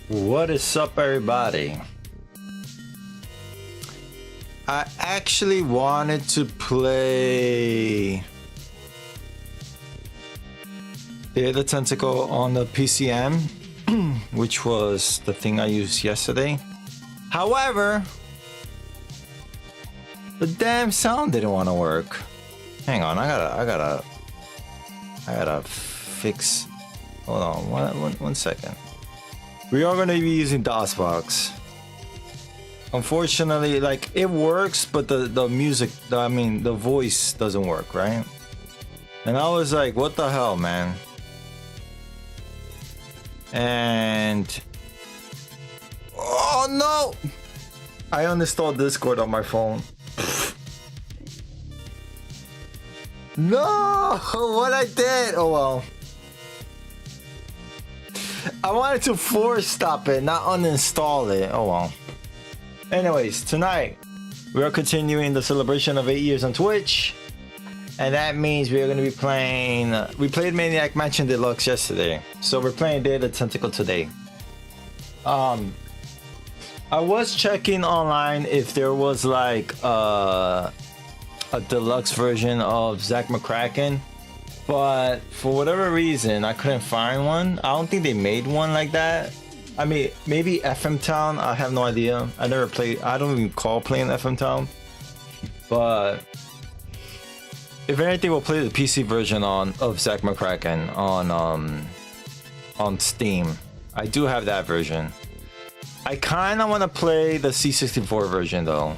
What is up, everybody? I actually wanted to play the Tentacle on the PCM, which was the thing I used yesterday. However, the damn sound didn't want to work. Hang on, I gotta fix. Hold on, one second. We are gonna be using DOSBox. Unfortunately, like, it works, but the music, the voice doesn't work, right? And I was like, what the hell, man? And oh no! I uninstalled Discord on my phone. No! What I did? Oh well. I wanted to force stop it, not uninstall it. Oh well. Anyways, tonight we are continuing the celebration of 8 years on Twitch, and that means we are going to be playing. We played Maniac Mansion Deluxe yesterday, so we're playing Day of the Tentacle today. I was checking online if there was like a deluxe version of Zack McCracken, but for whatever reason I couldn't find one. I don't think they made one like that. I mean, maybe FM Town, I have no idea. I never played, I don't even recall playing FM Town. But if anything, we'll play the PC version of Zack McCracken on Steam. I do have that version. I kinda wanna play the C64 version though.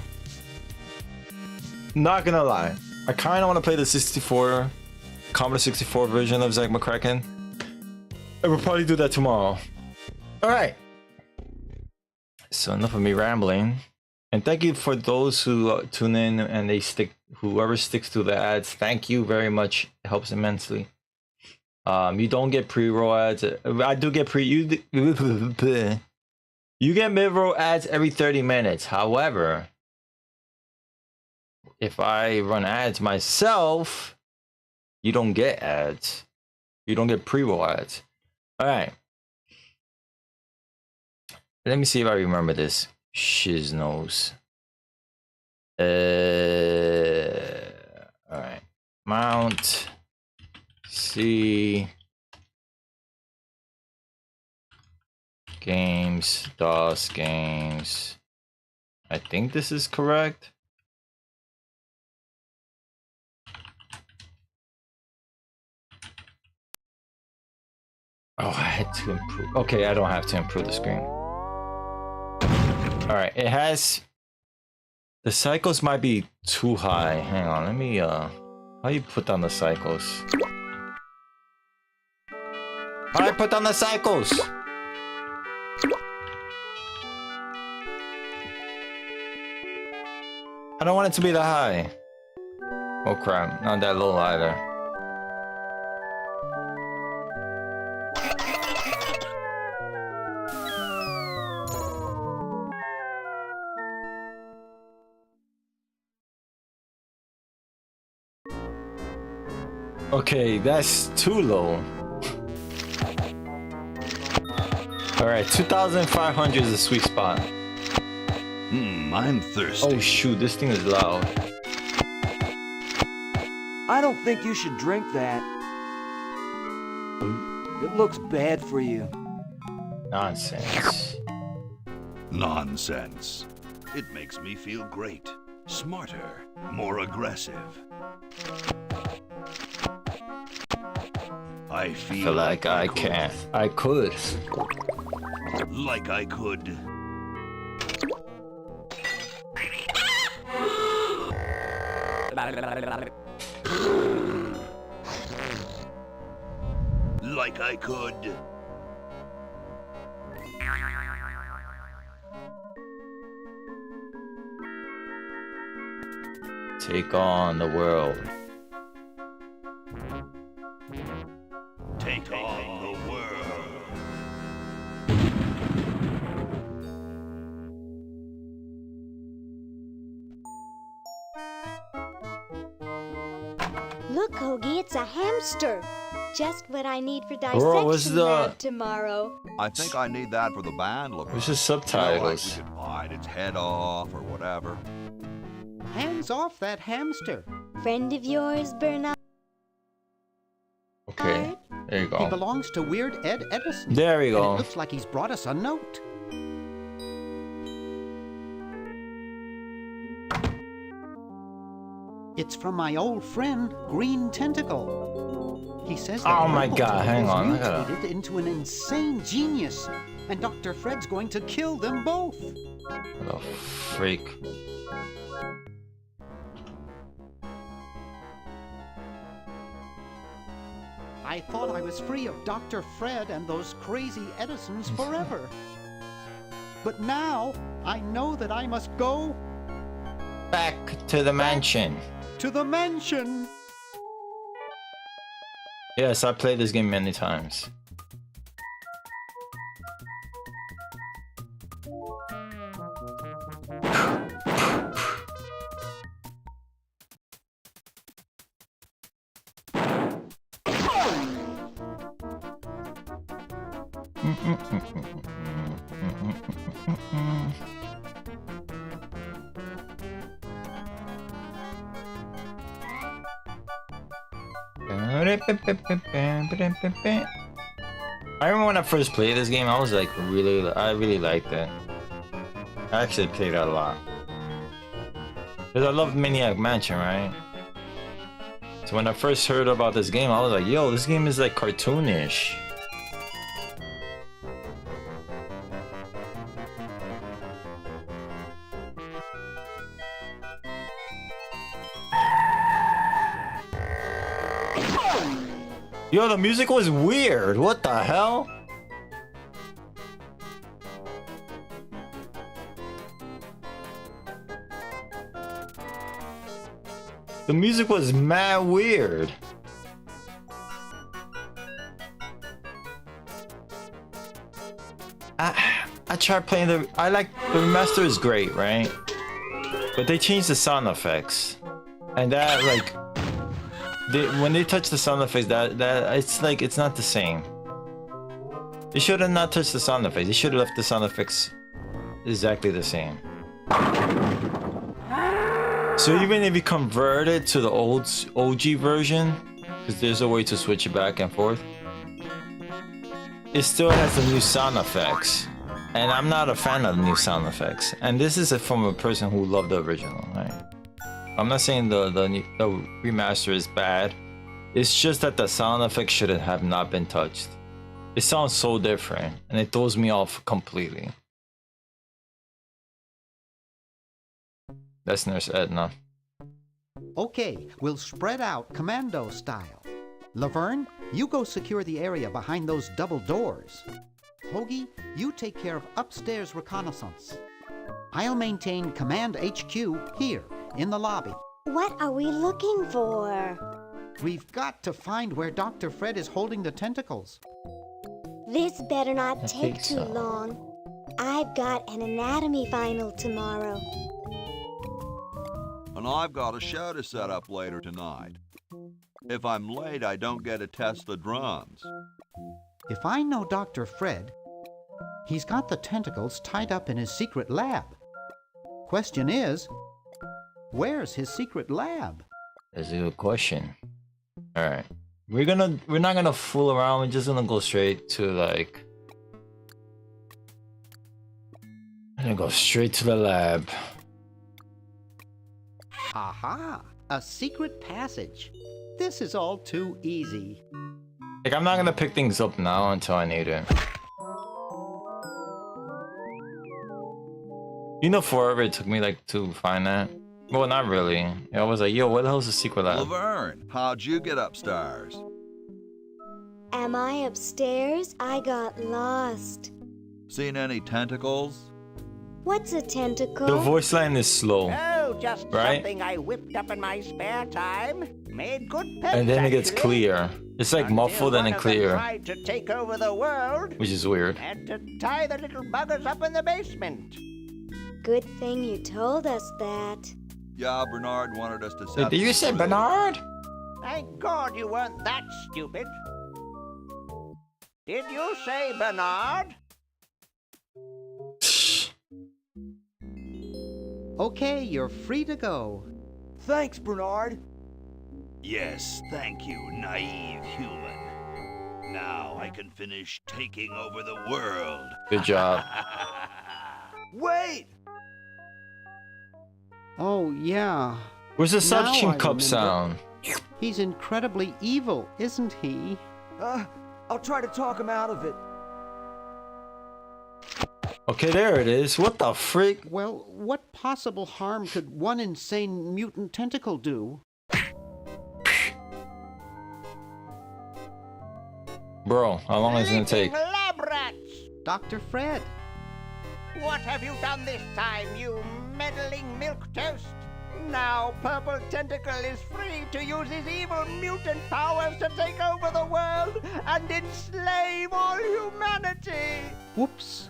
Not gonna lie. I kinda wanna play the Commodore 64 version of Zack McCracken. And we'll probably do that tomorrow. Alright, so enough of me rambling, and thank you for those who tune in and whoever sticks to the ads. Thank you very much, it helps immensely. You don't get pre-roll ads. I do get you get mid-roll ads every 30 minutes. However, if I run ads myself, you don't get ads. You don't get pre-roll ads. Alright. Let me see if I remember this. Shiz nose. Alright. Mount. C. Games. DOS games. I think this is correct. Oh, I had to improve. Okay, I don't have to improve the screen. Alright, it has... The cycles might be too high. Hang on, let me, how do you put down the cycles? How do I put down the cycles? I don't want it to be that high. Oh crap, not that low either. Okay, that's too low. Alright, 2,500 is a sweet spot. I'm thirsty. Oh shoot, this thing is loud. I don't think you should drink that. It looks bad for you. Nonsense. Nonsense. It makes me feel great. Smarter, more aggressive. I feel like I can't. I could. Like I could. Like I could. Take on the world. Take on the world. Look, Hoagie, it's a hamster. Just what I need for Bro, what's dissection the- lab tomorrow. I think I need that for the band, Laverne. What's the You know, like subtitles? we could bite its head off or whatever. Hands off that hamster. Friend of yours, Bernard? Okay, there you He go. belongs to Weird Ed Edison. There we And it go. looks like he's brought us a note. It's from my old friend, Green Tentacle. He says that Oh my Purple God, hang Tentacle's on, I gotta- mutated into an insane genius, and Dr. Fred's going to kill them both. What a freak. I thought I was free of Dr. Fred and those crazy Edisons forever. But now I know that I must go Back to the mansion. to the mansion. Yes, I played this game many times. I remember when I first played this game, I was like I really liked it. I actually played it a lot. Because I loved Maniac Mansion, right? So when I first heard about this game, I was like, yo, this game is like cartoonish. Yo, the music was weird. What the hell? The music was mad weird. I tried playing the remaster is great, right? But they changed the sound effects. And that like when they touch the sound effects, that it's like it's not the same. They should have not touched the sound effects. They should have left the sound effects exactly the same. So even if you convert it to the old OG version, because there's a way to switch it back and forth, it still has the new sound effects. And I'm not a fan of the new sound effects. And this is from a person who loved the original, right? I'm not saying the remaster is bad. It's just that the sound effects should have not been touched. It sounds so different, and it throws me off completely. That's Nurse Edna. Okay, we'll spread out commando style. Laverne, you go secure the area behind those double doors. Hoagie, you take care of upstairs reconnaissance. I'll maintain Command HQ here, in the lobby. What are we looking for? We've got to find where Dr. Fred is holding the tentacles. This better not I take think too so. long. I've got an anatomy final tomorrow. And I've got a show to set up later tonight. If I'm late, I don't get to test the drums. If I know Dr. Fred, he's got the tentacles tied up in his secret lab. Question is, where's his secret lab? That's a good question. All right, we're not gonna fool around. We're just gonna go straight to like. I'm gonna go straight to the lab. Aha! A secret passage. This is all too easy. Like I'm not gonna pick things up now until I need it. You know, forever it took me like to find that. Well, not really. I was like, yo, what the hell's the secret lab? Laverne, how'd you get upstairs? Am I upstairs? I got lost. Seen any tentacles? What's a tentacle? The voice line is slow, Oh, just Right? something I whipped up in my spare time. Made good pens, and then it gets actually. clear. It's like Until muffled and one then of them clear, tried to take over the world which is weird. and to tie the little buggers up in the basement. Good thing you told us that. Yeah, Bernard wanted us to set. Wait, did you say Bernard? Thank God you weren't that stupid. Did you say Bernard? Okay, you're free to go. Thanks, Bernard. Yes, thank you, naive human. Now I can finish taking over the world. Good job. Wait! Oh, yeah. Where's the Now suction I cup remember. sound? He's incredibly evil, isn't he? I'll try to talk him out of it. Okay, there it is. What the freak? Well, what possible harm could one insane mutant tentacle do? Bro, how long is it gonna take? Leaping lab rats! Dr. Fred. What have you done this time, you meddling milquetoast? Now Purple Tentacle is free to use his evil mutant powers to take over the world and enslave all humanity! Whoops.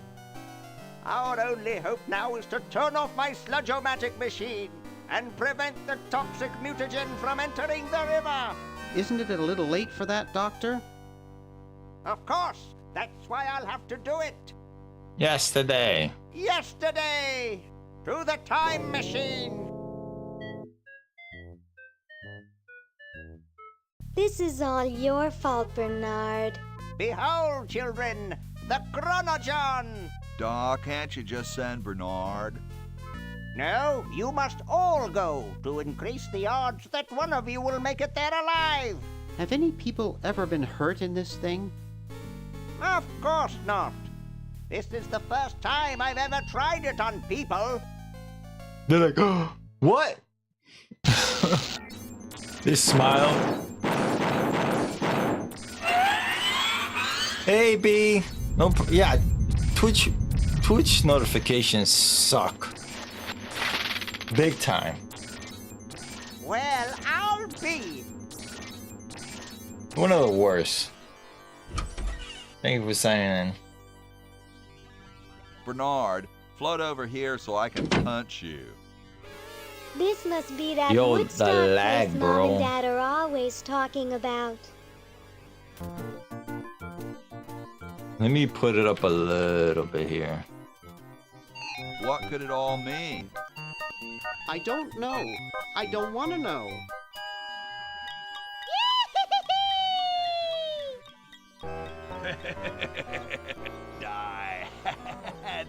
Our only hope now is to turn off my sludge-o-matic machine and prevent the toxic mutagen from entering the river! Isn't it a little late for that, Doctor? Of course! That's why I'll have to do it! Yesterday. Yesterday! To the time machine! This is all your fault, Bernard. Behold, children, the Chronogon! Doc, can't you just send Bernard? No, you must all go to increase the odds that one of you will make it there alive. Have any people ever been hurt in this thing? Of course not. This is the first time I've ever tried it on people. They're like, oh, what? They smile. Hey, B. No, yeah. Twitch notifications suck. Big time. Well, I'll be. One of the worst. Thank you for signing Bernard, float over here so I can punch you. This must be that Yo, the Woodstock lag, place bro. Mom and Dad are always talking about. Let me put it up a little bit here. What could it all mean? I don't know. I don't want to know. Die.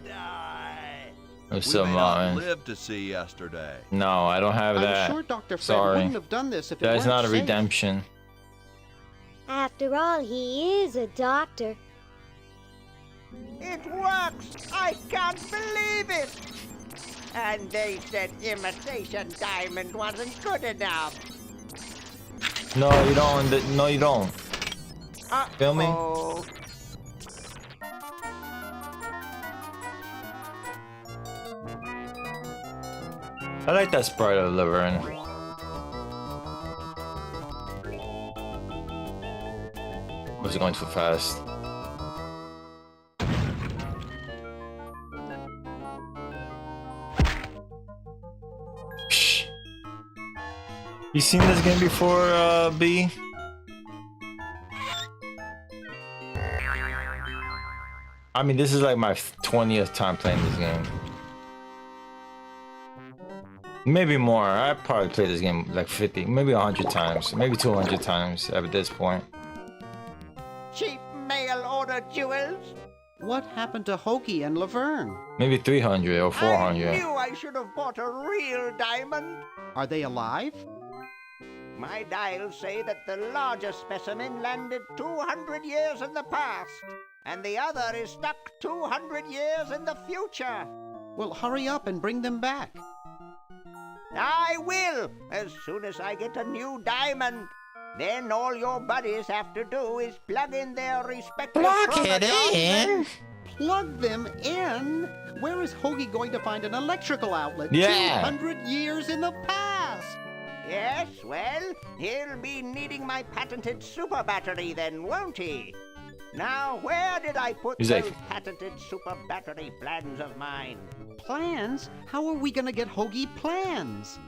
Die. What's We up, may not Martin? live to see yesterday. No, I don't have that. I'm sure Dr. Fred Sorry. wouldn't have done this if it That's weren't not a safe. redemption. After all, he is a doctor. It works! I can't believe it! And they said imitation diamond wasn't good enough. No, you don't. No, you don't. Feel me? Uh-oh. I like that sprite of Laverne. Was it going too fast? Shh. You seen this game before, B? I mean, this is like my 20th time playing this game. Maybe more. I probably played this game like 50, maybe 100 times, maybe 200 times at this point. Cheap mail order jewels. What happened to Hoagie and Laverne? Maybe 300 or I 400. knew I should have bought a real diamond. Are they alive? My dials say that the larger specimen landed 200 years in the past, and the other is stuck 200 years in the future. Well, hurry up and bring them back. I will, as soon as I get a new diamond. Then all your buddies have to do is plug in their respective chronograms. Plug them in? Where is Hoagie going to find an electrical outlet? Yeah. 200 years in the past! Yes, well, he'll be needing my patented super battery then, won't he? Now, where did I put He's those like- patented super battery plans of mine? Plans? How are we gonna get Hoagie plans?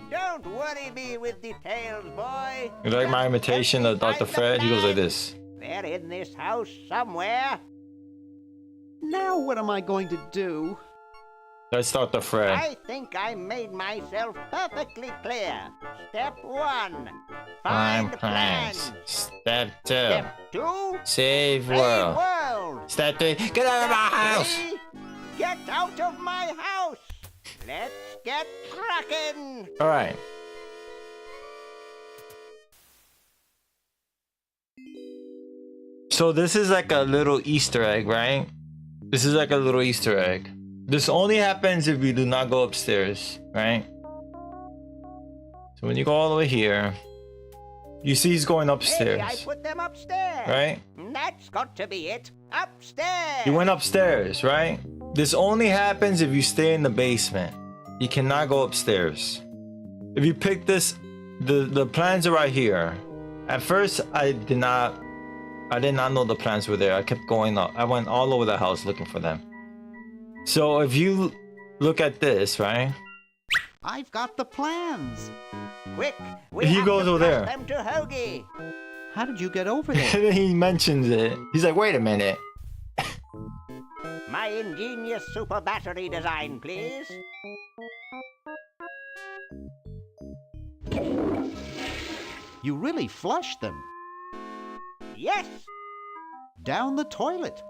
Don't worry me with details, boy. You like my Just imitation help of me Dr. find the Fred? He goes like plan. this. They're in this house somewhere. Now what am I going to do? Let's start the Fred. I think I made myself perfectly clear. Step 1. Find Find plans. plans. Step 2. Step 2. Save Save world. world. Step 3. Get out of my house. 3. Get out of my house. Let's get cracking. All right. So this is like a little Easter egg, right? This is like a little Easter egg. This only happens if you do not go upstairs, right? So when you go all the way here, you see he's going Maybe I upstairs, put them upstairs. right? That's got to be it. Upstairs. He went upstairs, right? This only happens if you stay in the basement. You cannot go upstairs. If you pick this, the plans are right here. At first, I did not know the plans were there. I kept going up. I went all over the house looking for them. So if you look at this, right? I've got the plans. Quick, we He have goes to over pass there. them to Hoagie. How did you get over there? And then he mentions it. He's like, wait a minute. My ingenious super battery design, please. You really flushed them. Yes. Down the toilet.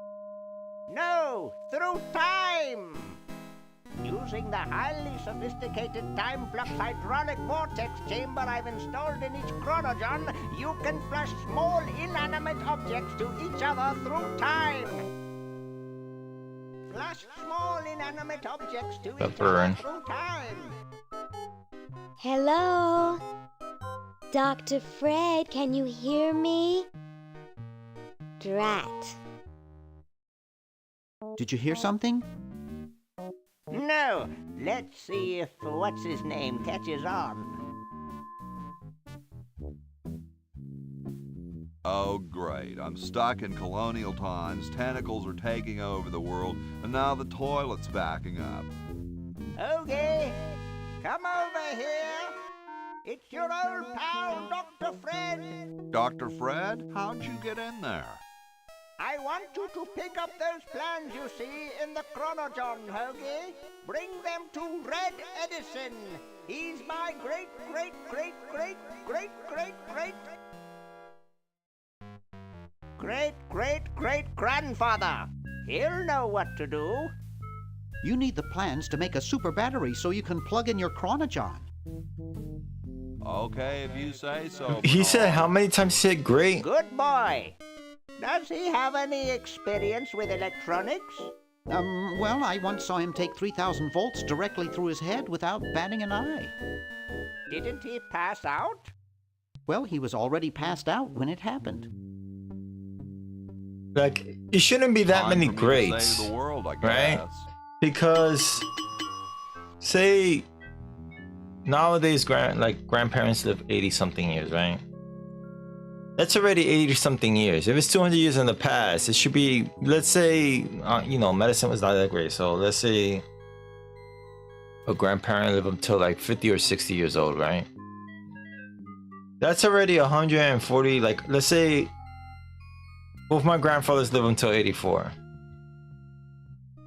No. Through time. Using the highly sophisticated time flux hydraulic vortex chamber I've installed in each chronogon, you can flush small inanimate objects to each other through time. Flush small inanimate objects to each burn. other through time. Hello? Dr. Fred, can you hear me? Drat. Did you hear something? No. Let's see if what's his name catches on. Oh, great. I'm stuck in colonial times, tentacles are taking over the world, and now the toilet's backing up. Okay, come over here. It's your old pal, Dr. Fred. Dr. Fred, how'd you get in there? I want you to pick up those plans you see in the chronogon, Hoagie. Bring them to Red Edison. He's my great grandfather. He'll know what to do. You need the plans to make a super battery so you can plug in your chronogon. Okay, if you say so. He said how many times he said great? Good boy. Does he have any experience with electronics? Well, I once saw him take 3,000 volts directly through his head without batting an eye. Didn't he pass out? Well, he was already passed out when it happened. Like, it shouldn't be that Time many for me to greats, save the world, I right? guess. Because, say, nowadays, grandparents live 80-something years, right? That's already 80-something years. If it's 200 years in the past, it should be, let's say, medicine was not that great. So let's say a grandparent lived until like 50 or 60 years old, right? That's already 140, like, let's say both my grandfathers live until 84.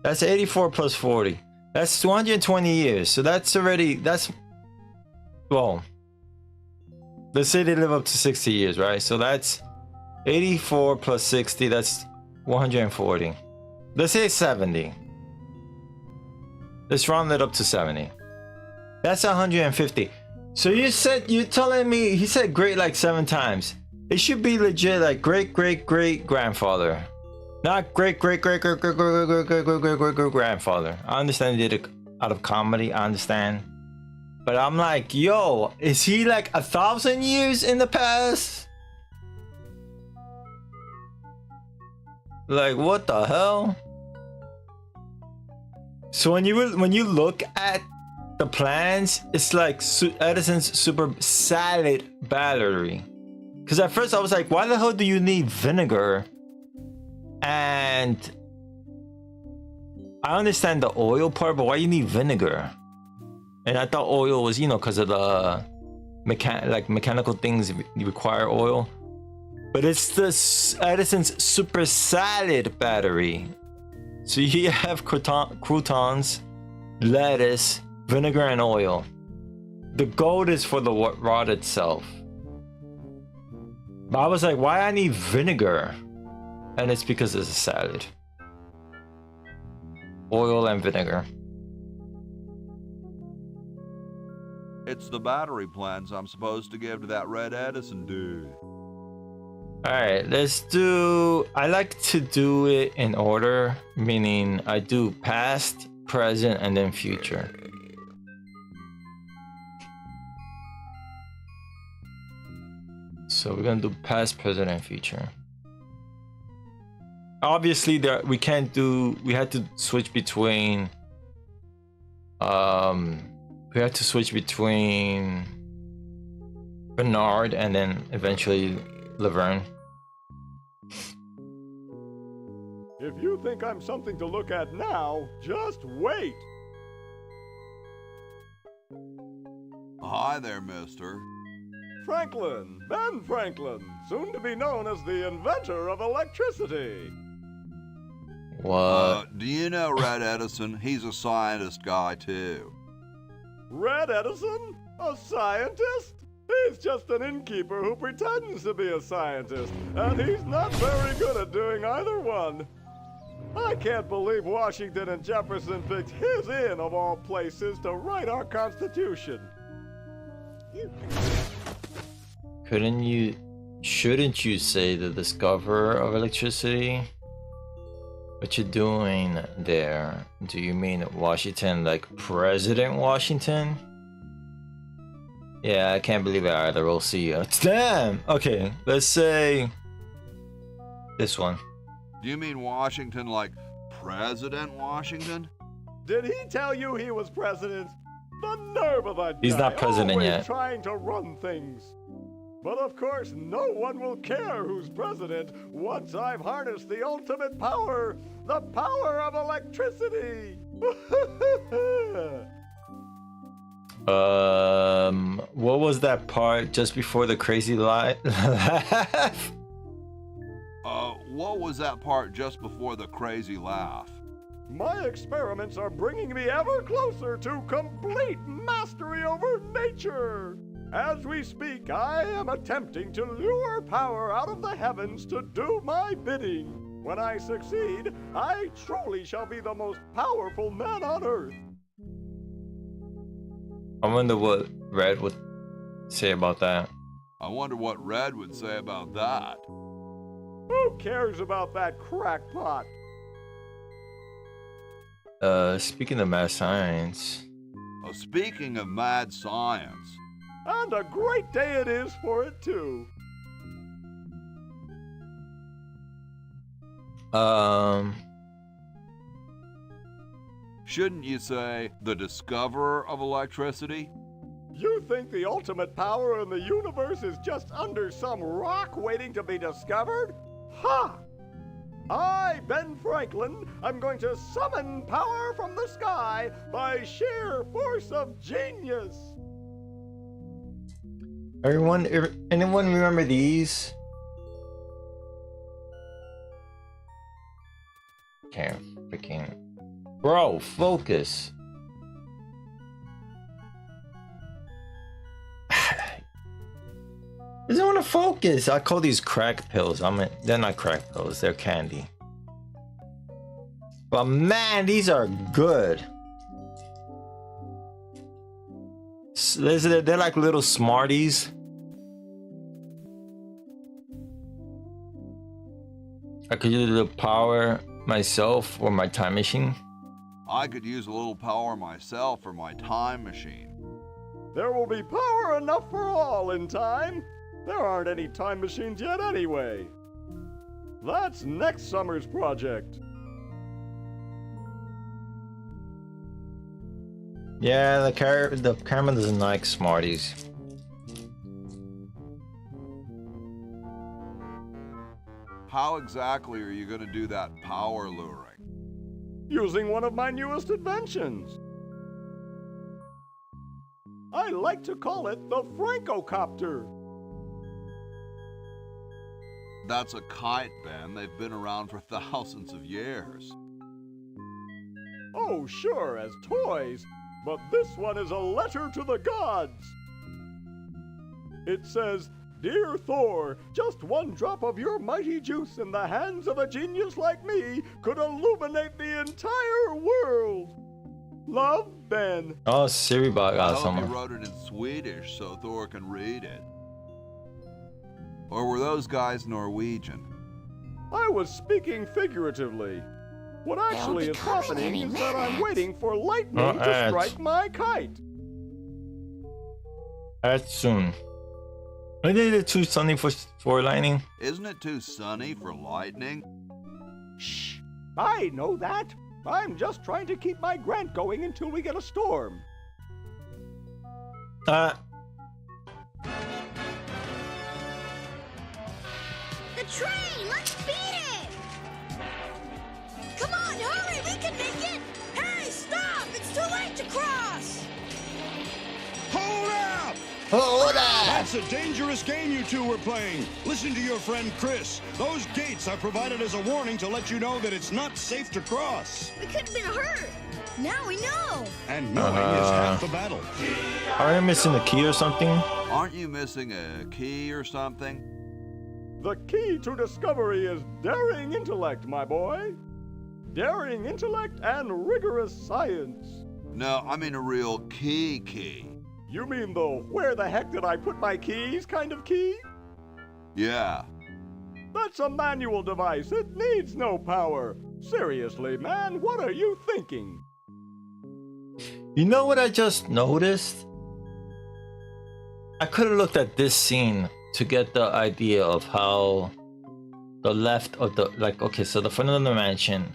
That's 84 plus 40. That's 220 years. So that's already, well, let's say they live up to 60 years, right? So that's 84 plus 60, that's 140. Let's say 70. Let's round it up to 70. That's 150. So you're telling me, he said great like 7 times. It should be legit like great grandfather. Not great grandfather. I understand he did it out of comedy, I understand. But I'm like, yo, is he like 1,000 years in the past? Like, what the hell? So when you look at the plans, it's like Edison's super salad battery. Because at first I was like, why the hell do you need vinegar? And I understand the oil part, but why you need vinegar? And I thought oil was, because of the mechanical things you require oil. But it's the Edison's super salad battery. So you have croutons, lettuce, vinegar, and oil. The gold is for the rod itself. But I was like, why I need vinegar? And it's because it's a salad. Oil and vinegar. It's the battery plans I'm supposed to give to that Red Edison dude. Alright, let's do... I like to do it in order, meaning I do past, present, and then future. So we're gonna do past, present, and future. Obviously, we can't do... We had to switch between... we had to switch between Bernard and then eventually Laverne. If you think I'm something to look at now, just wait. Hi there, mister. Franklin, Ben Franklin, soon to be known as the inventor of electricity. What? Do you know Red Edison? He's a scientist guy, too. Red Edison? A scientist? He's just an innkeeper who pretends to be a scientist, and he's not very good at doing either one. I can't believe Washington and Jefferson picked his inn of all places to write our Constitution. Shouldn't you say the discoverer of electricity? What you doing there? Do you mean Washington, like President Washington? Yeah, I can't believe it either. We'll see. Damn! Okay, let's say this one. Do you mean Washington like President Washington? Did he tell you he was president? The nerve of that guy. He's not president always yet. Trying to run things. But of course, no one will care who's president once I've harnessed the ultimate power, the power of electricity. What was that part just before the crazy laugh? What was that part just before the crazy laugh? My experiments are bringing me ever closer to complete mastery over nature. As we speak, I am attempting to lure power out of the heavens to do my bidding. When I succeed, I truly shall be the most powerful man on earth. I wonder what Red would say about that. I wonder what Red would say about that. Who cares about that crackpot? Speaking of mad science. Speaking of mad science. And a great day it is for it, too. Shouldn't you say the discoverer of electricity? You think the ultimate power in the universe is just under some rock waiting to be discovered? Ha! I, Ben Franklin, am going to summon power from the sky by sheer force of genius. Anyone remember these? Can't freaking... Bro, focus. Doesn't want to focus. I call these crack pills. They're not crack pills. They're candy. But man, these are good. They're like little Smarties. I could use a little power myself or my time machine. I could use a little power myself for my time machine. There will be power enough for all in time. There aren't any time machines yet anyway. That's next summer's project. Yeah, the camera doesn't like Smarties. How exactly are you going to do that power luring? Using one of my newest inventions. I like to call it the Francocopter. That's a kite, Ben. They've been around for thousands of years. Oh, sure, as toys. But this one is a letter to the gods. It says, "Dear Thor, just one drop of your mighty juice in the hands of a genius like me could illuminate the entire world. Love, Ben." Oh, Siribot I got hope someone. you wrote it in Swedish so Thor can read it. Or were those guys Norwegian? I was speaking figuratively. What actually is happening is that I'm waiting for lightning to ads. strike my kite. That's soon. Isn't it too sunny for lightning? Isn't it too sunny for lightning? Shh! I know that. I'm just trying to keep my grant going until we get a storm. The train! Let's beat it! Come on, hurry! We can make it! Hey, stop! It's too late to cross! Hold up! Hold That's a dangerous game you two were playing. Listen to your friend Chris. Those gates are provided as a warning to let you know that it's not safe to cross. We could have been hurt. Now we know. And knowing is half the battle. Are you missing a key or something? Aren't you missing a key or something? The key to discovery is daring intellect, my boy. Daring intellect and rigorous science. No, I mean a real key. You mean the "where the heck did I put my keys" kind of key? Yeah. That's a manual device. It needs no power. Seriously, man, what are you thinking? You know what I just noticed? I could have looked at this scene to get the idea of how the left of the, like, okay, so the front of the mansion,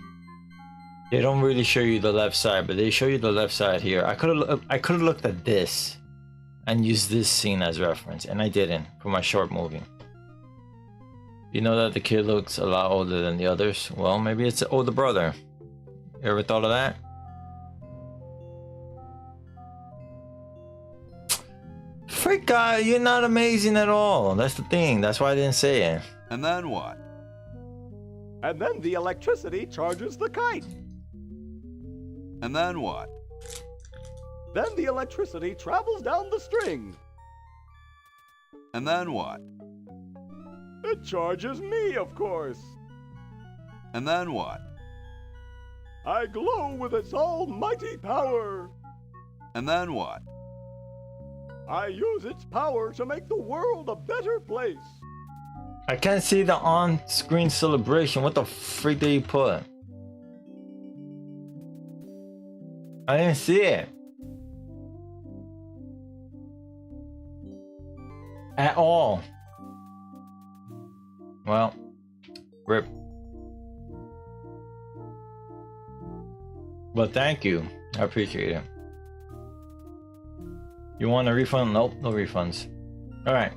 they don't really show you the left side, but they show you the left side here. I could have looked at this and used this scene as reference, and I didn't for my short movie. You know that the kid looks a lot older than the others? Well, maybe it's an older brother. You ever thought of that? Freak guy, you're not amazing at all. That's the thing. That's why I didn't say it. And then what? And then the electricity charges the kite. And then what? Then the electricity travels down the string. And then what? It charges me, of course. And then what? I glow with its almighty power. And then what? I use its power to make the world a better place. I can't see the on-screen celebration. What the freak did you put? I didn't see it. At all. Well, rip. But thank you. I appreciate it. You want a refund? Nope, no refunds. Alright.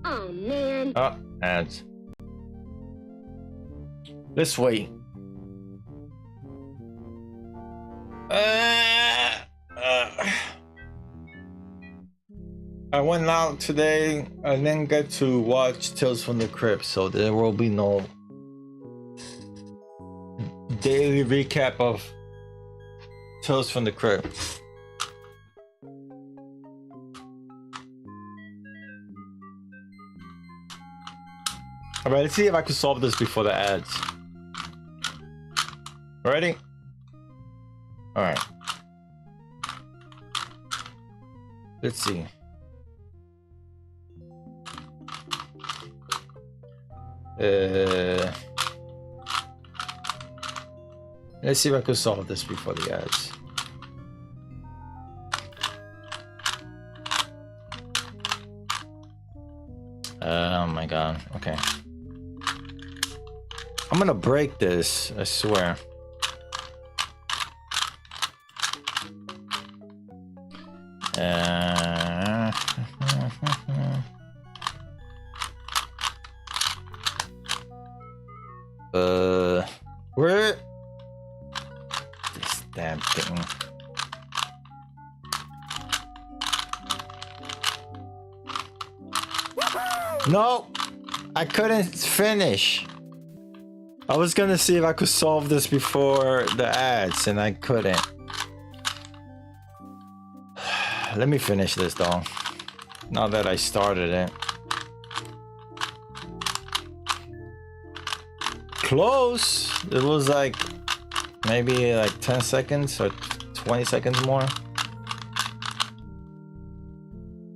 Oh, man. Oh, ads. Let's wait. I went out today and didn't get to watch Tales from the Crypt, so there will be no daily recap of Tales from the Crypt. Alright, let's see if I can solve this before the ads. Ready? Alright. Let's see. Let's see if I can solve this before the ads. Oh my god. Okay. I'm gonna break this, I swear. Where? This damn thing. Woohoo! No, I couldn't finish. I was gonna see if I could solve this before the ads, and I couldn't. Let me finish this though. Now that I started it. Close. It was like maybe like 10 seconds or 20 seconds more.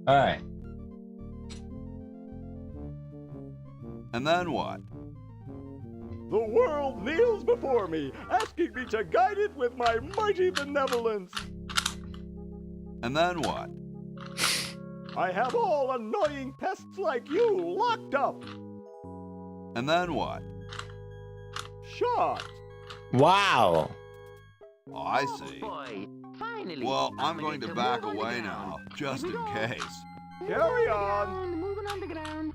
All right. And then what? The world kneels before me, asking me to guide it with my mighty benevolence. And then what? I have all annoying pests like you locked up. And then what? Shot. Wow. Oh, I see. Boy, finally. Well, I'm going to back away now, just in case. Carry on. Moving on the ground.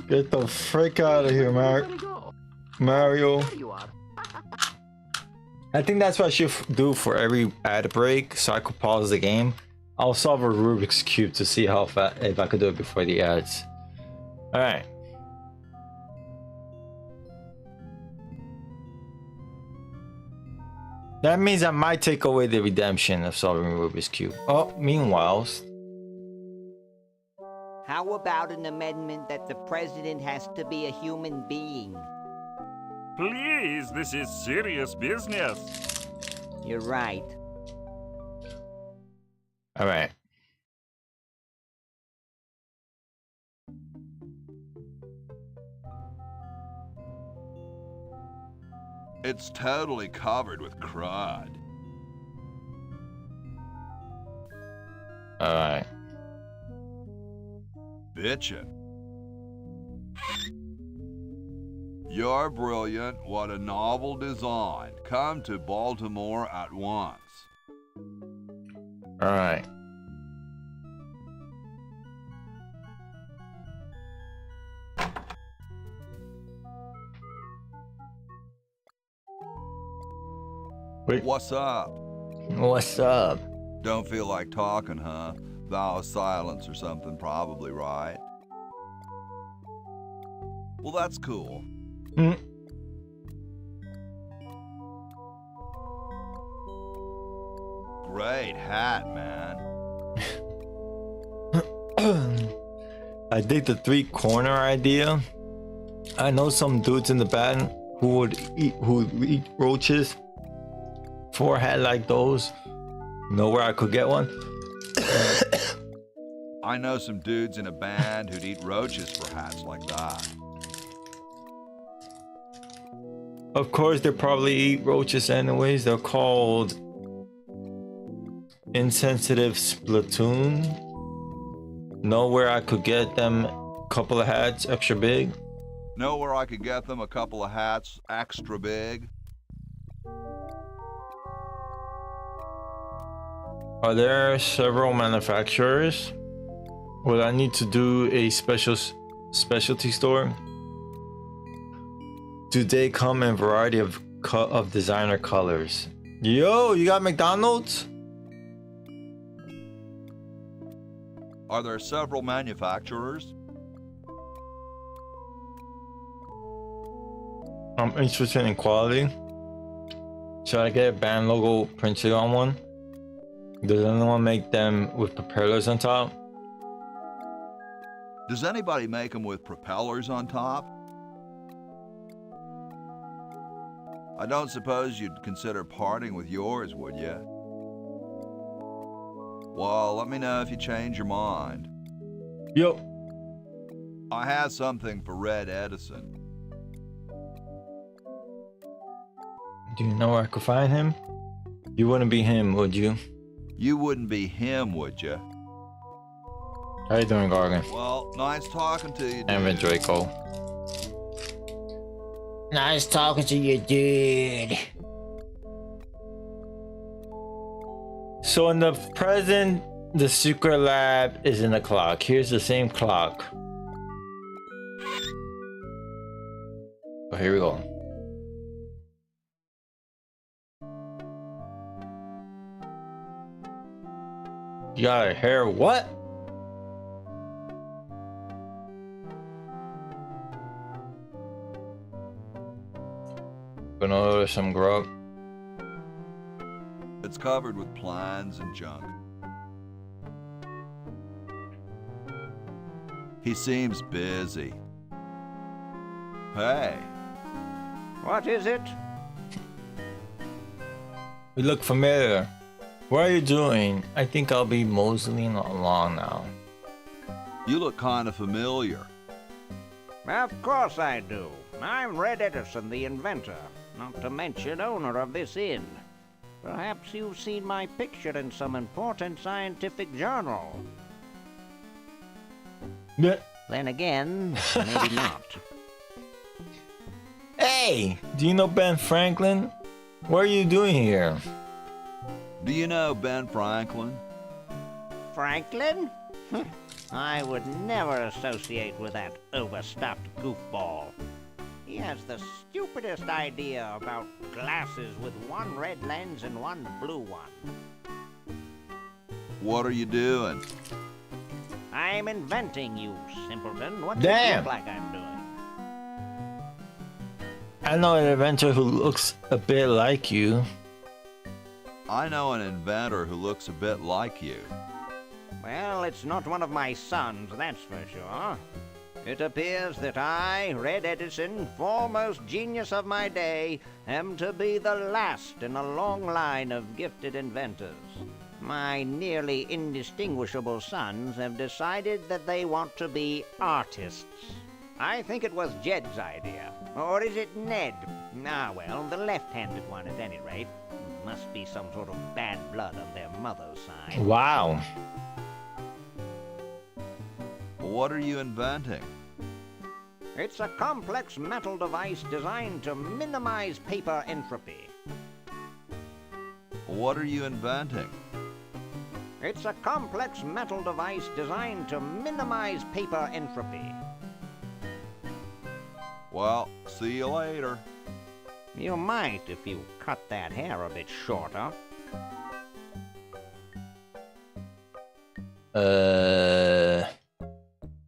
Get the frick out of here, Where'd it go? Mario. There you are. I think that's what I should do for every ad break, so I could pause the game. I'll solve a Rubik's Cube to see how fast, if I could do it before the ads. All right. That means I might take away the redemption of solving Rubik's Cube. Oh, meanwhile, How about an amendment that the president has to be a human being? Please, this is serious business. You're right. all right. It's totally covered with crud. All right. Bitchin'. You're brilliant. What a novel design. Come to Baltimore at once. All right. Wait. What's up? What's up? Don't feel like talking, huh? Vow of silence or something, probably, right? Well, that's cool. Hmm. Great hat, man. I dig the three-corner idea. I know some dudes in the band who would eat roaches. For a hat like those, know where I could get one? I know some dudes in a band who'd eat roaches for hats like that. Of course, they probably eat roaches anyways. They're called insensitive splatoon. Know where I could get them a couple of hats extra big? Know where I could get them a couple of hats extra big? Are there several manufacturers? Will I need to do a specialty store? Do they come in a variety of designer colors? Yo, you got McDonald's? Are there several manufacturers? I'm interested in quality. Should I get a band logo printed on one? Does anyone make them with propellers on top? Does anybody make them with propellers on top? I don't suppose you'd consider parting with yours, would you? Well, let me know if you change your mind. Yo. I have something for Red Edison. Do you know where I could find him? You wouldn't be him, would you? You wouldn't be him, would you? How you doing, Gargan? Well, nice talking to you, dude. And Draco. Nice talking to you, dude. So in the present, the secret lab is in the clock. Here's the same clock. Oh, here we go. You got a hair what? Gonna order some grub. It's covered with plans and junk. He seems busy. Hey, What is it? We look familiar. What are you doing? I think I'll be moseying along now. you look kind of familiar. Of course I do. I'm Red Edison, the inventor, not to mention owner of this inn. Perhaps you've seen my picture in some important scientific journal. Yeah. Then again, maybe not. Hey! Do you know Ben Franklin? What are you doing here? Do you know Ben Franklin? Franklin? I would never associate with that overstuffed goofball. He has the stupidest idea about glasses with one red lens and one blue one. What are you doing? I'm inventing, you simpleton. What Damn. does it look like I'm doing? I know an inventor who looks a bit like you. I know an inventor who looks a bit like you. Well, it's not one of my sons, that's for sure. It appears that I, Red Edison, foremost genius of my day, am to be the last in a long line of gifted inventors. My nearly indistinguishable sons have decided that they want to be artists. I think it was Jed's idea. Or is it Ned? Ah, well, the left-handed one at any rate. Must be some sort of bad blood on their mother's side. Wow. What are you inventing? It's a complex metal device designed to minimize paper entropy. What are you inventing? It's a complex metal device designed to minimize paper entropy. Well, see you later. You might if you cut that hair a bit shorter.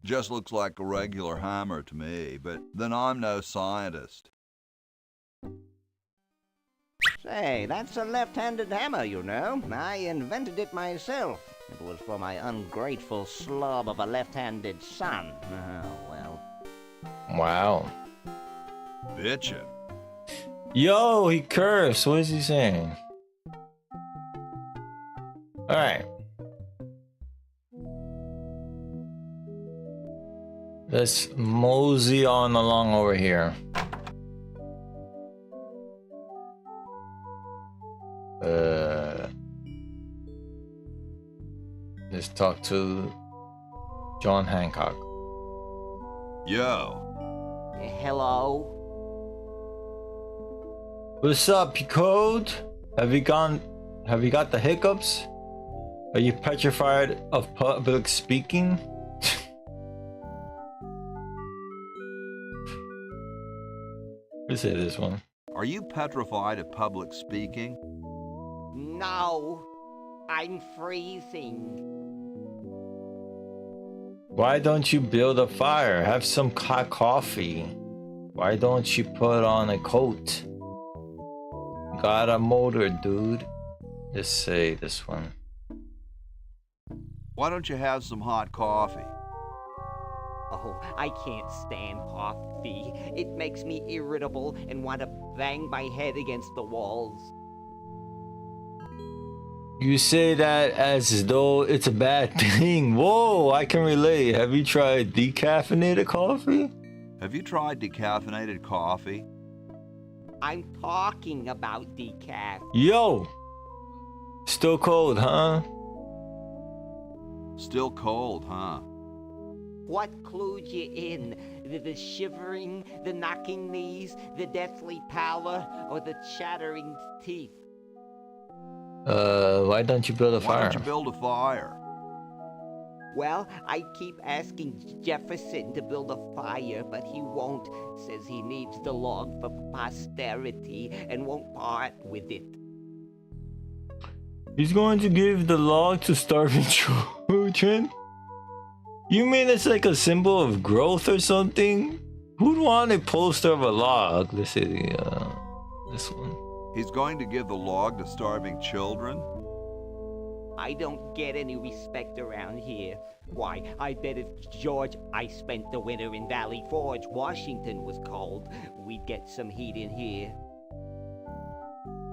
Just looks like a regular hammer to me, but then I'm no scientist. Say, that's a left-handed hammer, you know. I invented it myself. It was for my ungrateful slob of a left-handed son. Oh, well. Wow. Bitchin'. Yo, he cursed. What is he saying? Alright. Let's mosey on along over here. Let's talk to John Hancock. Yo. Hello? What's up, Picode? Have you got the hiccups? Are you petrified of public speaking? Let's say this one. Are you petrified of public speaking? No, I'm freezing. Why don't you build a fire? Have some hot coffee. Why don't you put on a coat? Got a motor, dude. Let's say this one. Why don't you have some hot coffee? Oh, I can't stand coffee. It makes me irritable and want to bang my head against the walls. You say that as though it's a bad thing. Whoa, I can relate. Have you tried decaffeinated coffee? Have you tried decaffeinated coffee? I'm talking about decaf. Yo! Still cold, huh? Still cold, huh? What clued you in? The shivering, the knocking knees, the deathly pallor, or the chattering teeth? Why don't you build a Why fire? don't you build a fire? Well, I keep asking Jefferson to build a fire, but he won't. Says he needs the log for posterity and won't part with it. He's going to give the log to starving children? You mean it's like a symbol of growth or something? Who'd want a poster of a log? Let's see. this one. He's going to give the log to starving children? I don't get any respect around here. Why, I bet if George I spent the winter in Valley Forge, Washington was cold, we'd get some heat in here.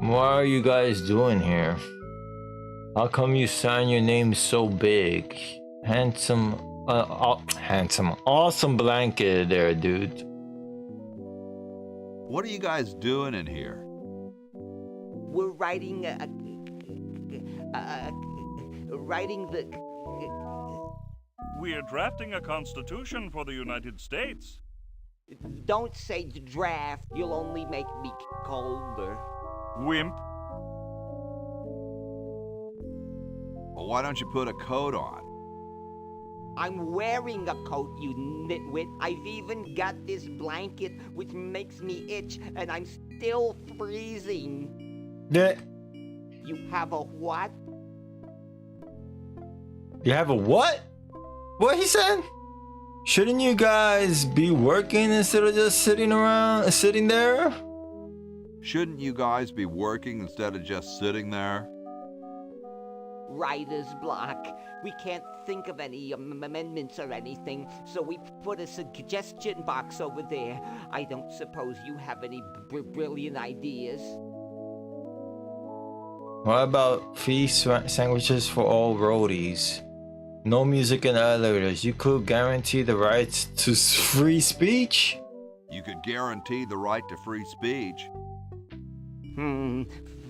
What are you guys doing here? How come you sign your name so big? Handsome, awesome blanket there, dude. What are you guys doing in here? We're writing the... We're drafting a constitution for the United States. Don't say draft, you'll only make me colder. Wimp. Well, why don't you put a coat on? I'm wearing a coat, you nitwit. I've even got this blanket, which makes me itch, and I'm still freezing. Yeah. You have a what? You have a what? What he said? Shouldn't you guys be working instead of just sitting there? Shouldn't you guys be working instead of just sitting there? Writer's block. We can't think of any amendments or anything, so we put a suggestion box over there. I don't suppose you have any brilliant ideas. What about free sandwiches for all roadies? No music in elevators. You could guarantee the rights to free speech? You could guarantee the right to free speech.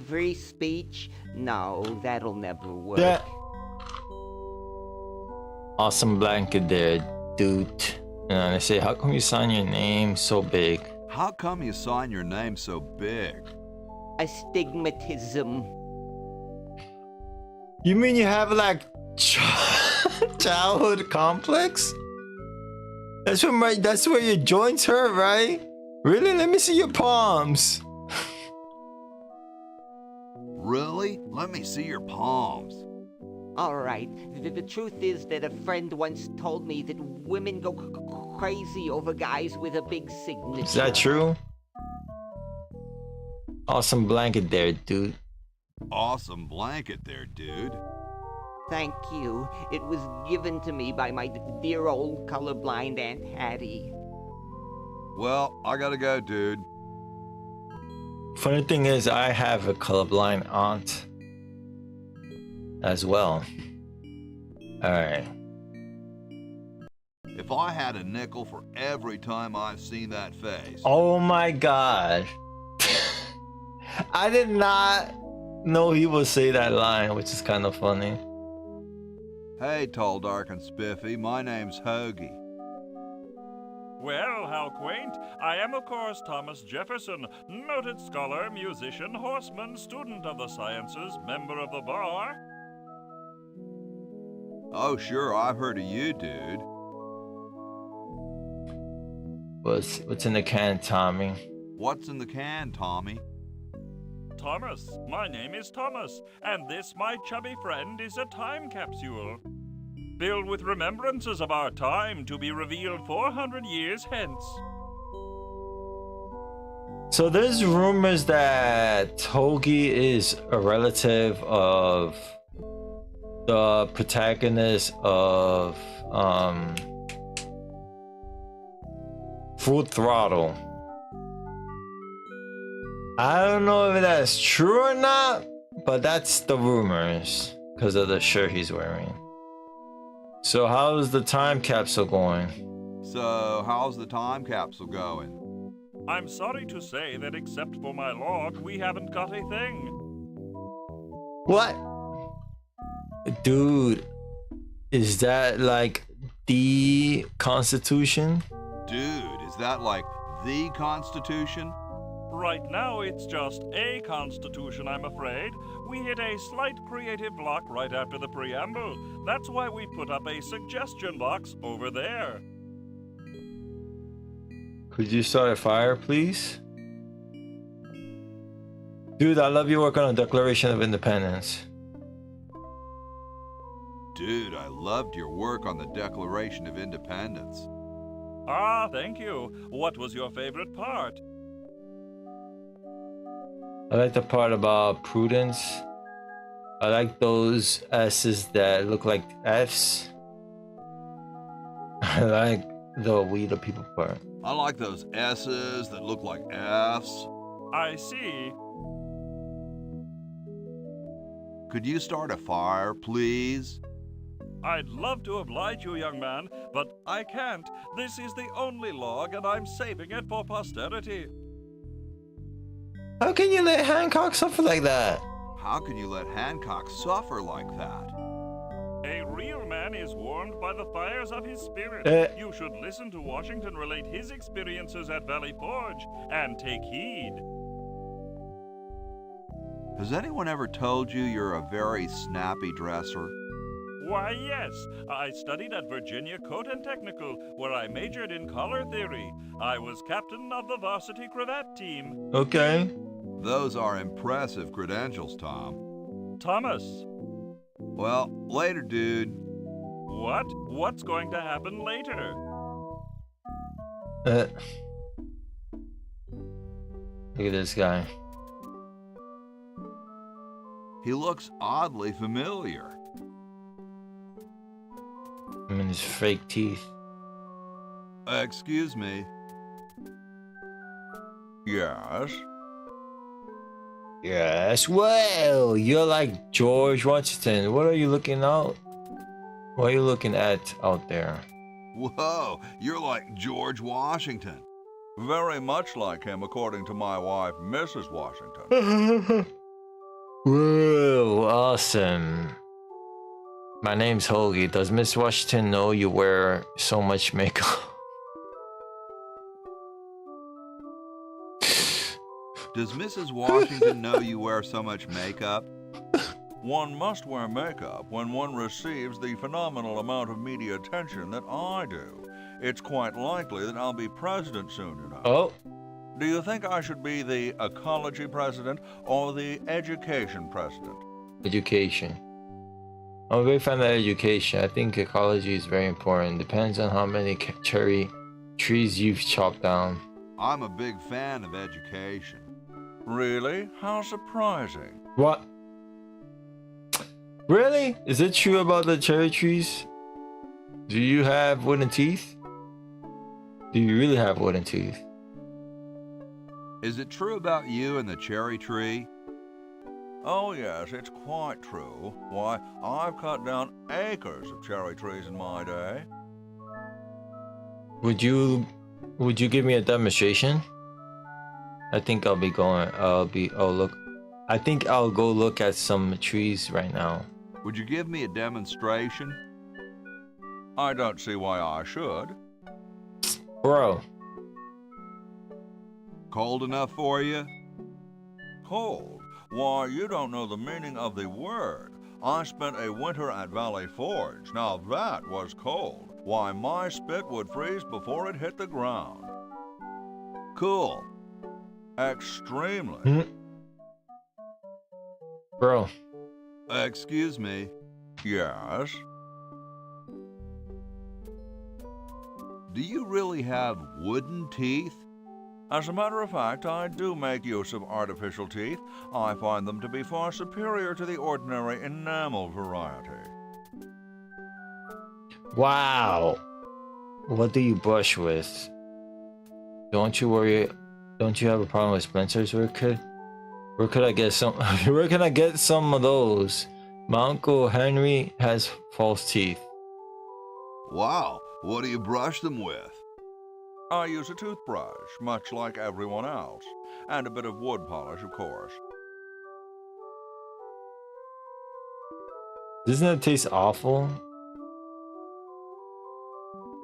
Free speech? No, that'll never work. Yeah. Awesome blanket there, dude. And I say, how come you sign your name so big? How come you sign your name so big? Astigmatism. You mean you have like childhood complex? That's where your joints hurt, right? Really? Let me see your palms. Really? Let me see your palms. All right. The truth is that a friend once told me that women go crazy over guys with a big signature. Is that true? Awesome blanket there, dude. Awesome blanket there, dude. Thank you. It was given to me by my dear old colorblind Aunt Hattie. Well, I gotta go, dude. Funny thing is, I have a colorblind aunt as well. Alright. If I had a nickel for every time I've seen that face. Oh my god. I did not know he would say that line, which is kind of funny. Hey, tall, dark, and spiffy, my name's Hoagie. Well, how quaint. I am, of course, Thomas Jefferson, noted scholar, musician, horseman, student of the sciences, member of the bar. Oh, sure, I've heard of you, dude. What's in the can, Tommy? What's in the can, Tommy? Thomas. My name is Thomas, and this, my chubby friend, is a time capsule. Filled with remembrances of our time to be revealed 400 years hence. So there's rumors that Hoagie is a relative of the protagonist of Full Throttle. I don't know if that's true or not, but that's the rumors because of the shirt he's wearing. So how's the time capsule going? So, how's the time capsule going? I'm sorry to say that except for my log, we haven't got a thing. What? Dude, is that like the Constitution? Dude, is that like the Constitution? Right now, it's just a constitution, I'm afraid. We hit a slight creative block right after the preamble. That's why we put up a suggestion box over there. Could you start a fire, please? Dude, I love your work on the Declaration of Independence. Dude, I loved your work on the Declaration of Independence. Ah, thank you. What was your favorite part? I like the part about prudence. I like those S's that look like F's. I like the we the people part. I like those S's that look like F's. I see. Could you start a fire, please? I'd love to oblige you, young man, but I can't. This is the only log, and I'm saving it for posterity. How can you let Hancock suffer like that? How can you let Hancock suffer like that? A real man is warmed by the fires of his spirit. You should listen to Washington relate his experiences at Valley Forge and take heed. Has anyone ever told you you're a very snappy dresser? Why, yes. I studied at Virginia Coat and Technical, where I majored in color theory. I was captain of the varsity cravat team. Okay. Those are impressive credentials, Tom. Thomas. Well, later, dude. What? What's going to happen later? Look at this guy. He looks oddly familiar. I mean, his fake teeth. Excuse me. Yes? Yes, well, you're like George Washington. What are you looking out? What are you looking at out there? Whoa, you're like George Washington. Very much like him, according to my wife, Mrs. Washington. Whoa, awesome. My name's Hoagie. Does Miss Washington know you wear so much makeup? Does Mrs. Washington know you wear so much makeup? One must wear makeup when one receives the phenomenal amount of media attention that I do. It's quite likely that I'll be president soon, you know. Oh. Do you think I should be the ecology president or the education president? Education. I'm a big fan of education. I think ecology is very important. Depends on how many cherry trees you've chopped down. I'm a big fan of education. Really? How surprising. What? Really? Is it true about the cherry trees? Do you have wooden teeth? Do you really have wooden teeth? Is it true about you and the cherry tree? Oh yes, it's quite true. Why, I've cut down acres of cherry trees in my day. Would you give me a demonstration? I think I'll be going. I think I'll go look at some trees right now. Would you give me a demonstration? I don't see why I should. Bro. Cold enough for you? Cold? Why, you don't know the meaning of the word. I spent a winter at Valley Forge. Now that was cold. Why, my spit would freeze before it hit the ground. Cool. Extremely. Bro. Excuse me. Yes? Do you really have wooden teeth? As a matter of fact, I do make use of artificial teeth. I find them to be far superior to the ordinary enamel variety. Wow. What do you brush with? Don't you worry. Don't you have a problem with Spencer's? Where could I get some? Where can I get some of those? My Uncle Henry has false teeth. Wow. What do you brush them with? I use a toothbrush, much like everyone else, and a bit of wood polish, of course. Doesn't it taste awful?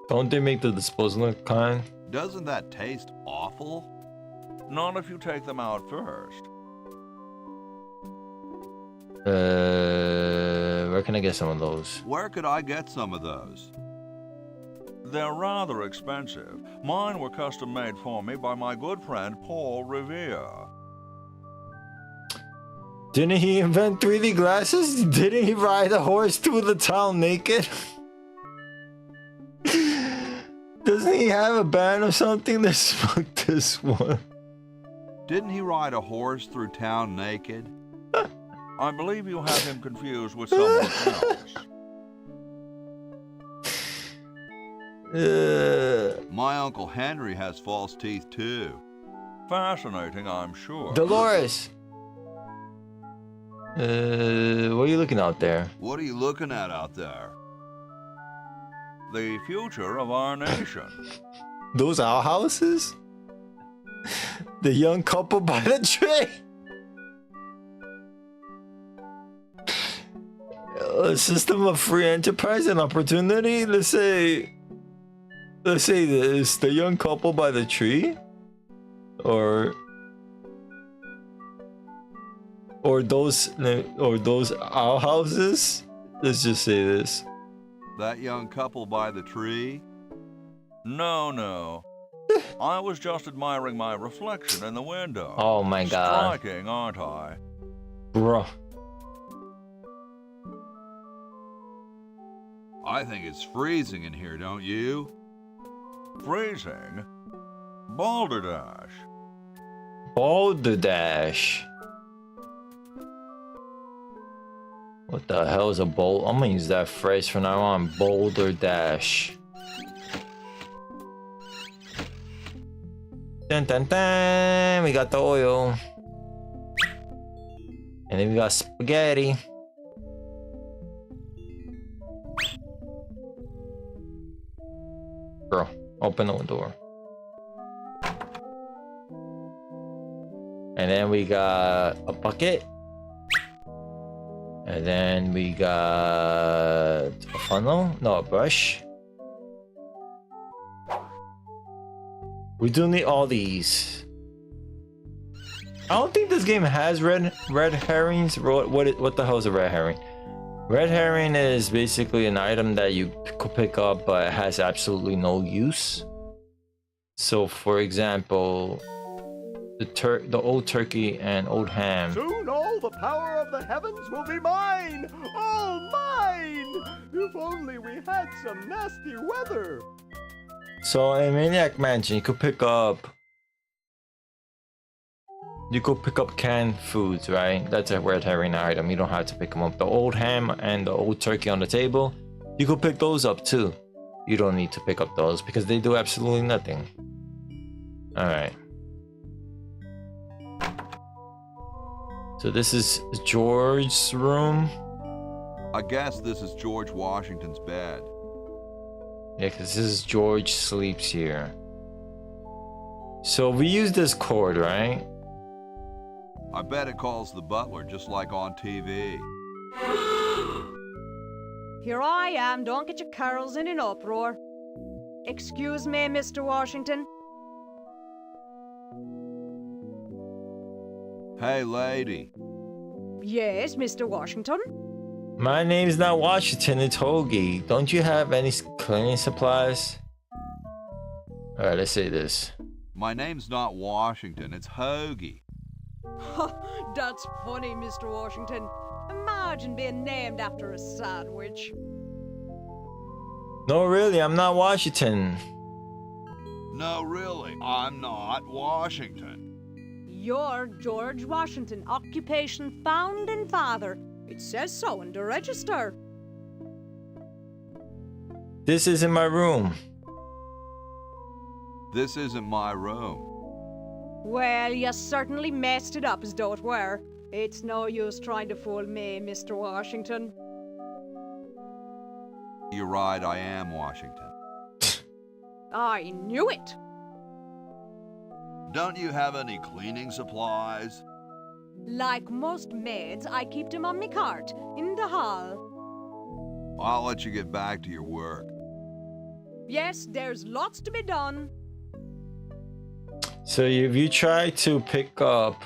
Don't they make the disposable kind? Doesn't that taste awful? Not if you take them out first. Where can I get some of those? Where could I get some of those? They're rather expensive. Mine were custom made for me by my good friend Paul Revere. Didn't he invent 3D glasses? Didn't he ride a horse through the town naked? Doesn't he have a band or something? Let's smoke this one. Didn't he ride a horse through town naked? I believe you have him confused with someone else. My Uncle Henry has false teeth too. Fascinating, I'm sure. Dolores! What are you looking out there? What are you looking at out there? The future of our nation. Those outhouses? The young couple by the tree? A system of free enterprise and opportunity? Let's say this, the young couple by the tree? Or those outhouses? Let's just say this. That young couple by the tree? No. I was just admiring my reflection in the window. Oh my god. Striking, aren't I? Bruh. I think it's freezing in here, don't you? Freezing? Balderdash. Balderdash. What the hell is a bold? I'm gonna use that phrase from now on. Balderdash. Dun dun dun. We got the oil. And then we got spaghetti. Bro, open the door. And then we got a bucket. And then we got a funnel. No, a brush. We do need all these. I don't think this game has red herrings. What the hell is a red herring? Red herring is basically an item that you could pick up, but it has absolutely no use. So, for example, the old turkey and old ham. Soon all the power of the heavens will be mine! All mine! If only we had some nasty weather! So in Maniac Mansion, you could pick up canned foods, right? That's a red herring item. You don't have to pick them up. The old ham and the old turkey on the table, you could pick those up too. You don't need to pick up those because they do absolutely nothing. All right. So this is George's room. I guess this is George Washington's bed. Yeah, because this is George sleeps here. So we use this cord, right? I bet it calls the butler just like on TV. Here I am, don't get your curls in an uproar. Excuse me, Mr. Washington. Hey, lady. Yes, Mr. Washington? My name's not Washington, it's Hoagie. Don't you have any cleaning supplies? Alright, let's say this. My name's not Washington, it's Hoagie. That's funny, Mr. Washington. Imagine being named after a sandwich. No, really, I'm not Washington. No, really, I'm not Washington. You're George Washington, occupation founding father. It says so in the register. This isn't my room. This isn't my room. Well, you certainly messed it up as though it were. It's no use trying to fool me, Mr. Washington. You're right, I am Washington. I knew it. Don't you have any cleaning supplies? Like most maids, I keep them on me cart, in the hall. I'll let you get back to your work. Yes, there's lots to be done. So if you try to pick up...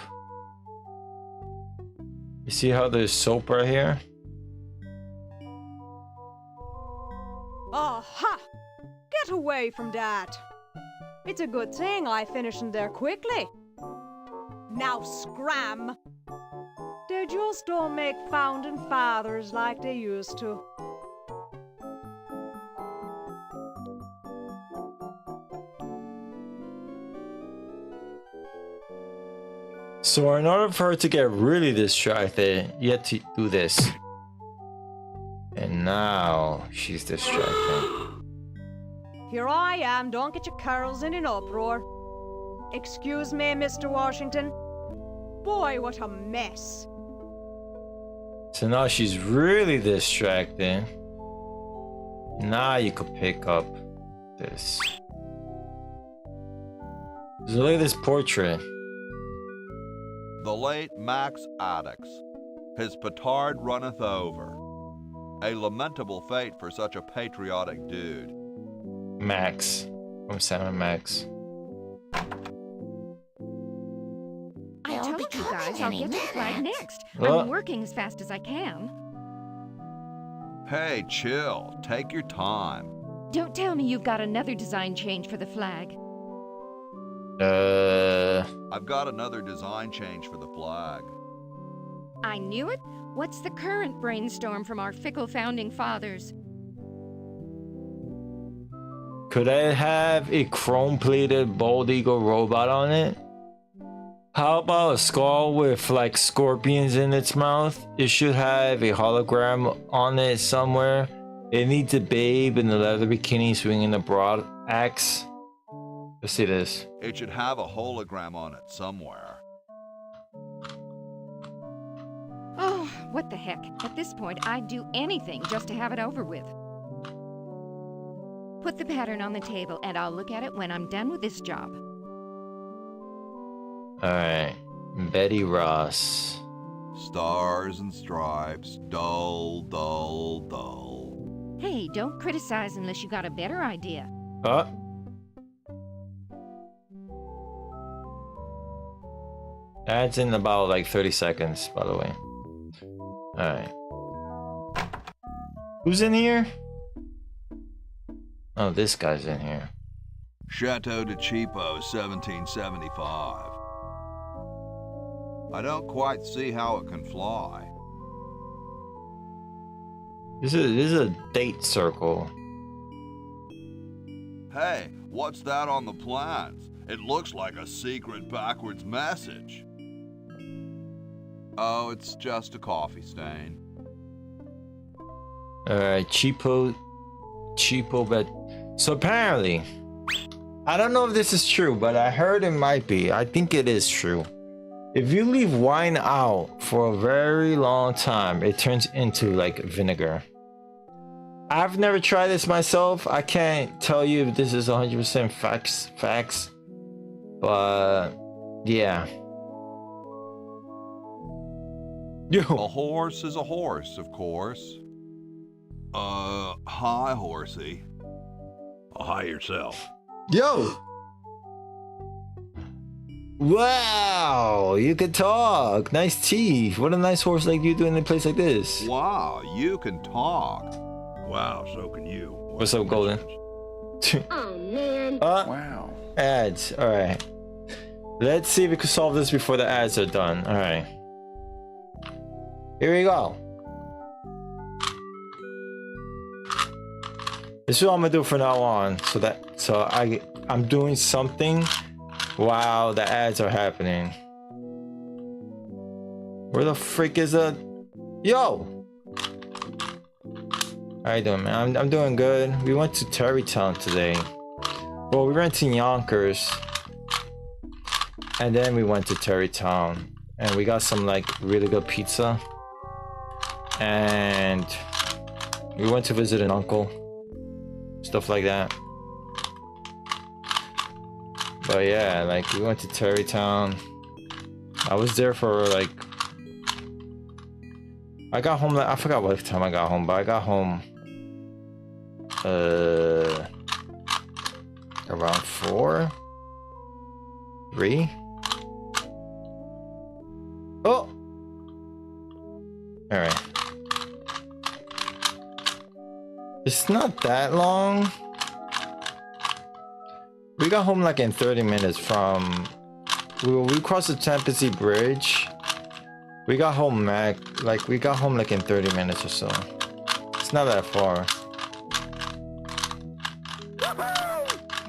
You see how there's soap right here? Aha! Get away from that. It's a good thing I finished in there quickly. Now scram! They just don't make founding fathers like they used to. So in order for her to get really distracted, you have to do this. And now she's distracted. Here I am, don't get your curls in an uproar. Excuse me, Mr. Washington. Boy, what a mess. So now she's really distracted. Now you could pick up this. So look at this portrait. The late Max Addix, his petard runneth over. A lamentable fate for such a patriotic dude. Max. From Sam Max. I told you guys I'll get to the flag next. What? I'm working as fast as I can. Hey, chill. Take your time. Don't tell me you've got another design change for the flag. I've got another design change for the flag. I knew it. What's the current brainstorm from our fickle founding fathers? Could I have a chrome-plated bald eagle robot on it? How about a skull with like scorpions in its mouth? It should have a hologram on it somewhere. It needs a babe in a leather bikini swinging a broad axe. Let's see this. It should have a hologram on it somewhere. Oh, what the heck. At this point, I'd do anything just to have it over with. Put the pattern on the table and I'll look at it when I'm done with this job. Alright. Betty Ross. Stars and stripes. Dull, dull, dull. Hey, don't criticize unless you got a better idea. That's in about like 30 seconds, by the way. Alright. Who's in here? Oh, this guy's in here. Chateau de Cheapo, 1775. I don't quite see how it can fly. This is a date circle. Hey, what's that on the plans? It looks like a secret backwards message. Oh, it's just a coffee stain. Alright, cheapo bet. So apparently, I don't know if this is true, but I heard it might be. I think it is true. If you leave wine out for a very long time, it turns into like vinegar. I've never tried this myself. I can't tell you if this is 100% facts. But yeah. Yo. A horse is a horse, of course. Hi, horsey. Hi yourself. Yo. Wow, you can talk. Nice teeth. What a nice horse like you do in a place like this. Wow, you can talk. Wow, so can you. What's up, Golden? Oh, man. Wow. Ads. All right. Let's see if we can solve this before the ads are done. All right. Here we go. This is what I'm gonna do from now on. So I'm doing something while the ads are happening. Where the frick is the... Yo! How you doing, man? I'm doing good. We went to Terrytown today. Well, we went to Yonkers. And then we went to Terrytown. And we got some like really good pizza. And we went to visit an uncle. Stuff like that. But yeah, like we went to Terrytown. I was there for like... I got home, I forgot what time I got home, but I got home around 4? 3? Oh! Alright. It's not that long. We got home like in 30 minutes from... We crossed the Tempest Bridge. We got home we got home like in 30 minutes or so. It's not that far.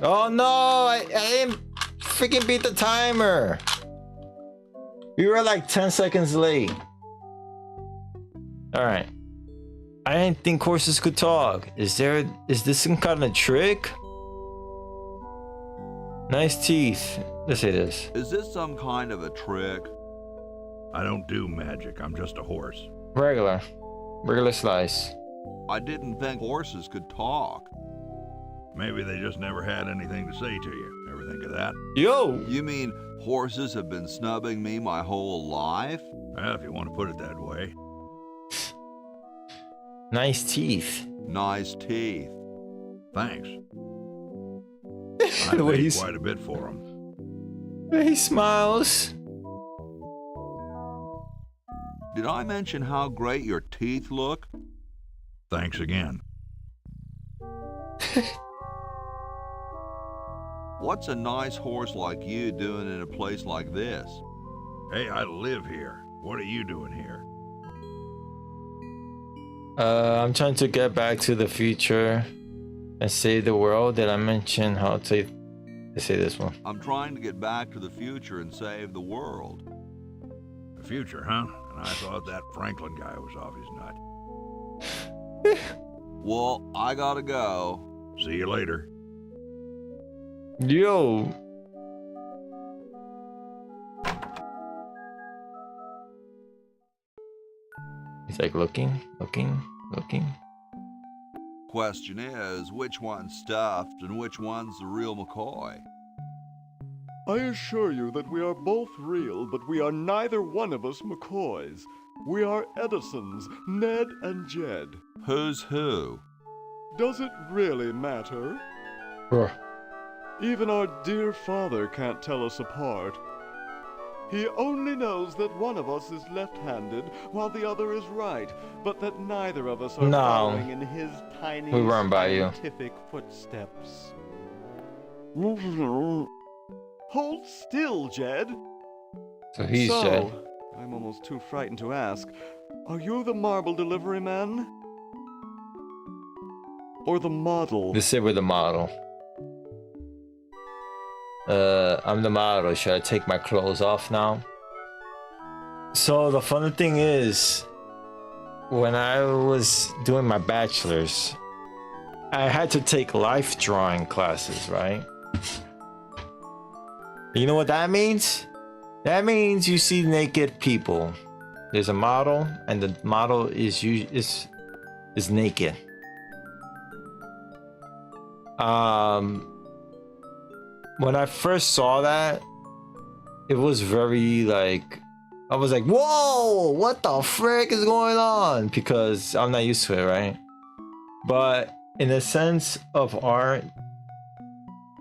Oh no! I didn't freaking beat the timer! We were like 10 seconds late. Alright. I didn't think horses could talk. Is this some kind of trick? Nice teeth. Let's say this. Is this some kind of a trick? I don't do magic. I'm just a horse. Regular slice. I didn't think horses could talk. Maybe they just never had anything to say to you. Ever think of that? Yo! You mean horses have been snubbing me my whole life? Well, if you want to put it that way. Nice teeth. Nice teeth. Thanks. I paid quite a bit for them. He smiles. Did I mention how great your teeth look? Thanks again. What's a nice horse like you doing in a place like this? Hey, I live here. What are you doing here? I'm trying to get back to the future and save the world. Did I mention how to say this one? I'm trying to get back to the future and save the world. The future, huh? And I thought that Franklin guy was off his nut. Well, I gotta go. See you later. Yo. He's like looking. Question is, which one's stuffed and which one's the real McCoy? I assure you that we are both real, but we are neither one of us McCoys. We are Edisons, Ned and Jed. Who's who? Does it really matter? Even our dear father can't tell us apart. He only knows that one of us is left-handed while the other is right, but that neither of us are following in his tiny scientific footsteps. Hold still, Jed. So he's Jed. I'm almost too frightened to ask. Are you the marble delivery man? Or the model? Let's say we're the model. I'm the model. Should I take my clothes off now? So the funny thing is, when I was doing my bachelor's, I had to take life drawing classes, right? You know what that means? That means you see naked people. There's a model, and the model is naked. When I first saw that, it was very like, I was like, whoa, what the frick is going on? Because I'm not used to it, right? But in the sense of art,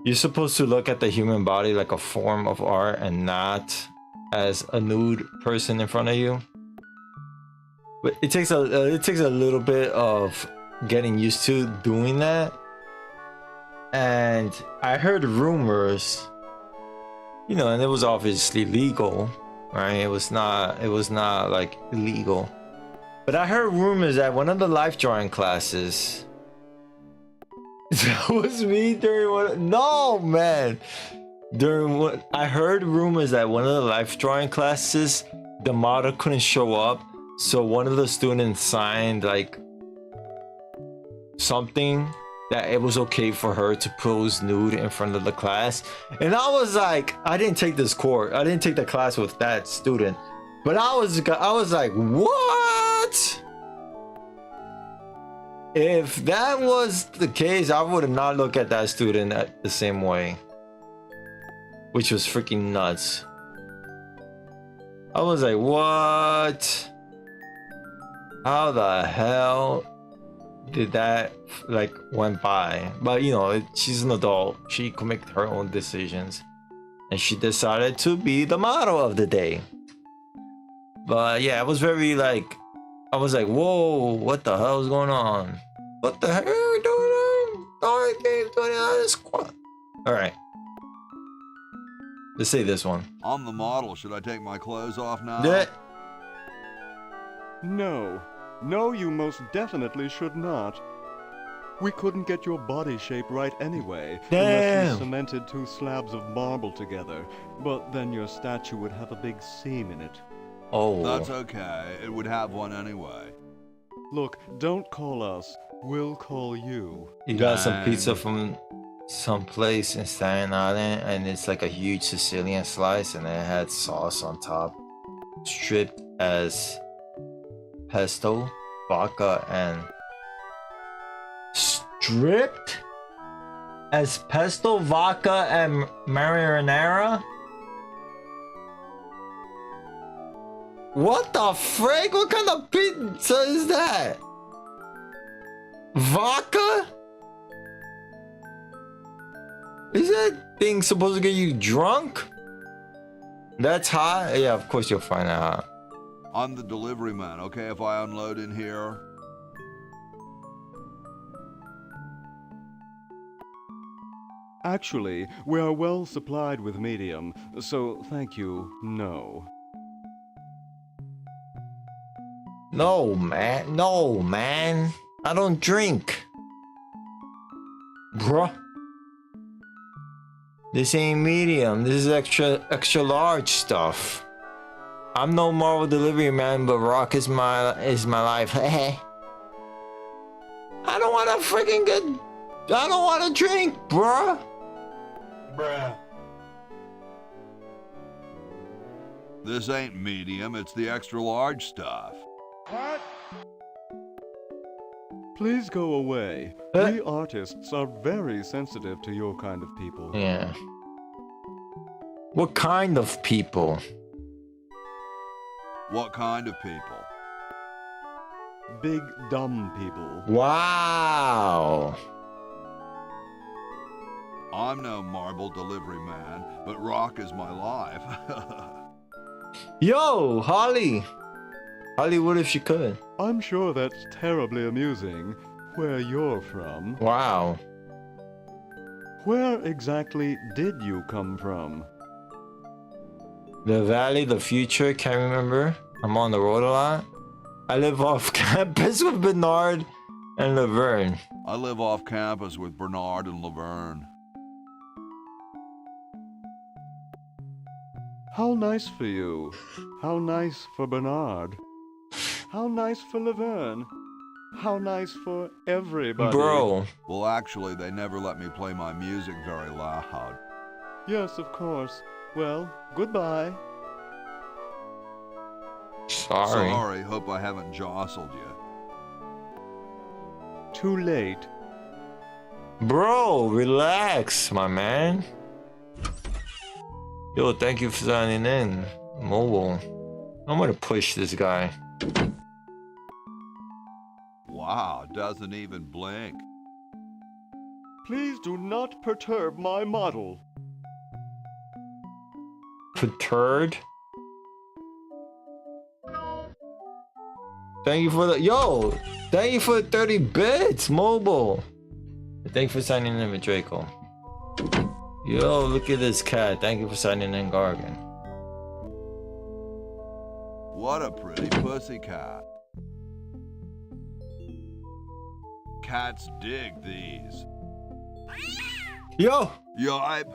you're supposed to look at the human body like a form of art and not as a nude person in front of you. But it takes a little bit of getting used to doing that. And I heard rumors, you know, and it was obviously legal, right? It was not like illegal. But I heard rumors that one of the life drawing classes, that was me during one, no man. During what I heard rumors that one of the life drawing classes, the model couldn't show up. So one of the students signed like something that it was okay for her to pose nude in front of the class. And I was like, I didn't take this course. I didn't take the class with that student. But I was like, what? If that was the case, I would not look at that student the same way. Which was freaking nuts. I was like, what? How the hell did that like went by? But you know, she's an adult. She can make her own decisions. And she decided to be the model of the day. But yeah, it was very like, I was like, whoa, what the hell is going on? What the hell are you doing? Alright. Let's say this one. I'm the model. Should I take my clothes off now? Yeah. No. No, you most definitely should not. We couldn't get your body shape right anyway, unless Damn. we cemented 2 slabs of marble together. But then your statue would have a big seam in it. Oh. That's okay. It would have one anyway. Look, don't call us. We'll call you. You got some Dang. pizza from some place in Staten Island, and it's like a huge Sicilian slice, and it had sauce on top, stripped as pesto, vodka, and stripped as pesto, vodka, and marinara. What the frick? What kind of pizza is that? Vodka? Is that thing supposed to get you drunk? That's hot? Yeah, of course you'll find that hot. I'm the delivery man, okay, if I unload in here? Actually, we are well supplied with medium, so thank you, no. No, man. No, man. I don't drink. Bruh. This ain't medium. This is extra large stuff. I'm no Marvel delivery man, but Rock is my life. I don't wanna freaking get. I don't wanna drink, bruh. Bruh. This ain't medium, it's the extra large stuff. What? Please go away. We artists are very sensitive to your kind of people. Yeah. What kind of people? What kind of people? Big, dumb people. Wow. I'm no marble delivery man, but Rock is my life. Yo, Holly. Holly would if she could. I'm sure that's terribly amusing, where you're from. Wow. Where exactly did you come from? The Valley, the future, can't remember. I'm on the road a lot. I live off campus with Bernard and Laverne. I live off campus with Bernard and Laverne. How nice for you. How nice for Bernard. How nice for Laverne. How nice for everybody. Bro. Well, actually, they never let me play my music very loud. Yes, of course. Well, goodbye. Sorry. Hope I haven't jostled you. Too late. Bro, relax, my man. Yo, thank you for signing in. Mobile. I'm gonna push this guy. Wow, doesn't even blink. Please do not perturb my model. Perturbed? Thank you for the thank you for the 30 bits, mobile. Thank you for signing in with Draco. Yo, look at this cat. Thank you for signing in, Gargan. What a pretty pussycat. Cats dig these. Yo! Yipe.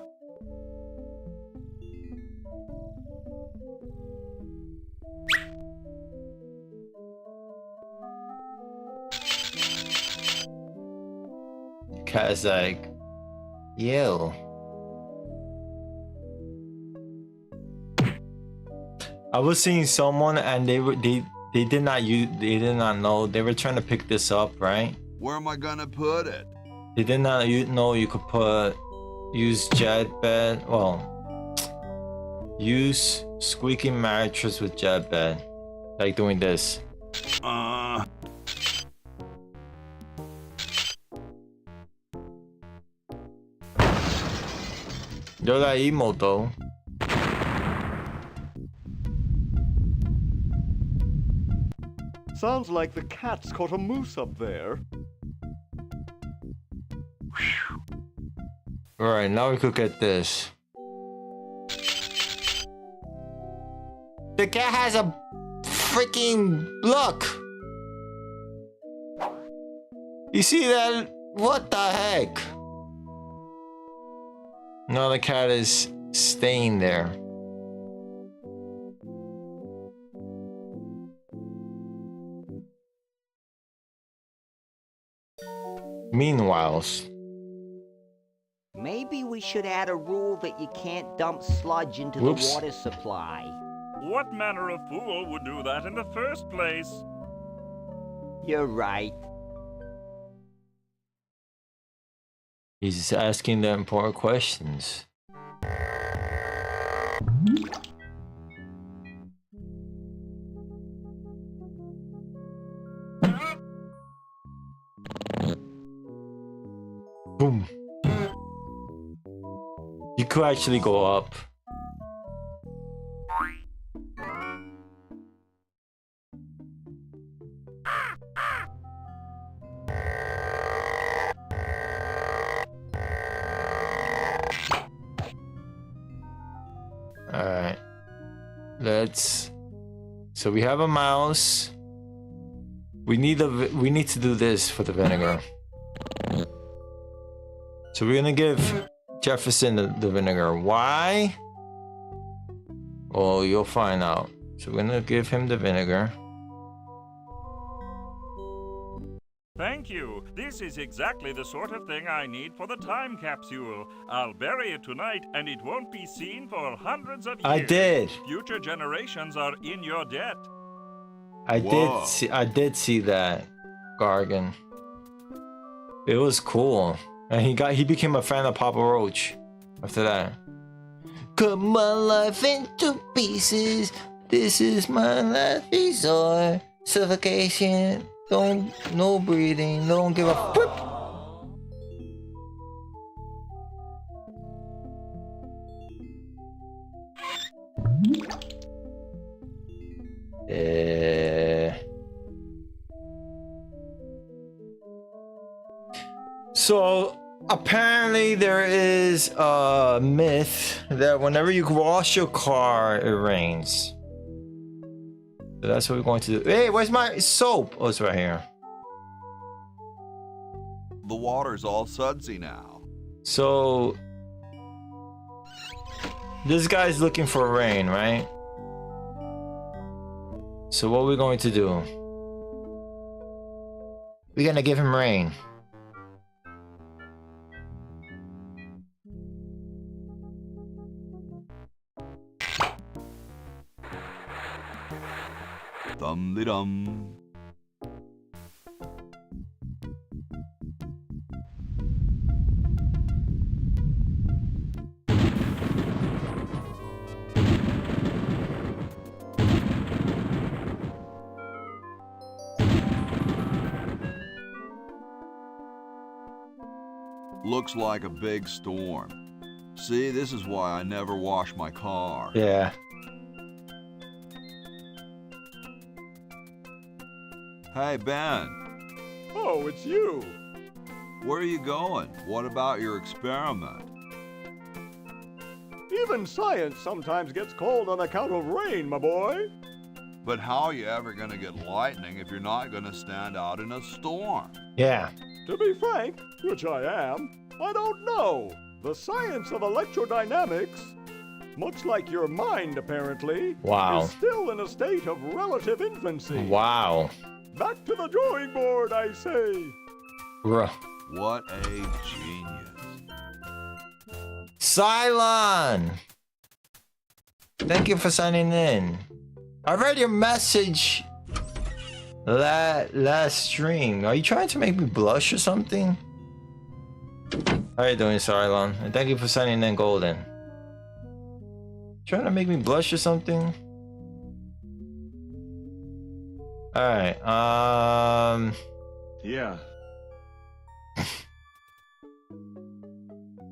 Cat's like, yo. I was seeing someone and they did not know they were trying to pick this up, right? Where am I gonna put it? They did not know you could use jet bed. Well, use squeaky mattress with jet bed, like doing this. Yo, that emote though. Sounds like the cat's caught a moose up there. Alright, now we could get this. The cat has a freaking look. You see that? What the heck? No, the cat is staying there. Meanwhile, Maybe we should add a rule that you can't dump sludge into Whoops. the water supply. What manner of fool would do that in the first place? You're right. he's asking the important questions. Boom. You could actually go up. Alright. Let's... So we have a mouse. We need to do this for the vinegar. So we're gonna give Jefferson the vinegar. Why? Oh, you'll find out. So we're gonna give him the vinegar. Thank you. This is exactly the sort of thing I need for the time capsule. I'll bury it tonight, and it won't be seen for hundreds of years. I did. Future generations are in your debt. I did see that, Gargan. It was cool. And he became a fan of Papa Roach after that. Cut my life into pieces. This is my last resort. Suffocation. No breathing. Don't give a flip. So apparently there is a myth that whenever you wash your car, it rains. So that's what we're going to do. Hey, where's my soap? Oh, it's right here. The water's all sudsy now. So this guy's looking for rain, right? So what we're going to do? We're gonna give him rain. Dum-de-dum. Looks like a big storm. See, this is why I never wash my car. Yeah. Hey, Ben. Oh, it's you. Where are you going? What about your experiment? Even science sometimes gets cold on account of rain, my boy. But how are you ever going to get lightning if you're not going to stand out in a storm? Yeah. To be frank, which I am, I don't know. The science of electrodynamics, much like your mind apparently, Wow. is still in a state of relative infancy. Wow. Back to the drawing board, I say. Bruh. What a genius. Cylon! Thank you for signing in. I read your message last stream. Are you trying to make me blush or something? How you doing, Cylon? And thank you for signing in, Golden. Trying to make me blush or something? Alright, Yeah.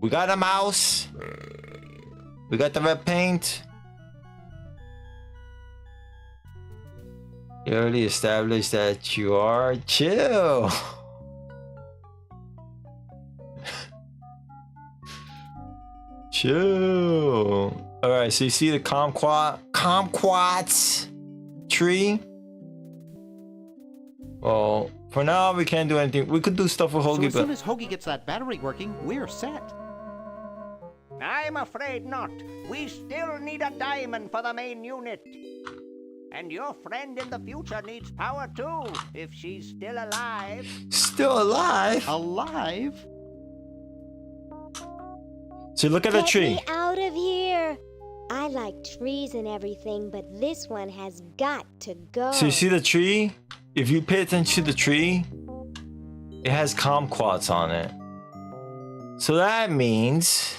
we got a mouse. We got the red paint. You already established that you are chill. Chill. Alright, so you see the kumquats tree? Well, for now we can't do anything. We could do stuff with So Hoagie, as soon but as Hoagie gets that battery working, we're set. I'm afraid not. We still need a diamond for the main unit. And your friend in the future needs power too, if she's still alive. still alive. Alive? So look at the Get tree. me out of here. I like trees and everything, but this one has got to go. So you see the tree? If you pay attention to the tree, it has kumquats on it. So that means,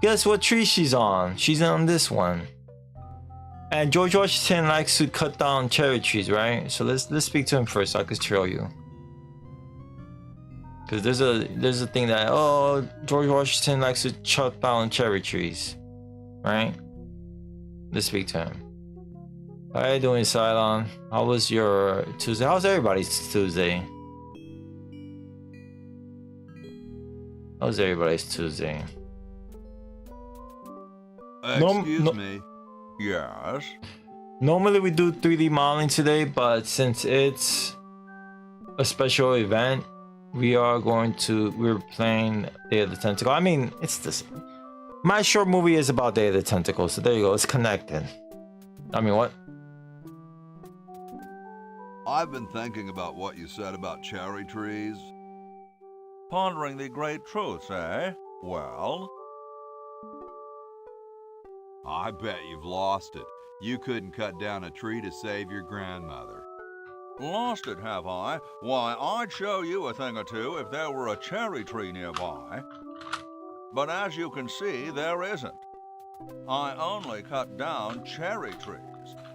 guess what tree she's on? She's on this one. And George Washington likes to cut down cherry trees, right? So let's speak to him first so I could show you. Because there's a thing that, oh, George Washington likes to chop down cherry trees, right? Let's speak to him. How you doing, Cylon? How was your Tuesday? How's everybody's Tuesday? How's everybody's Tuesday? Excuse me. Yes? Normally we do 3D modeling today, but since it's a special event, we're playing Day of the Tentacle. I mean, it's this. My short movie is about Day of the Tentacle, so there you go. It's connected. I mean, what? I've been thinking about what you said about cherry trees. Pondering the great truths, eh? Well? I bet you've lost it. You couldn't cut down a tree to save your grandmother. Lost it, have I? Why, I'd show you a thing or two if there were a cherry tree nearby. But as you can see, there isn't. I only cut down cherry trees.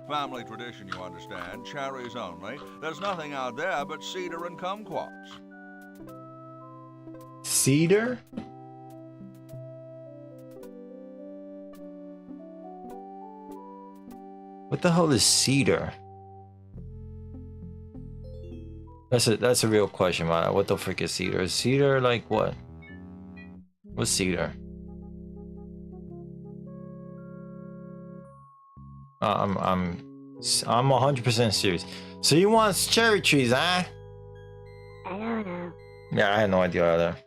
Family tradition, you understand. Cherries only. There's nothing out there but cedar and kumquats. Cedar? What the hell is cedar? That's a real question, man. What the frick is cedar? Is cedar like what? What's cedar? I'm 100% serious. So you want cherry trees, huh? I don't know. Yeah, I had no idea either.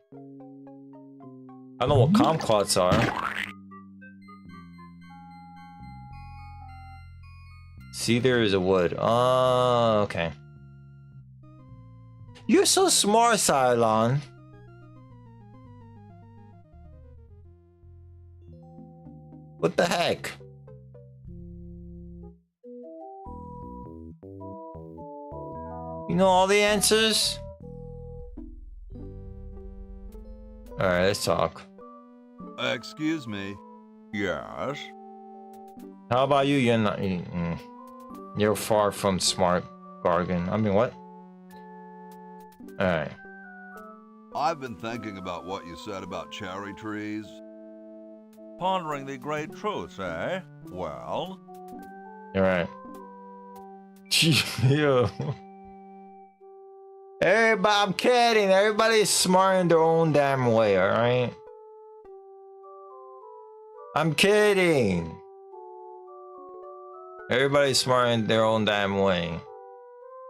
I know what kumquats are. Cedar is a wood. Oh, okay. You're so smart, Cylon. What the heck? You know all the answers? Alright, let's talk. Excuse me. Yes? How about you? You're not... You're far from smart, bargain. I mean, what? Alright. I've been thinking about what you said about cherry trees. Pondering the great truths, eh? Well? You're right. Yo. Everybody, I'm kidding. Everybody's smart in their own damn way, alright? I'm kidding. Everybody's smart in their own damn way.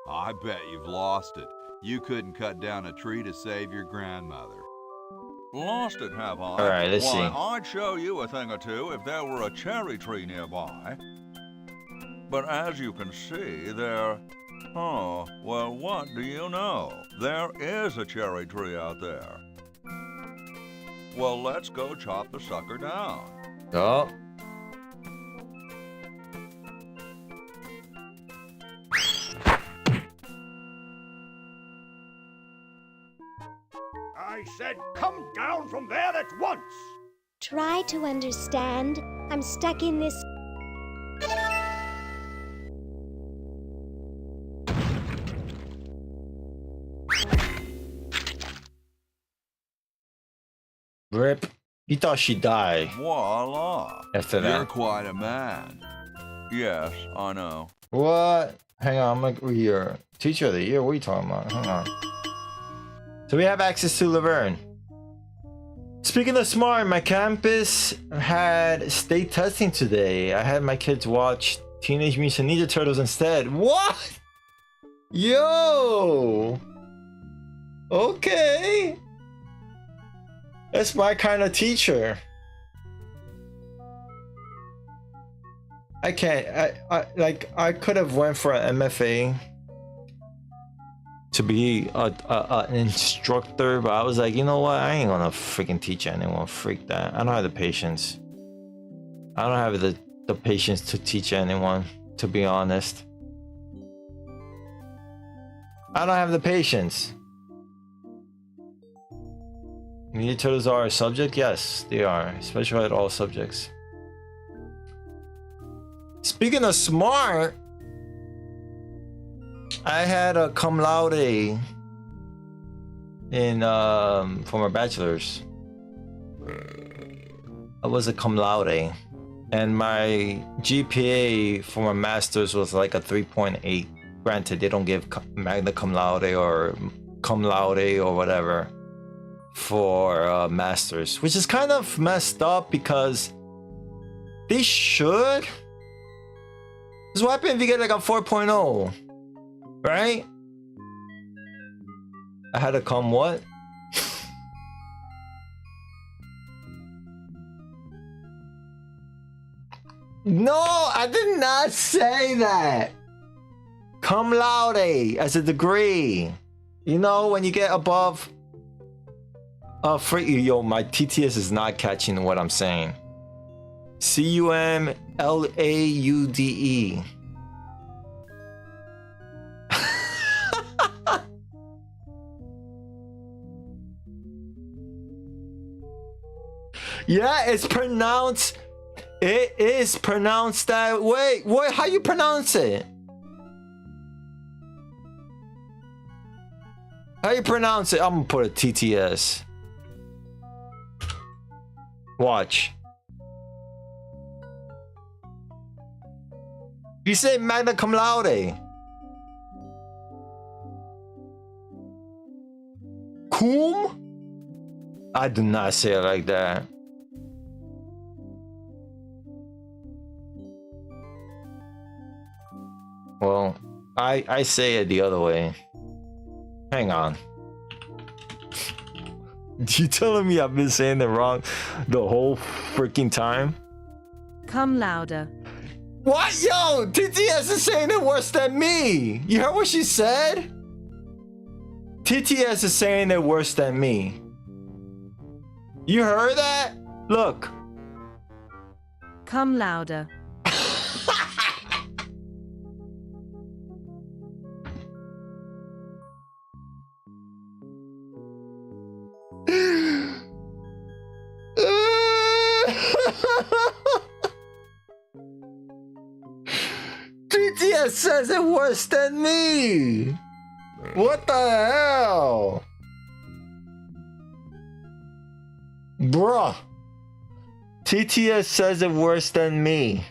I bet you've lost it. You couldn't cut down a tree to save your grandmother. Lost it, have I? Alright, let's see. I'd show you a thing or two if there were a cherry tree nearby. But as you can see, there... Oh, well, what do you know? There is a cherry tree out there. Well, let's go chop the sucker down. Oh. I said come down from there at once! Try to understand. I'm stuck in this. Rip. You thought she died. Voila. After You're that. quite a man. Yes, I know. What? Hang on, I'm like, your teacher of the year? What are you talking about? Hang on. So we have access to Laverne. Speaking of smart, my campus had state testing today. I had my kids watch Teenage Mutant Ninja Turtles instead. What? Yo! Okay. That's my kind of teacher. I can't, I could have went for an MFA to be an instructor, but I was like, you know what? I ain't gonna freaking teach anyone. Freak that. I don't have the patience. I don't have the patience to teach anyone, to be honest. I don't have the patience. Ninja Turtles are a subject? Yes, they are. Special ed all subjects. Speaking of smart, I had a cum laude in for my bachelor's. I was a cum laude, and my GPA for my master's was like a 3.8. Granted, they don't give magna cum laude or cum laude or whatever for masters, which is kind of messed up because they should. Because what happens if you get like a 4.0, right? I had to come what? No, I did not say that. Cum laude as a degree. You know, when you get above... yo, my TTS is not catching what I'm saying. CUMLAUDE. Yeah, it's pronounced... It is pronounced that way. Wait, how you pronounce it? How you pronounce it? I'm gonna put a TTS. Watch. You say magna cum laude. Cum? I do not say it like that. Well, I say it the other way. Hang on. You telling me I've been saying it wrong the whole freaking time? Cum laude. What? Yo, TTS is saying it worse than me. You heard what she said? TTS is saying it worse than me. You heard that? Look. Cum laude. TTS says it worse than me. What the hell? Bruh. TTS says it worse than me.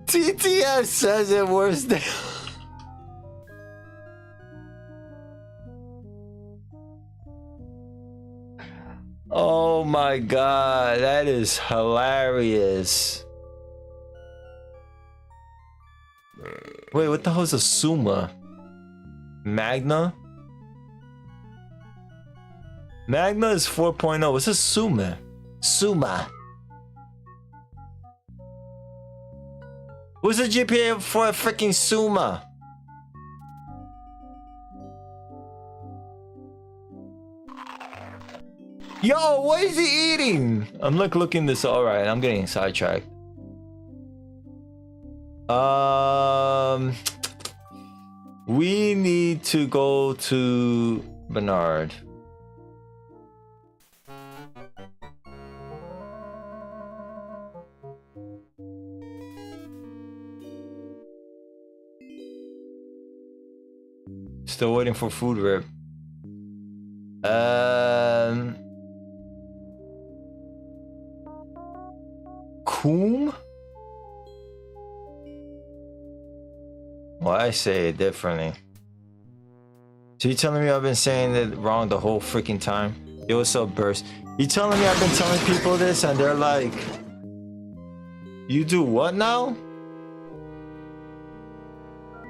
TTS says it worse than... Oh my god, that is hilarious. Wait, what the hell is a Summa? Magna? Magna is 4.0. What's a Summa? Summa. What's the GPA for a freaking Summa? Yo, what is he eating? I'm like looking this. All right, I'm getting sidetracked. We need to go to Bernard. Still waiting for food rip. Coom? Well, I say it differently. So you telling me I've been saying it wrong the whole freaking time? Yo, what's up, Burst? You telling me I've been telling people this and they're like, you do what now?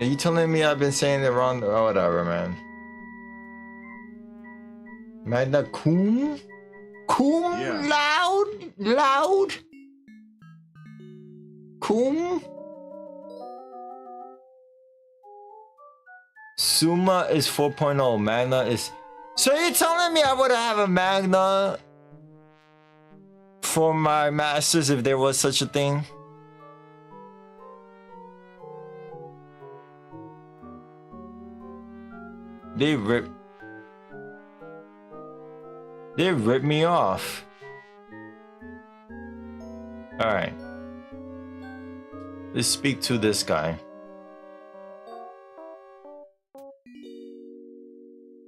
Are you telling me I've been saying it wrong? Oh, whatever, man. Magna cum? Cum? Yeah. Loud? Cum? Summa is 4.0. Magna is... So you're telling me I would have a Magna for my masters if there was such a thing? They ripped me off. Alright. Let's speak to this guy.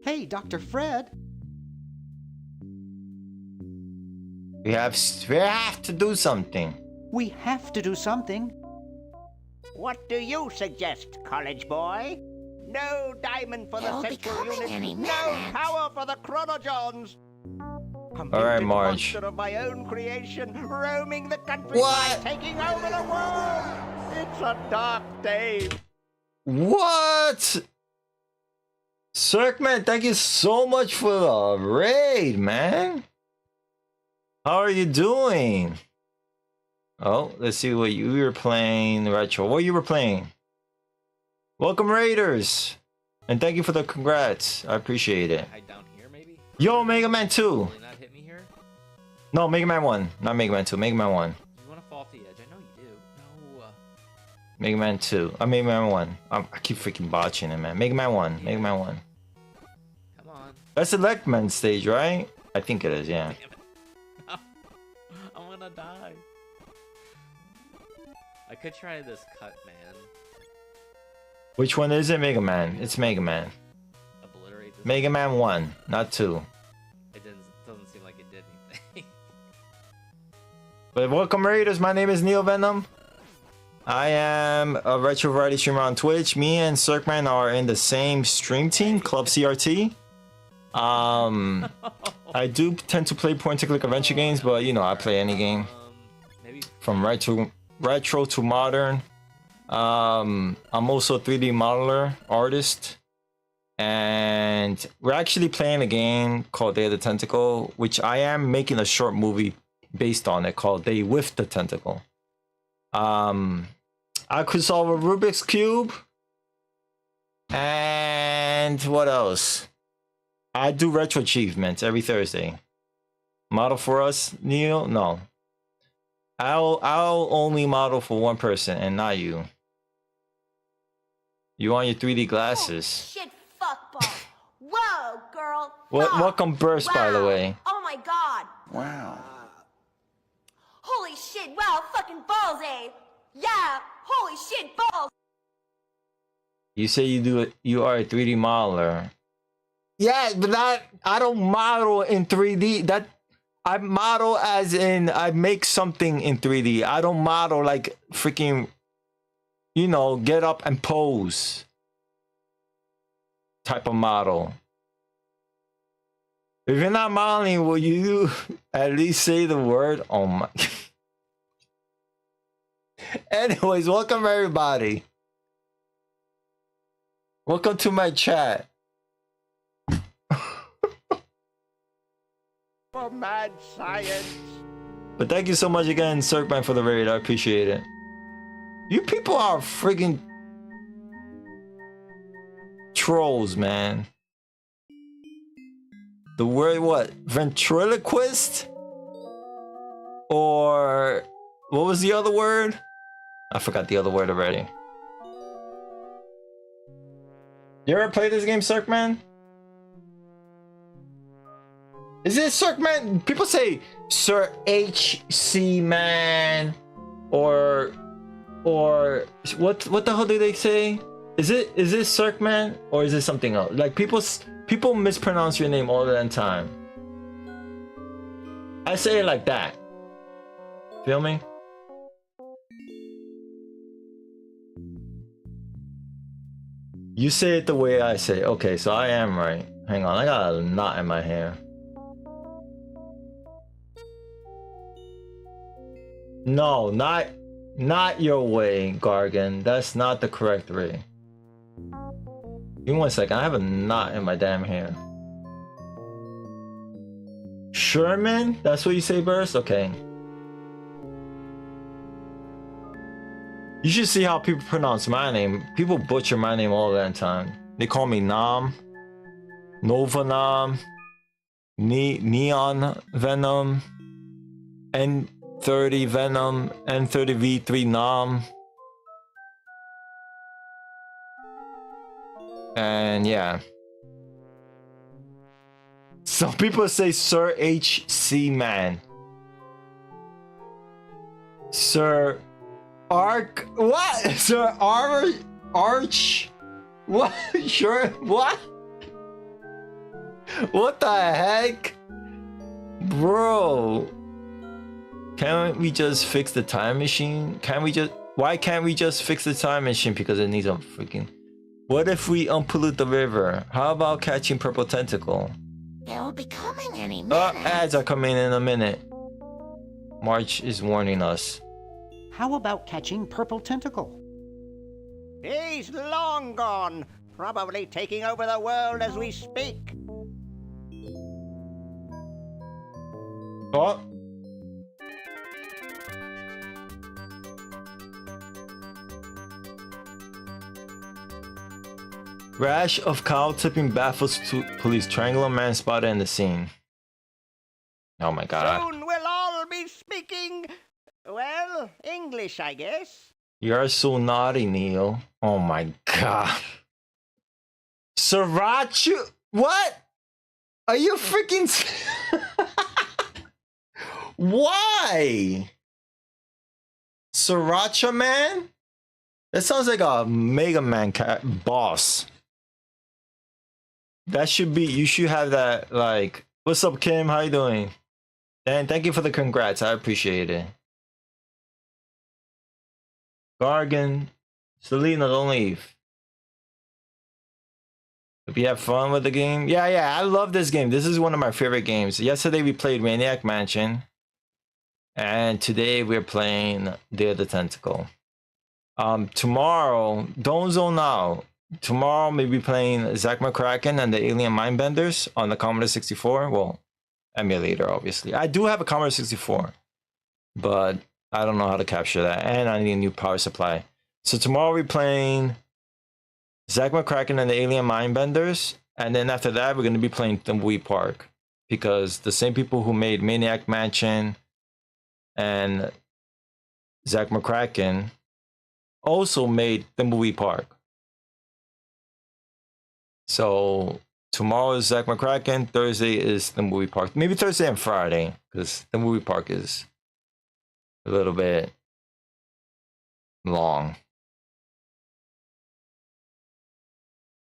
Hey, Dr. Fred. We have to do something. We have to do something. What do you suggest, college boy? No diamond for the central unit. No power for the chronogens. All right, Marge. Monster of my own creation, roaming the countryside, taking over the world. It's a dark day. What? Circman, thank you so much for the raid, man. How are you doing? Oh, let's see what you were playing, Retro. What you were playing? Welcome, Raiders. And thank you for the congrats. I appreciate it. Down here, maybe? Yo, Mega Man 2. Will you not hit me here? No, Mega Man 1. Not Mega Man 2. Mega Man 1. You want to fall off the edge? I know you do. No. Mega Man 2. Mega Man 1. I keep freaking botching it, man. Mega Man 1. Mega Man 1. Come on. That's the Leckman stage, right? I think it is, yeah. No. I'm gonna die. I could try this cut, man. Which one is it? Mega Man. It's Mega Man. Obliterate this. Mega Man 1, not 2. It doesn't seem like it did anything. But welcome, Raiders. My name is Neo Venom. I am a retro variety streamer on Twitch. Me and Circman are in the same stream team, Club CRT. I do tend to play point-and-click adventure games, but you know, I play any game. Maybe From retro to modern. I'm also a 3D modeler, artist. And we're actually playing a game called Day of the Tentacle, which I am making a short movie based on it called Day with the Tentacle. I could solve a Rubik's Cube. And what else? I do retro achievements every Thursday. Model for us, Neil? No. I'll only model for one person and not you. You want your 3D glasses. Shit, fuckball. Whoa, girl. Welcome, Burst, wow. by the way. Oh my god. Wow. Holy shit, wow, fucking balls, eh? Yeah, holy shit, balls. You say you are a 3D modeler. Yeah, but I don't model in 3D. I model as in I make something in 3D. I don't model like freaking, you know, get up and pose type of model. If you're not modeling, will you at least say the word? Oh my. Anyways, welcome everybody. Welcome to my chat. For mad science. But thank you so much again, Circman, for the raid. I appreciate it. You people are friggin' trolls, man. The word what? Ventriloquist? Or what was the other word? I forgot the other word already. You ever play this game, Circman? Is it Circman? People say Sir HC Man or what the hell do they say? Is it Circman or is it something else? Like people mispronounce your name all the time. I say it like that. Feel me? You say it the way I say it. Okay, so I am right. Hang on, I got a knot in my hair. No, not your way, Gargan. That's not the correct way. Give me 1 second. I have a knot in my damn hair. Sherman? That's what you say, Burst? Okay. You should see how people pronounce my name. People butcher my name all the time. They call me Nam, Nova Nam, Neon Venom, N30 Venom, N30V3 Nam. And yeah. Some people say Sir HC Man. Sir Arc, what? Sir Arch, what? Sure, what? What the heck? Bro. Can't we just fix the time machine? Why can't we just fix the time machine? Because it needs a freaking... What if we unpollute the river? How about catching Purple Tentacle? They'll be coming any minute. Ads are coming in a minute. March is warning us. How about catching Purple Tentacle? He's long gone, probably taking over the world as we speak. Oh. Rash of cow tipping baffles police. Triangular man spotted in the scene. Oh my god. Soon we'll all be speaking, well, English, I guess. You're so naughty, Neil. Oh my god. Sriracha? What? Are you freaking... Why? Sriracha man? That sounds like a Mega Man boss. That should be, you should have that, like, what's up, Kim? How you doing? And thank you for the congrats. I appreciate it. Gargan, Selena, don't leave. If you have fun with the game. Yeah, I love this game. This is one of my favorite games. Yesterday we played Maniac Mansion. And today we're playing Day of the Tentacle. Tomorrow, don't zone out. Tomorrow maybe playing Zack McCracken and the Alien Mindbenders on the Commodore 64. Well, emulator, obviously. I do have a Commodore 64, but I don't know how to capture that. And I need a new power supply. So tomorrow we're playing Zack McCracken and the Alien Mindbenders. And then after that, we're going to be playing Thimbleweed Park. Because the same people who made Maniac Mansion and Zack McCracken also made Thimbleweed Park. So tomorrow is Zack McCracken, Thursday is Thimbleweed Park. Maybe Thursday and Friday, because Thimbleweed Park is a little bit long.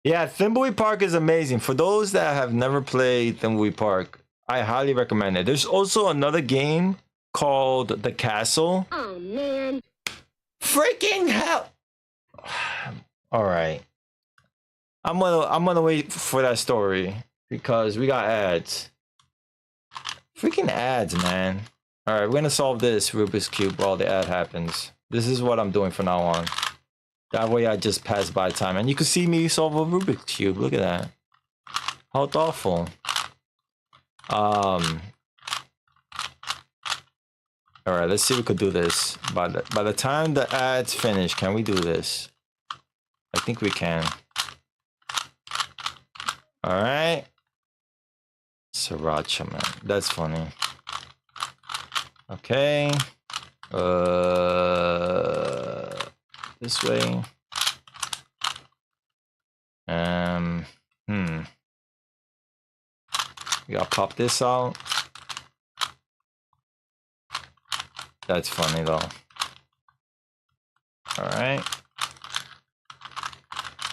Yeah, Thimbleweed Park is amazing. For those that have never played Thimbleweed Park, I highly recommend it. There's also another game called The Castle. Oh man. Freaking hell. All right. I'm gonna wait for that story because we got ads. Freaking ads, man. All right, we're gonna solve this Rubik's Cube while the ad happens. This is what I'm doing from now on. That way I just pass by time. And you can see me solve a Rubik's Cube. Look at that. How thoughtful. All right, let's see if we could do this. By the time the ads finish, can we do this? I think we can. All right. Sriracha, man. That's funny. Okay. This way. We gotta pop this out. That's funny though. All right.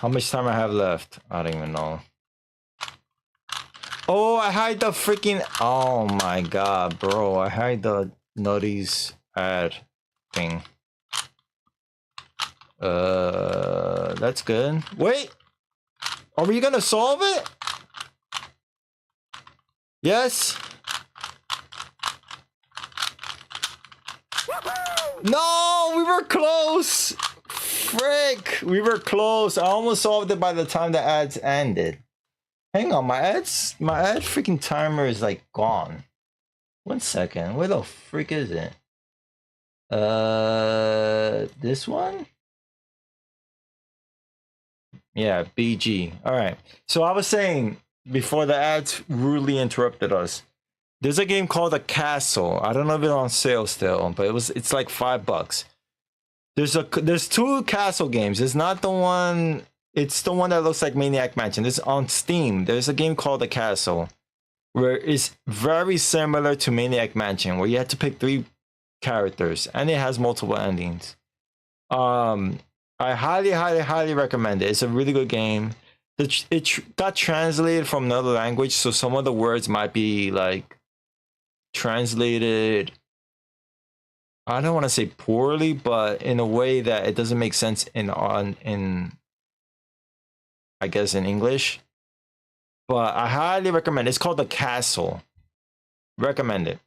How much time I have left? I don't even know. Oh, I hide the freaking... Oh my god, bro. I hide the Nutties ad thing. That's good. Wait! Are we gonna solve it? Yes? No, we were close. Frick, we were close. I almost solved it by the time the ads ended. Hang on, my ad freaking timer is like gone. 1 second. Where the freak is it? This one? Yeah, BG. All right. So I was saying before the ads rudely interrupted us. There's a game called The Castle. I don't know if it's on sale still, but it's like $5. There's two castle games. It's not the one. It's the one that looks like Maniac Mansion. It's on Steam. There's a game called The Castle, where it's very similar to Maniac Mansion, where you have to pick 3 characters, and it has multiple endings. I highly recommend it. It's a really good game. It got translated from another language, so some of the words might be like translated, I don't want to say poorly, but in a way that it doesn't make sense in I guess in English. But I highly recommend it. It's called The Castle. Recommend it.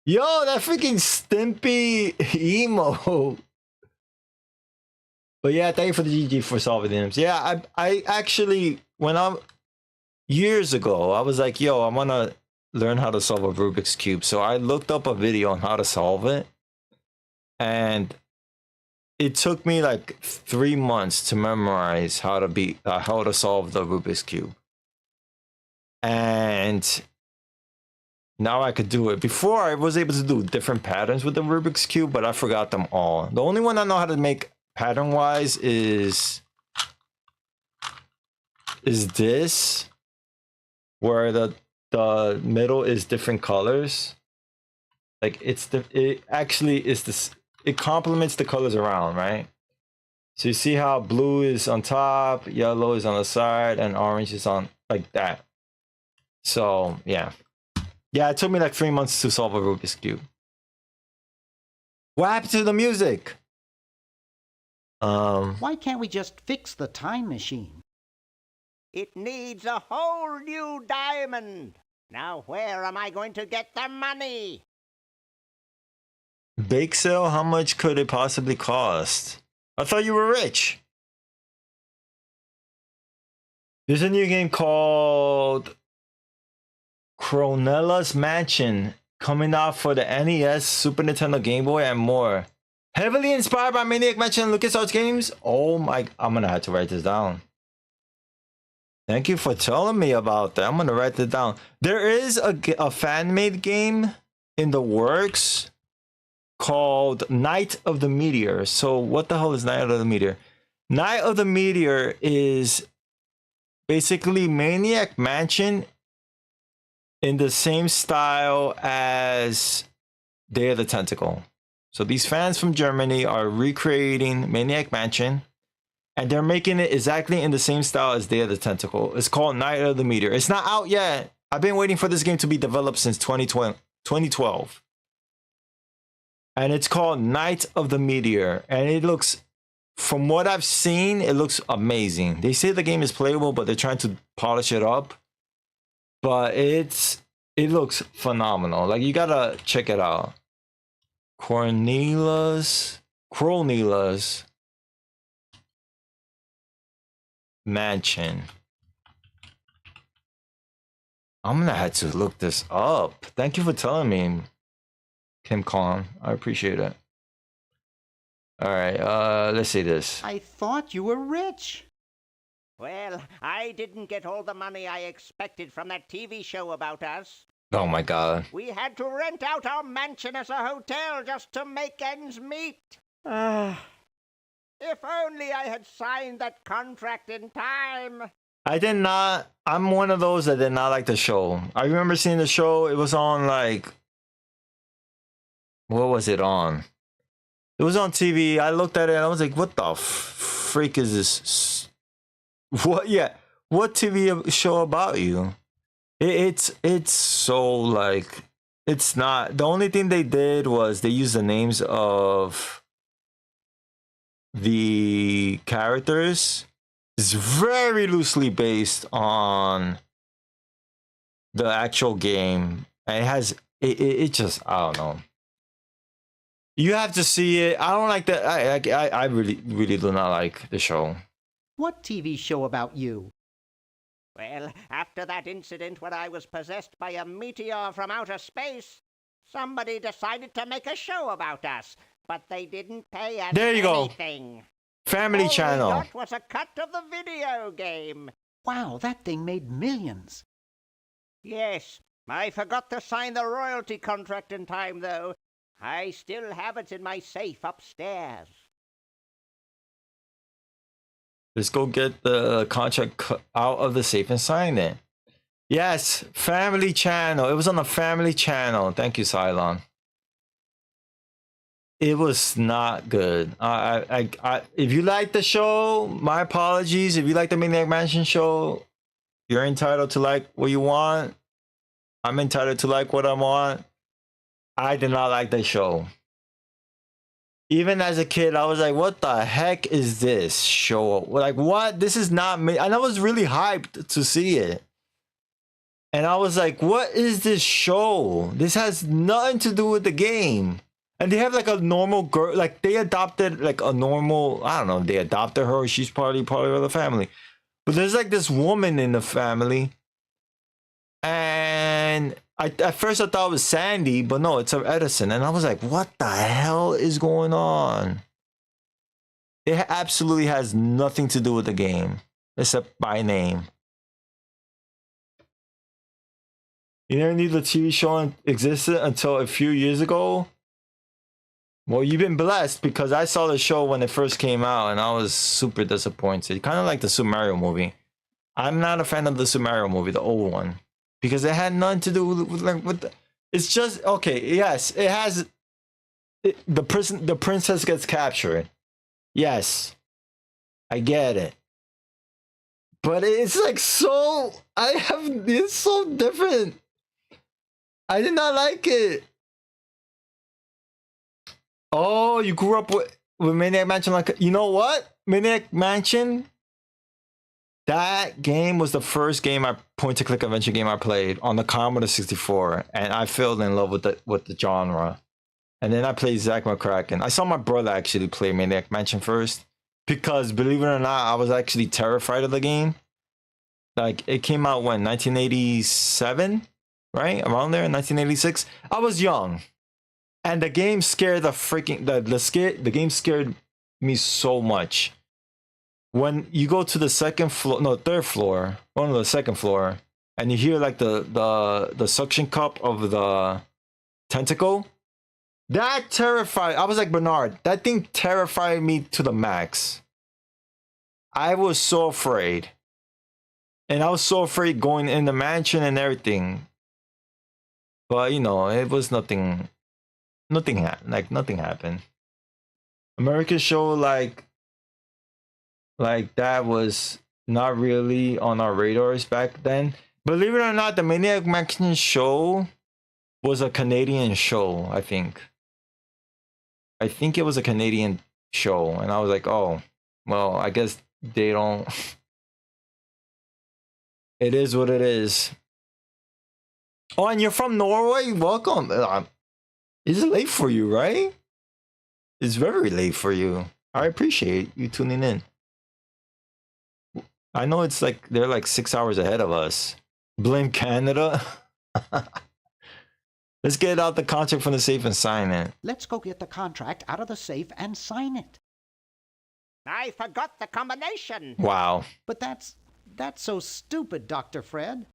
Yo, that freaking Stimpy emo. But yeah, thank you for the GG for solving the names. Yeah, I actually, years ago, I was like, yo, I want to learn how to solve a Rubik's Cube. So I looked up a video on how to solve it. And it took me like 3 months to memorize how to solve the Rubik's Cube. And now I could do it. Before, I was able to do different patterns with the Rubik's Cube, but I forgot them all. The only one I know how to make pattern-wise is this, where the middle is different colors. Like it actually is this. It complements the colors around, right? So you see how blue is on top, yellow is on the side, and orange is on like that. So yeah. Yeah, it took me like 3 months to solve a Rubik's Cube. What happened to the music? Why can't we just fix the time machine? It needs a whole new diamond. Now where am I going to get the money? Bake sale? How much could it possibly cost? I thought you were rich. There's a new game called Cronella's Mansion coming out for the NES, Super Nintendo, Game Boy, and more. Heavily inspired by Maniac Mansion and LucasArts games. Oh my, I'm gonna have to write this down. Thank you for telling me about that. I'm gonna write it down. There is a fan-made game in the works called Night of the Meteor. So what the hell is Night of the Meteor? Night of the Meteor is basically Maniac Mansion in the same style as Day of the Tentacle. So these fans from Germany are recreating Maniac Mansion, and they're making it exactly in the same style as Day of the Tentacle. It's called Night of the Meteor. It's not out yet. I've been waiting for this game to be developed since 2012. And it's called Night of the Meteor. And it looks, from what I've seen, it looks amazing. They say the game is playable, but they're trying to polish it up. But it looks phenomenal. Like, you gotta check it out. Cronella's Mansion. I'm gonna have to look this up. Thank you for telling me, Kim Kong. I appreciate it. All right, let's see this. I thought you were rich. Well, I didn't get all the money I expected from that TV show about us. Oh my god. We had to rent out our mansion as a hotel just to make ends meet. If only I had signed that contract in time. I did not. I'm one of those that did not like the show. I remember seeing the show. It was on like, what was it on? It was on TV. I looked at it and I was like, what the freak is this? What? Yeah. What TV show about you? It's so like, it's not. The only thing they did was they used the names of the characters. It's very loosely based on the actual game. And it has, it just, I don't know. You have to see it. I don't like that. I really do not like the show. What TV show about you? Well, after that incident when I was possessed by a meteor from outer space, somebody decided to make a show about us, but they didn't pay us There you go. anything. Family All Channel. we got was a cut of the video game. Wow, that thing made millions. Yes, I forgot to sign the royalty contract in time, though. I still have it in my safe upstairs. Let's go get the contract out of the safe and sign it. Yes, Family Channel. It was on the Family Channel. Thank you, Cylon. It was not good. If you like the show, my apologies. If you like the Maniac Mansion show, you're entitled to like what you want. I'm entitled to like what I want. I did not like the show. Even as a kid, I was like, what the heck is this show? Like, what? This is not me. And I was really hyped to see it. And I was like, what is this show? This has nothing to do with the game. And they have like a normal girl, like they adopted like a normal, I don't know if they adopted her or she's part of the family. But there's like this woman in the family. And at first I thought it was Sandy, but no, it's Edison. And I was like, what the hell is going on? It absolutely has nothing to do with the game, except by name. You never knew the TV show existed until a few years ago? Well, you've been blessed because I saw the show when it first came out and I was super disappointed. Kind of like the Super Mario movie. I'm not a fan of the Super Mario movie, the old one. Because it had nothing to do with the, it's just, okay, yes, it has, the princess gets captured. Yes, I get it. But it's like so, it's so different. I did not like it. Oh, you grew up with Maniac Mansion. Like, you know what? Maniac Mansion, that game was the first game point-and-click adventure game I played on the Commodore 64, and I fell in love with the genre. And then I played Zack McCracken. I saw my brother actually play Maniac Mansion first, because believe it or not, I was actually terrified of the game. Like, it came out when, 1987, right? Around there, in 1986. I was young, and the game scared the game scared me so much. When you go to the third floor, one of the second floor, and you hear like the suction cup of the tentacle, that terrified. I was like, Bernard, that thing terrified me to the max. I was so afraid, and I was so afraid going in the mansion and everything. But you know, it was nothing. Nothing happened. American show like that was not really on our radars back then. Believe it or not, the Maniac Mansion show was a Canadian show, I think. I think it was a Canadian show, and I was like, oh, well, I guess they don't. It is what it is. Oh, and you're from Norway? Welcome. It's late for you, right? It's very late for you. I appreciate you tuning in. I know it's like they're like 6 hours ahead of us. Blame Canada. Let's get out the contract from the safe and sign it. Let's go get the contract out of the safe and sign it. I forgot the combination. Wow. But that's so stupid, Dr. Fred.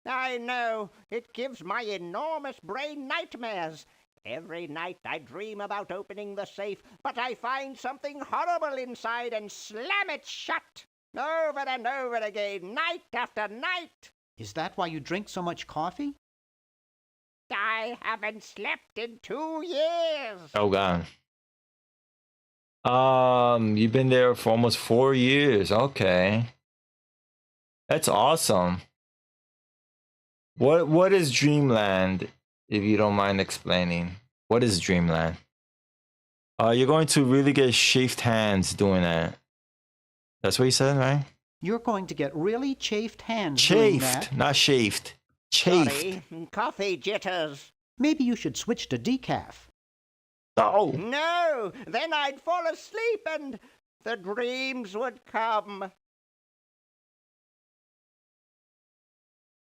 I know. It gives my enormous brain nightmares. Every night I dream about opening the safe, but I find something horrible inside and slam it shut. Over and over again, night after night. Is that why you drink so much coffee? I haven't slept in 2 years. Oh, God. You've been there for almost 4 years. Okay. That's awesome. What is Dreamland, if you don't mind explaining? What is Dreamland? You're going to really get chafed hands doing that. That's what you said, right? You're going to get really chafed hands doing that. Chafed, not shaved. Chafed. Sorry, coffee jitters. Maybe you should switch to decaf. No. No, then I'd fall asleep and the dreams would come.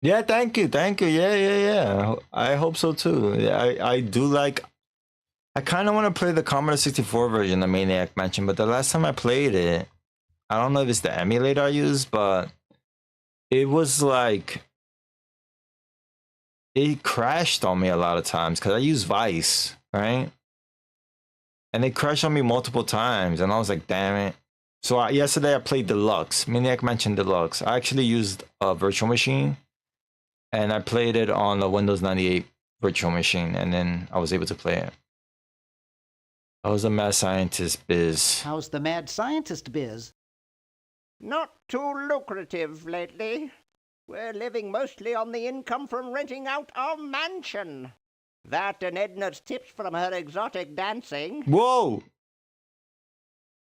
Yeah, thank you. Yeah. I hope so too. Yeah, I do like. I kind of want to play the Commodore 64 version of Maniac Mansion, but the last time I played it, I don't know if it's the emulator I used, but it was like it crashed on me a lot of times because I use Vice, right? And it crashed on me multiple times, and I was like, damn it. So yesterday I played Deluxe, Maniac Mansion Deluxe. I actually used a virtual machine, and I played it on the Windows 98 virtual machine, and then I was able to play it. I was a mad scientist biz. How's the mad scientist biz? Not too lucrative lately. We're living mostly on the income from renting out our mansion. That and Edna's tips from her exotic dancing. Whoa!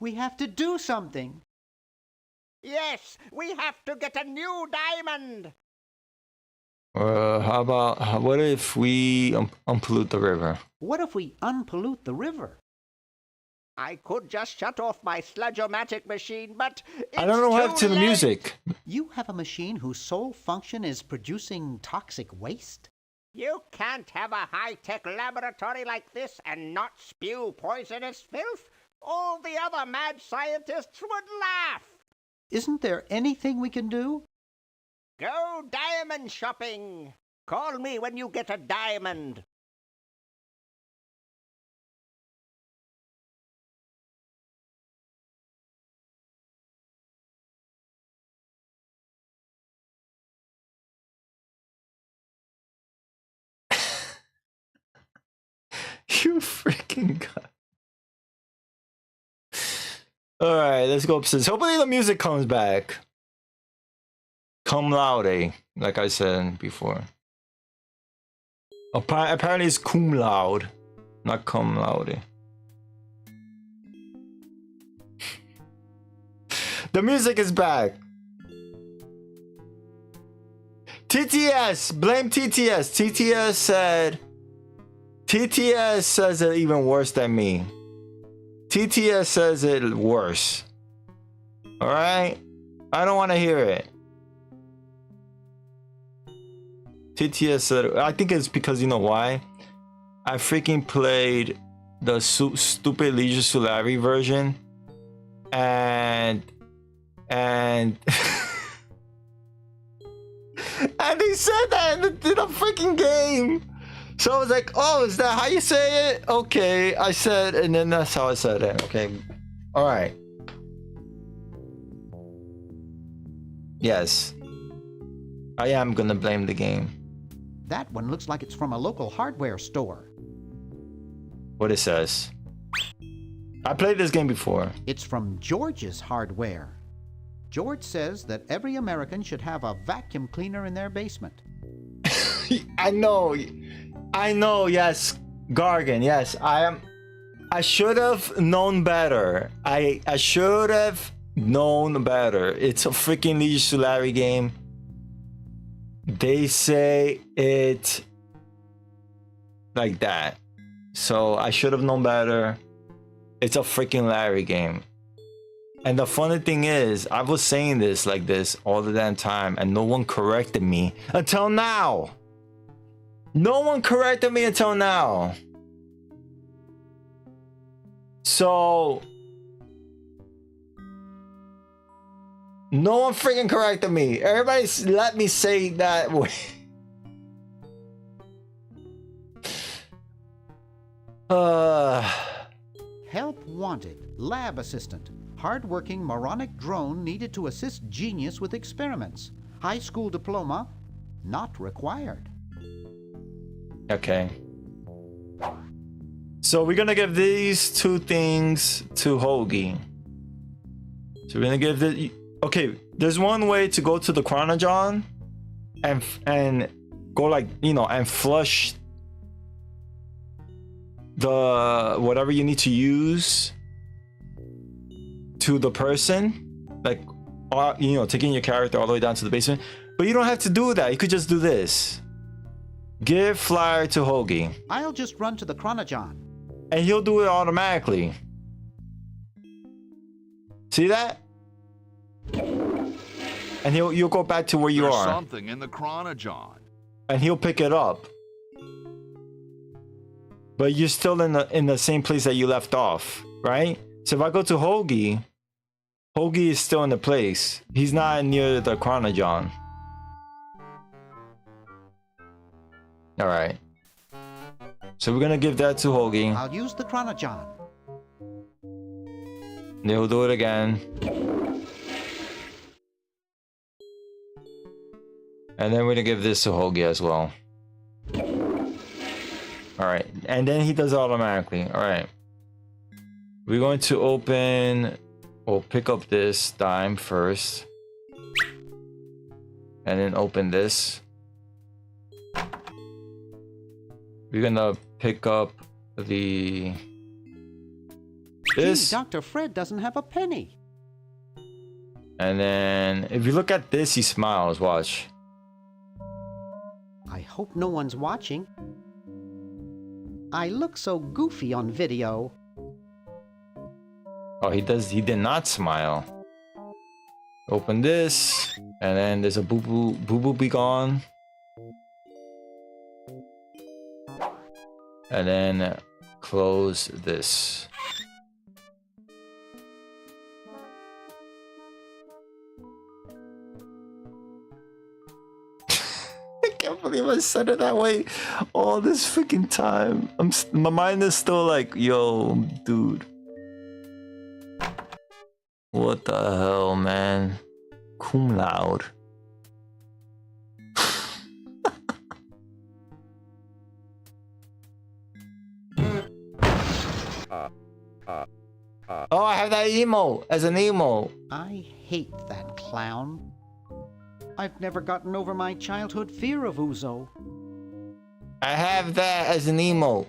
We have to do something. Yes, we have to get a new diamond. How about, what if we unpollute the river? What if we unpollute the river? I could just shut off my sludge-o-matic machine, but I don't know how to the music. You have a machine whose sole function is producing toxic waste? You can't have a high-tech laboratory like this and not spew poisonous filth. All the other mad scientists would laugh. Isn't there anything we can do? Go diamond shopping. Call me when you get a diamond. You freaking god. Alright, let's go upstairs. Hopefully the music comes back. Cum laude, like I said before. Apparently it's cum laude, not cum laude. The music is back. TTS, blame TTS. TTS says it even worse than me. TTS says it worse. Alright? I don't want to hear it. TTS said, I think it's because, you know why? I freaking played the stupid Leisure Sulari version. And and he said that in the freaking game. So I was like, oh, is that how you say it? Okay, I said, and then that's how I said it. Okay, all right. Yes, I am gonna blame the game. That one looks like it's from a local hardware store. What it says. I played this game before. It's from George's Hardware. George says that every American should have a vacuum cleaner in their basement. I know, yes, Gargan, yes, I should have known better. I should have known better. It's a freaking Leisure Sulari game. They say it like that. So I should have known better. It's a freaking Larry game. And the funny thing is, I was saying this like this all the damn time and no one corrected me until now. No one corrected me until now. So no one freaking corrected me. Everybody let me say that way. Help wanted. Lab assistant. Hardworking moronic drone needed to assist genius with experiments. High school diploma not required. Okay. So we're gonna give these two things to Hoagie. So we're gonna give the. Okay, there's one way to go to the Chronogon and go like, you know, and flush the whatever you need to use to the person, like, you know, taking your character all the way down to the basement. But you don't have to do that. You could just do this. Give flyer to Hoagie. I'll just run to the Chronogon. and he'll do it automatically. See that? And you'll go back to where you There's are. something in the chronogon. And he'll pick it up. But you're still in the same place that you left off, right? So if I go to Hoagie, Hoagie is still in the place. He's not near the chronogon. All right. So we're gonna give that to Hoagie. I'll use the chronogon. He'll do it again. And then we're gonna give this to Hoagie as well. Alright, and then he does it automatically. Alright. We're going to open... We'll pick up this dime first. And then open this. We're gonna pick up the... this. Gee, Dr. Fred doesn't have a penny. And then if you look at this, he smiles. Watch. I hope no one's watching. I look so goofy on video. Oh, he did not smile. Open this, and then there's a boo-boo be gone. And then close this. I can't believe I said it that way all this freaking time. My mind is still like, yo, dude. What the hell, man? Cum laude. Oh, I have that emo as an emo. I hate that clown. I've never gotten over my childhood fear of Uzo. I have that as an emo.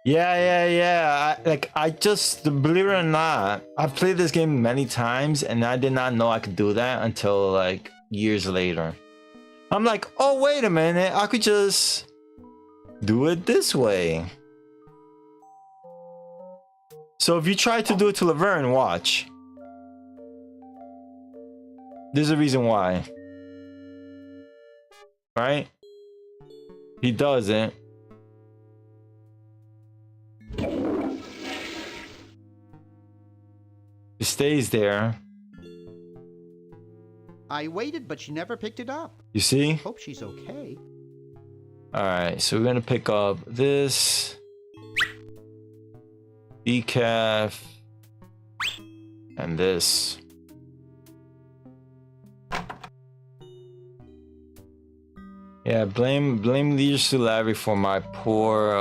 Yeah. I just, believe it or not, I've played this game many times and I did not know I could do that until like years later. I'm like, oh, wait a minute, I could just do it this way. So if you try to do it to Laverne, watch. There's a reason why. Right? He doesn't. It stays there. I waited, but she never picked it up. You see? Hope she's okay. Alright, so we're gonna pick up this. Decaf. And this. Yeah, blame Leisure to Larry for my poor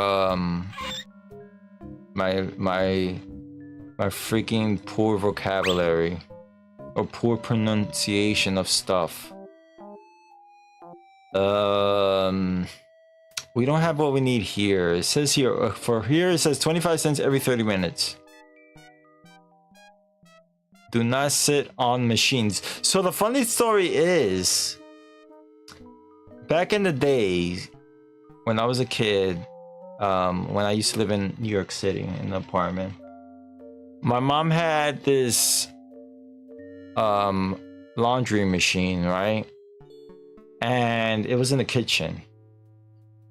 my freaking poor vocabulary or poor pronunciation of stuff. We don't have what we need here. It says here for here it says 25 cents every 30 minutes. Do not sit on machines. So the funny story is, back in the days when I was a kid, when I used to live in New York City in an apartment, my mom had this laundry machine, right? And it was in the kitchen.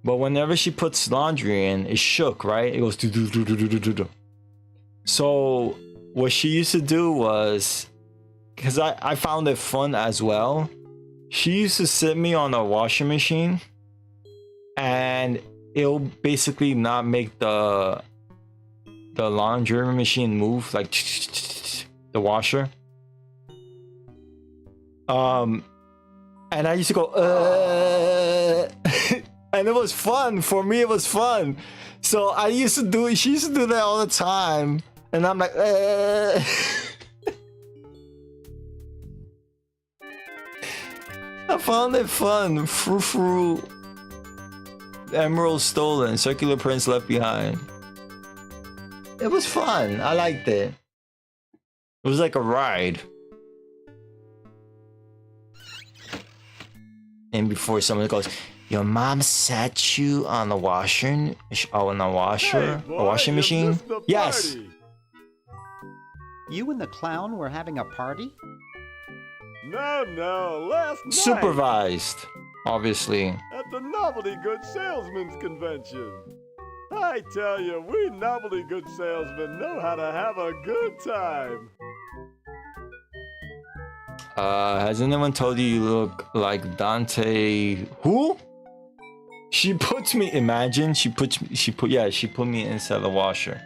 But whenever she puts laundry in, it shook, right? It goes do do do do do do do. So what she used to do was, because I found it fun as well, she used to sit me on a washing machine and it'll basically not make the laundry machine move, like the washer. And I used to go and it was fun for me. It was fun. So I used to do it. She used to do that all the time, and I'm like I found it fun. Frou emerald stolen, circular prints left behind. It was fun. I liked it. It was like a ride. in before someone goes, your mom sat you on the washer, on a washer, Hey, boy, a washing you machine? missed the Yes. party. You and the clown were having a party? No, last night. Supervised, obviously. At the Novelty Goods Salesmen's Convention. I tell you, we novelty goods salesmen know how to have a good time. Has anyone told you look like Dante? Who? She puts me. Imagine she put me inside the washer.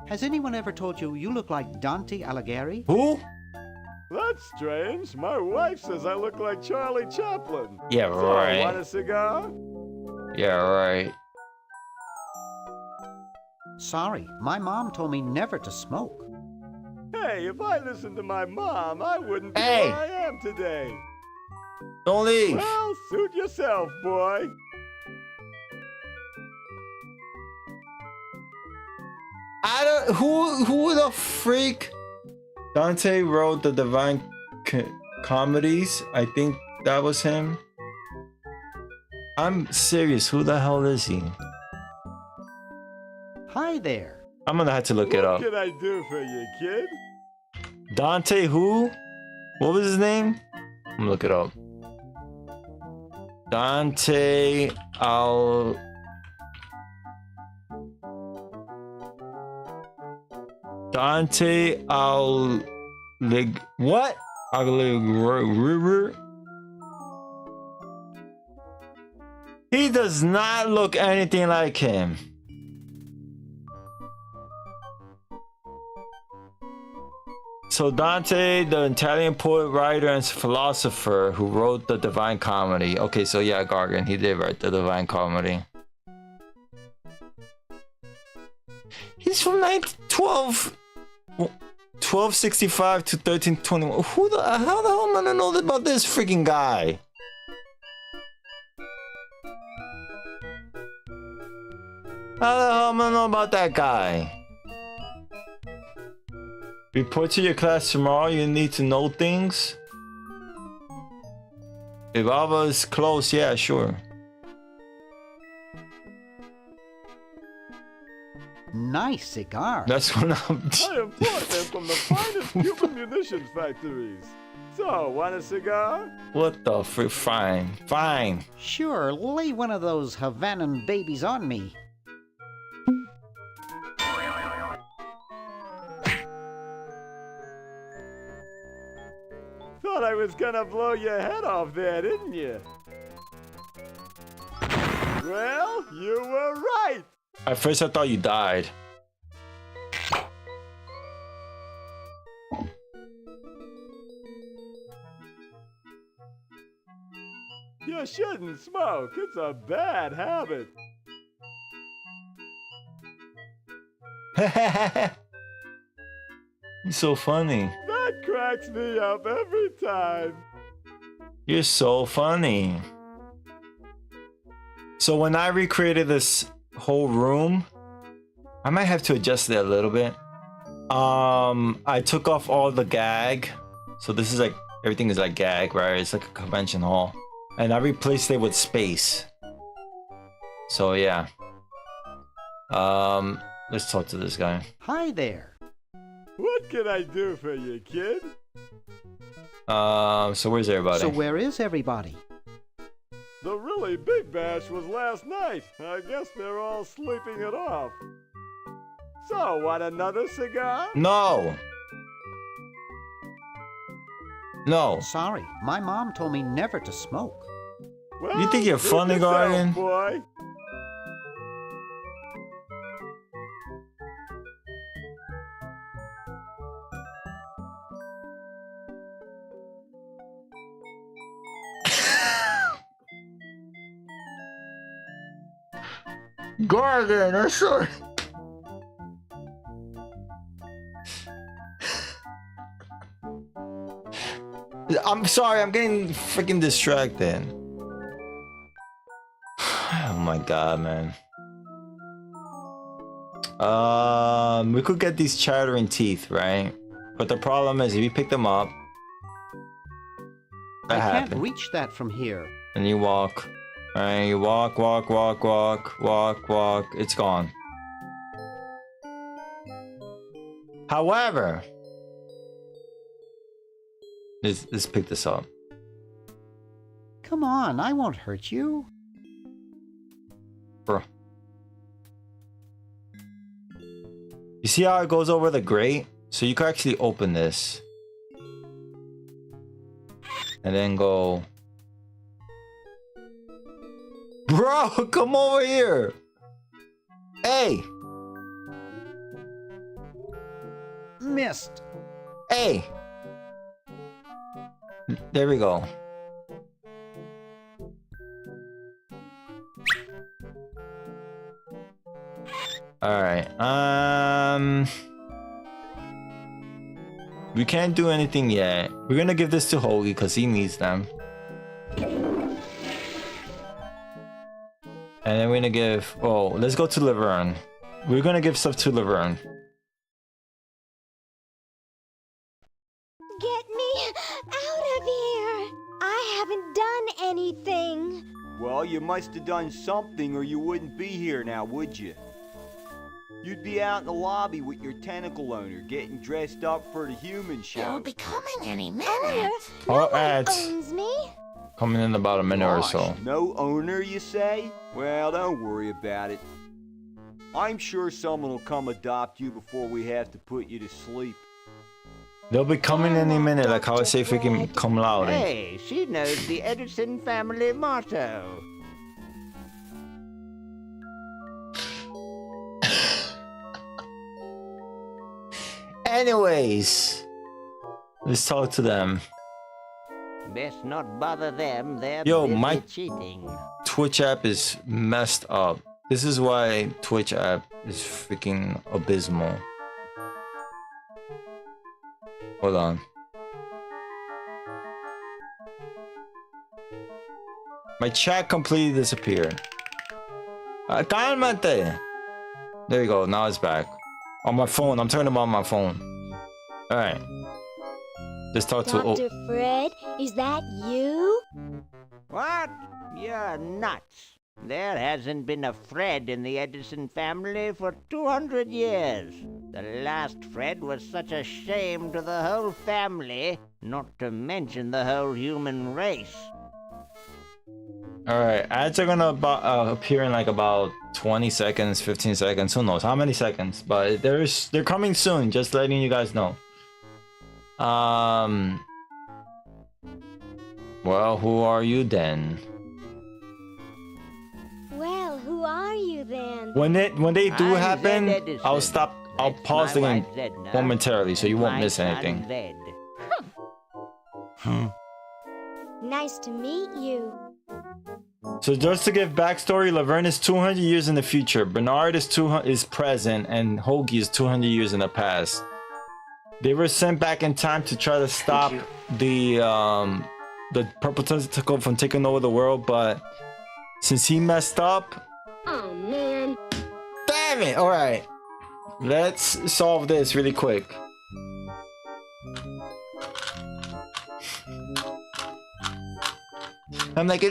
Has anyone ever told you you look like Dante Alighieri? Who? That's strange. My wife says I look like Charlie Chaplin. Yeah, So, right. want a cigar? Yeah, right. Sorry, my mom told me never to smoke. Hey, if I listened to my mom, I wouldn't be Hey! where I am today. Don't leave. Well, suit yourself, boy. I don't. Who the freak? Dante wrote the Divine Comedies. I think that was him. I'm serious. Who the hell is he? Hi there. I'm gonna have to look it up. What can I do for you, kid? Dante who? What was his name? I'm gonna look it up. Dante what? Alighieri. He does not look anything like him. So Dante, the Italian poet, writer, and philosopher who wrote the Divine Comedy. Okay, so yeah, Gargan, he did write the Divine Comedy. He's from 1265 to 1321. How the hell am I gonna know about this freaking guy? How the hell am I gonna know about that guy? Report to your class tomorrow. You need to know things. If Alva is close, yeah, sure. Nice cigar. That's what I'm. I import them from the finest Cuban munitions factories. So, want a cigar? What the frick? Fine. Fine. Sure, lay one of those Havanan babies on me. Thought I was gonna blow your head off there, didn't you? Well, you were right. At first, I thought you died. You shouldn't smoke. It's a bad habit. You're so funny. That cracks me up every time. You're so funny. So when I recreated this whole room, I might have to adjust it a little bit. I took off all the gag. So this is like, everything is like gag, right? It's like a convention hall. And I replaced it with space. So yeah. Let's talk to this guy. Hi there. What can I do for you, kid? So where's everybody? So where is everybody? The really big bash was last night. I guess they're all sleeping it off. So, want another cigar? No. No. Sorry, my mom told me never to smoke. Well, You think you're suit funny, yourself, Guardian? boy. Gargan, I'm sorry. I'm sorry, I'm getting freaking distracted. Oh my god, man. We could get these chattering teeth, right? But the problem is if you pick them up, I can't happened. reach that from here. And you walk. Alright, you walk, walk, walk, walk, walk, walk. It's gone. However, let's pick this up. Come on, I won't hurt you. Bro. You see how it goes over the grate? So you can actually open this. And then go... Bro, come over here! Hey! Missed. Hey! There we go. Alright, we can't do anything yet. We're gonna give this to Hoagie because he needs them. And then we're gonna give... Oh, let's go to Laverne. We're gonna give stuff to Laverne. Get me out of here! I haven't done anything. Well, you must have done something or you wouldn't be here now, would you? You'd be out in the lobby with your tentacle owner, getting dressed up for the human show. They'll be coming any minute. Oh, ads. Owns me? Coming in about a minute or Gosh, so. no owner, you say? Well, don't worry about it. I'm sure someone will come adopt you before we have to put you to sleep. They'll be coming any minute, like how I say freaking cum laude. Hey, she knows the Edison family motto. Anyways, let's talk to them. Best not bother them, they're Yo, busy my cheating. Twitch app is messed up. This is why Twitch app is freaking abysmal. Hold on. My chat completely disappeared. Cálmate! There you go, now it's back. On my phone, I'm talking about my phone. Alright. Let's talk to... Dr. Fred, is that you? What? You're nuts. There hasn't been a Fred in the Edison family for 200 years. The last Fred was such a shame to the whole family, not to mention the whole human race. Alright, ads are gonna appear in like about 20 seconds, 15 seconds, who knows how many seconds, but they're coming soon, just letting you guys know. Well, who are you then? Well, who are you then? When they do I'm happen, Zed Edison. I'll pause the my game wife Zedna. momentarily so you won't My miss son anything. Zed. Nice to meet you. So just to give backstory, Laverne is 200 years in the future, Bernard is present, and Hoagie is 200 years in the past. They were sent back in time to try to stop the Purple Tentacle from taking over the world, but since he messed up... Oh, man. Damn it! Alright. Let's solve this really quick. I'm like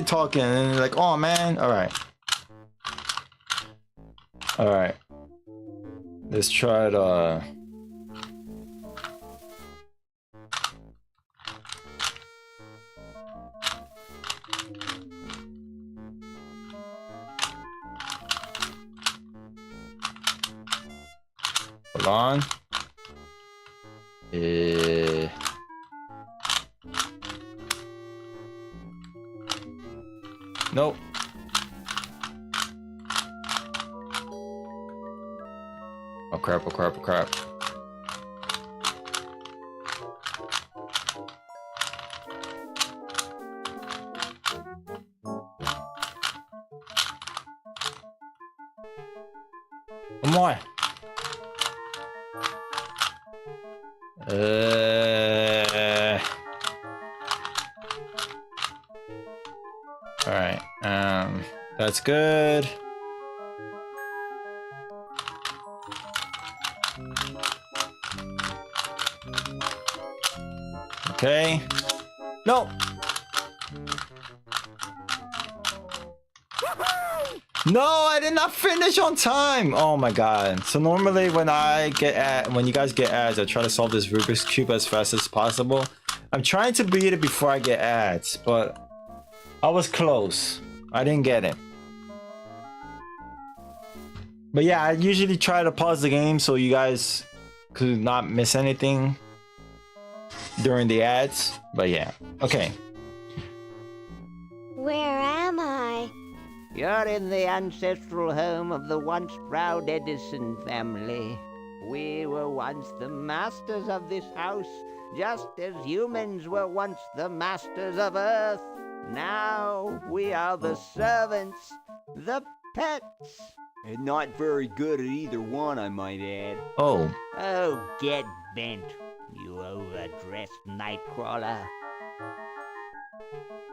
talking and like, oh man, alright. Alright. Let's try to hold on. Nope. Oh crap, oh crap, oh crap. Come on. Alright, that's good. Okay. No. No, I did not finish on time. Oh my god. So normally when you guys get ads, I try to solve this Rubik's Cube as fast as possible. I'm trying to beat it before I get ads, but I was close. I didn't get it. But yeah, I usually try to pause the game so you guys could not miss anything during the ads. But yeah, okay. Where am I? You're in the ancestral home of the once proud Edison family. We were once the masters of this house, just as humans were once the masters of Earth. Now we are the servants, the pets. And not very good at either one, I might add. Oh. Oh, get bent, you overdressed nightcrawler.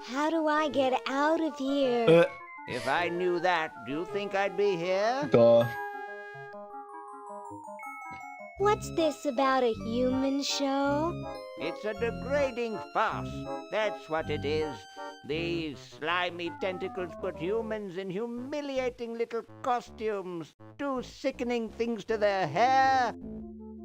How do I get out of here? If I knew that, do you think I'd be here? Duh. What's this about a human show? It's a degrading farce. That's what it is. These slimy tentacles put humans in humiliating little costumes, do sickening things to their hair,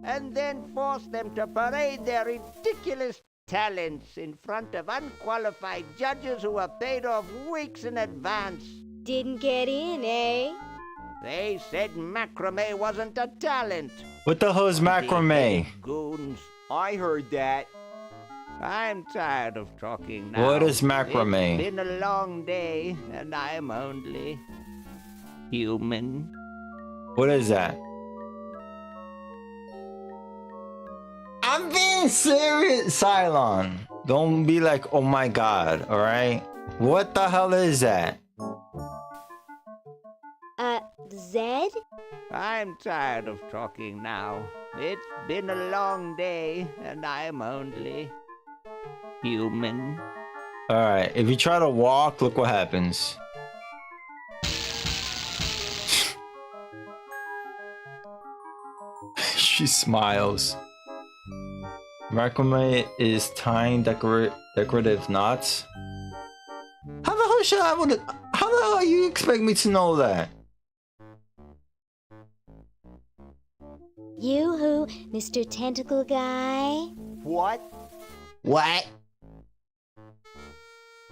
and then force them to parade their ridiculous talents in front of unqualified judges who are paid off weeks in advance. Didn't get in, eh? They said macrame wasn't a talent. What the hell is macrame? Goons. I heard that. I'm tired of talking now. What is macrame? It's been a long day, and I'm only human. What is that? I'm being serious, Cylon. Don't be like, oh my god, alright? What the hell is that? Zed? I'm tired of talking now. It's been a long day, and I'm only human. Alright, if you try to walk, look what happens. She smiles. Macrame is tying decorative knots. How the hell should I would? How the hell you expect me to know that? Yoo-hoo, Mr. Tentacle Guy. What? What?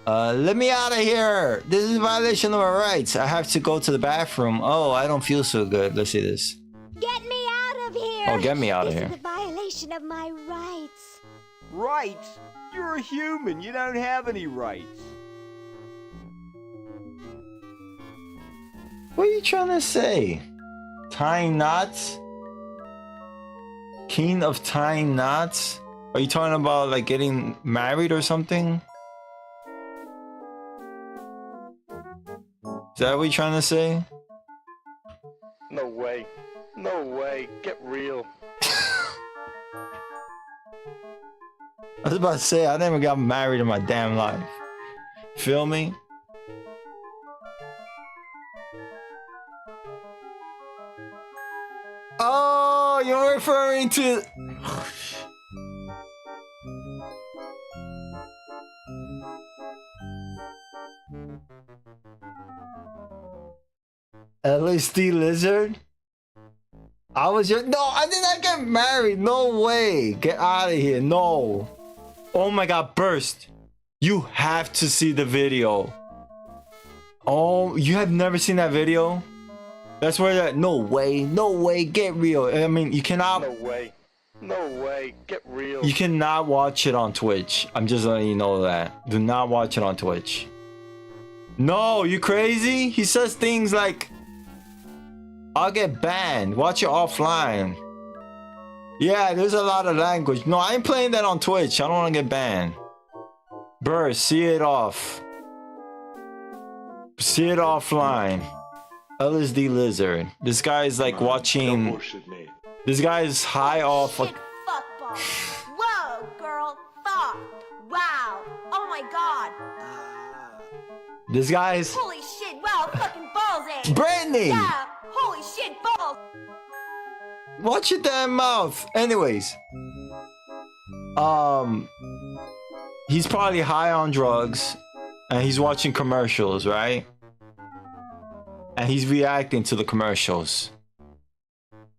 Let me out of here. This is a violation of my rights. I have to go to the bathroom. Oh, I don't feel so good. Let's see this. Get me out of here! Oh, get me out of here. This is a violation of my rights. Rights? You're a human. You don't have any rights. What are you trying to say? Tying knots? King of tying knots? Are you talking about like getting married or something? Is that what you're trying to say? No way. No way. Get real. I was about to say, I never got married in my damn life. Feel me? Oh, you're referring to... LSD lizard? I was just... No, I did not get married. No way. Get out of here. No. Oh my god, Burst. You have to see the video. Oh, you have never seen that video? That's where that... No way. No way. Get real. I mean, you cannot... No way. No way. Get real. You cannot watch it on Twitch. I'm just letting you know that. Do not watch it on Twitch. No, you crazy? He says things like... I'll get banned. Watch it offline. Yeah, there's a lot of language. No, I ain't playing that on Twitch. I don't want to get banned. Burst, see it off. See it offline. LSD lizard. This guy is like watching... This guy is high off... Shit, fuckball. Whoa, girl. Fuck. Wow. Oh my god. This guy is... Holy shit, wow, fucking balls, eh? Brittany! Yeah, holy shit, balls. Watch your damn mouth. Anyways. he's probably high on drugs and he's watching commercials, right? And he's reacting to the commercials.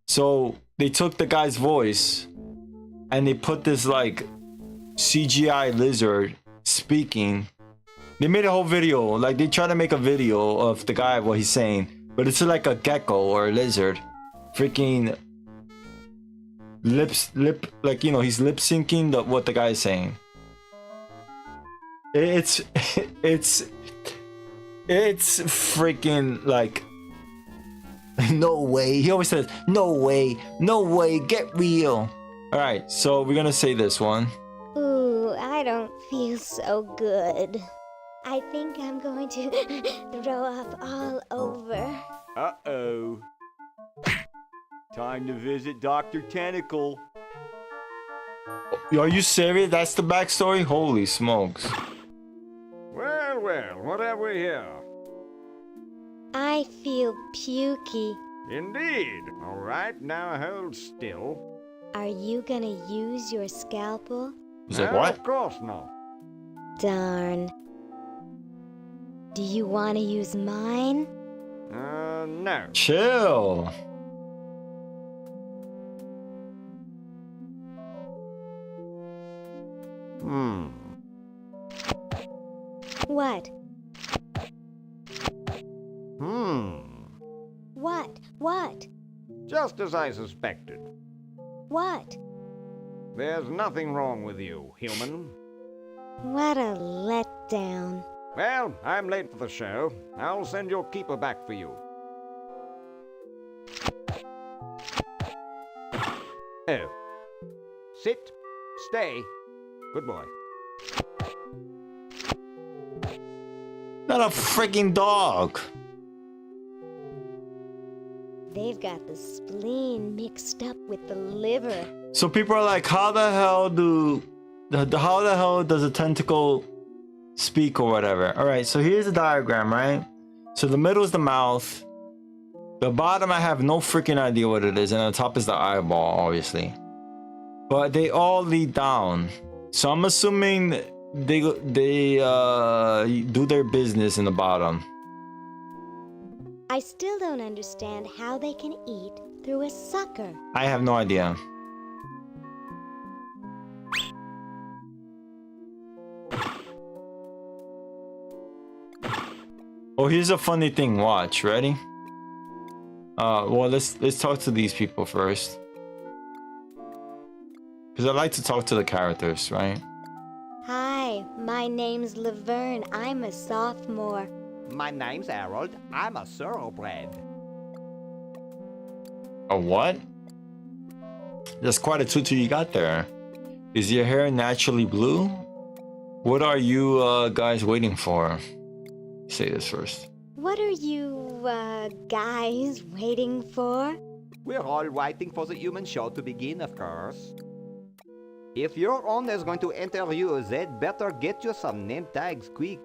So they took the guy's voice and they put this like CGI lizard speaking. They made a whole video, like they try to make a video of the guy, what he's saying, but it's like a gecko or a lizard freaking like, you know, he's lip syncing what the guy is saying. It's freaking like, no way. He always says, no way, get real. All right, so we're gonna say this one. Ooh, I don't feel so good. I think I'm going to throw up all over. Uh-oh. Time to visit Dr. Tentacle. Are you serious? That's the backstory? Holy smokes. Well, well, what have we here? I feel pukey. Indeed. All right, now hold still. Are you gonna use your scalpel? He's like, what? Of course not. Darn. Do you want to use mine? No. Chill. What? What? Just as I suspected. What? There's nothing wrong with you, human. What a letdown. Well, I'm late for the show. I'll send your keeper back for you. Oh. Sit. Stay. Good boy. Not a freaking dog. They've got the spleen mixed up with the liver. So people are like, how the hell does a tentacle speak or whatever? All right, so here's the diagram, right? So the middle is the mouth. The bottom, I have no freaking idea what it is. And the top is the eyeball, obviously. But they all lead down. So I'm assuming they do their business in the bottom. I still don't understand how they can eat through a sucker. I have no idea. Oh, here's a funny thing. Watch, ready? Well, let's talk to these people first, because I like to talk to the characters, right? Hi, my name's Laverne. I'm a sophomore. My name's Harold. I'm a thoroughbred. A what? That's quite a tutu you got there. Is your hair naturally blue? What are you guys waiting for? Say this first. What are you, guys waiting for? We're all waiting for the human show to begin, of course. If your owner's going to interview, they'd better get you some name tags quick.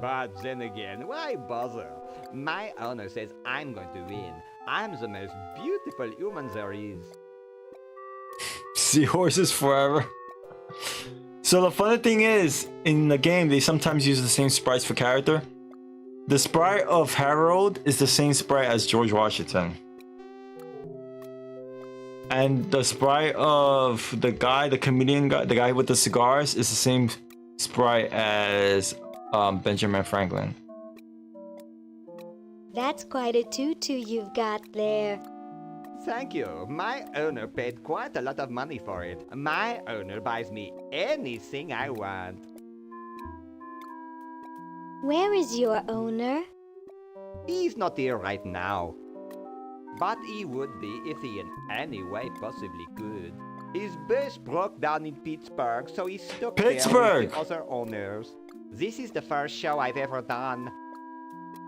But then again, why bother? My owner says I'm going to win. I'm the most beautiful human there is. Seahorses forever. So the funny thing is, in the game, they sometimes use the same sprites for character. The sprite of Harold is the same sprite as George Washington. And the sprite of the guy, the comedian guy, the guy with the cigars, is the same sprite as Benjamin Franklin. That's quite a tutu you've got there. Thank you. My owner paid quite a lot of money for it. My owner buys me anything I want. Where is your owner? He's not here right now. But he would be if he in any way possibly could. His bus broke down in Pittsburgh, so he's stuck there with the other owners. This is the first show I've ever done.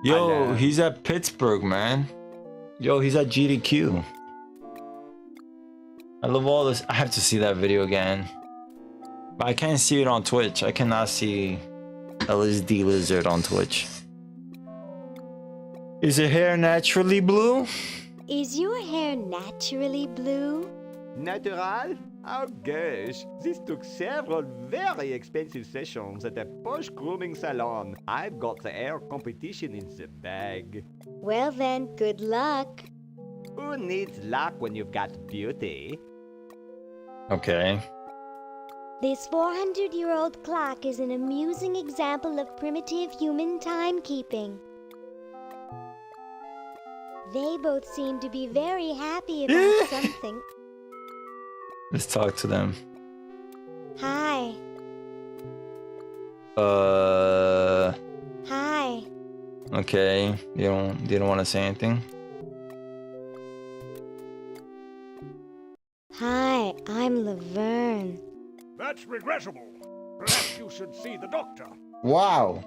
Yo, he's at Pittsburgh, man. Yo, he's at GDQ. I love all this. I have to see that video again. But I can't see it on Twitch. I cannot see LSD Lizard on Twitch. Is your hair naturally blue? Is your hair naturally blue? Natural? Oh gosh, this took several very expensive sessions at a posh grooming salon. I've got the hair competition in the bag. Well then, good luck. Who needs luck when you've got beauty? Okay. This 400-year-old clock is an amusing example of primitive human timekeeping. They both seem to be very happy about something. Let's talk to them. Hi. Hi. Okay. You don't want to say anything? Hi, I'm Laverne. That's regrettable. Perhaps you should see the doctor. Wow.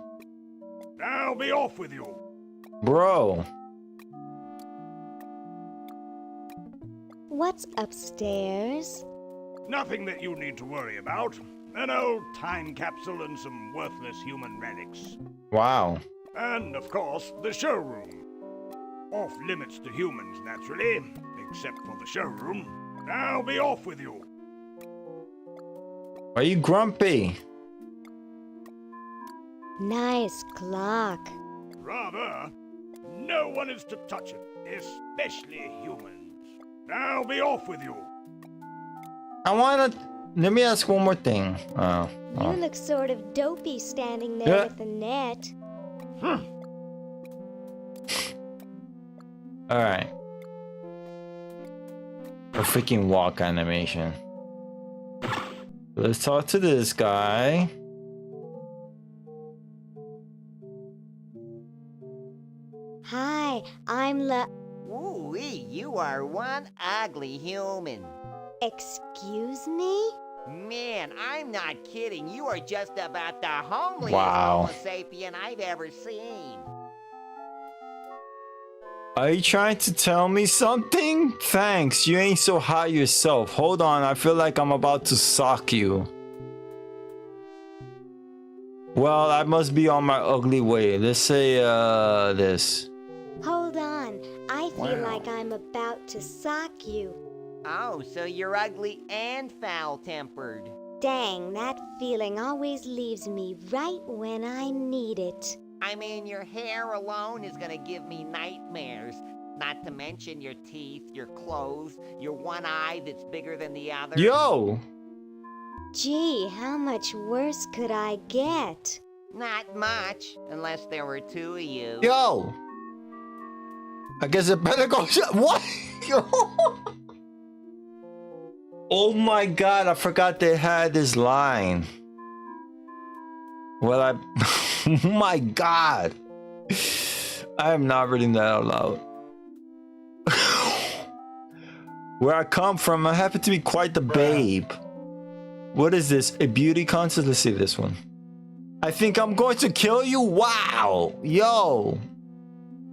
Now be off with you. Bro. What's upstairs? Nothing that you need to worry about. An old time capsule and some worthless human relics. Wow. And, of course, the showroom. Off limits to humans, naturally, except for the showroom. Now be off with you. Are you grumpy? Nice clock. Rather, no one is to touch it, especially humans. Now be off with you. Let me ask one more thing. You look sort of dopey standing there with the net. Alright. A freaking walk animation. Let's talk to this guy. Hi, I'm Ooh-wee, you are one ugly human. Excuse me? Man, I'm not kidding. You are just about the homeliest Wow. Homo sapien I've ever seen. Are you trying to tell me something? Thanks, you ain't so hot yourself. Hold on, I feel like I'm about to sock you. Well, I must be on my ugly way. Let's say, this. Hold on. I feel like I'm about to sock you. Oh, so you're ugly and foul-tempered. Dang, that feeling always leaves me right when I need it. I mean, your hair alone is gonna give me nightmares. Not to mention your teeth, your clothes, your one eye that's bigger than the other. Yo! Gee, how much worse could I get? Not much, unless there were two of you. Yo! I guess it better go. What? Oh my god, I forgot they had this line. Well, oh my god. I am not reading that out loud. Where I come from, I happen to be quite the babe. What is this? A beauty contest? Let's see this one. I think I'm going to kill you? Wow! Yo!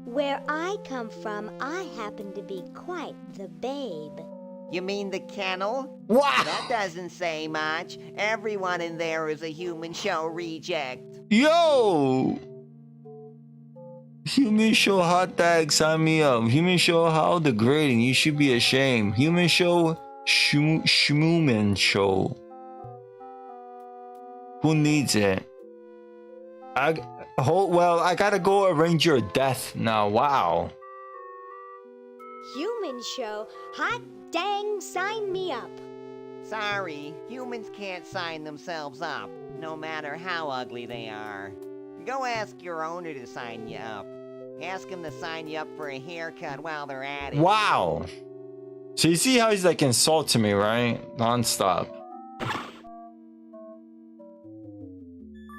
Where I come from, I happen to be quite the babe. You mean the kennel? Wow! That doesn't say much. Everyone in there is a human show reject. Yo! Human show hot tag, sign me up. Human show how degrading. You should be ashamed. Human show schmooman show. Who needs it? Well, I gotta go arrange your death now. Wow. Human show? Hot dang, sign me up. Sorry, humans can't sign themselves up, no matter how ugly they are. Go ask your owner to sign you up. Ask him to sign you up for a haircut while they're at it. Wow. So you see how he's like insulting me, right? Non-stop.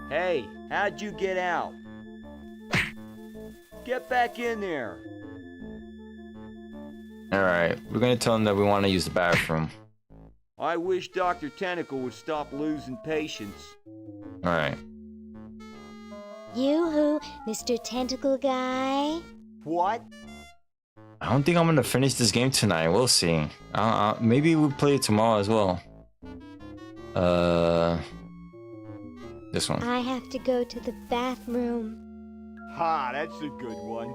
Hey, how'd you get out? Get back in there. Alright, we're gonna tell him that we want to use the bathroom. I wish Dr. Tentacle would stop losing patience. Alright. Yoo-hoo, Mr. Tentacle Guy. What? I don't think I'm gonna finish this game tonight. We'll see. Maybe we'll play it tomorrow as well. This one. I have to go to the bathroom. Ha, that's a good one.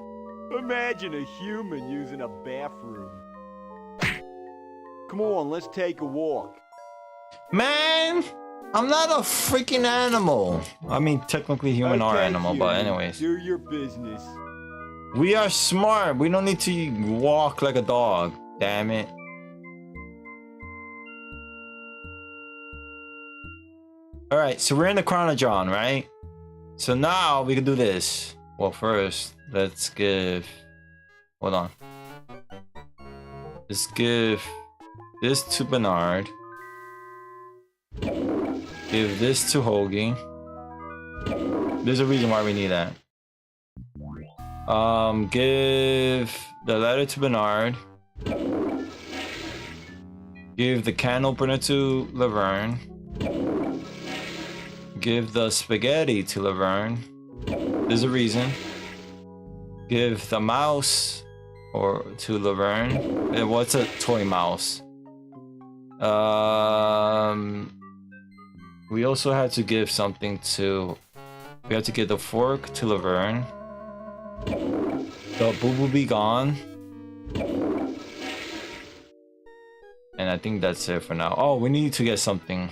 Imagine a human using a bathroom. Come on, let's take a walk. Man, I'm not a freaking animal. I mean, technically human are Okay, animal, but human, anyways. do your business. We are smart. We don't need to walk like a dog. Damn it. Alright, so we're in the Chronodron, right? So now we can do this. Well, first, let's give... Hold on. Let's give this to Bernard. Give this to Hoagie. There's a reason why we need that. Give the letter to Bernard. Give the can opener to Laverne. Give the spaghetti to Laverne. There's a reason. Give the mouse to Laverne. What's a toy mouse? We also had to give something to... We had to give the fork to Laverne. The boo boo be gone. And I think that's it for now. Oh, we need to get something.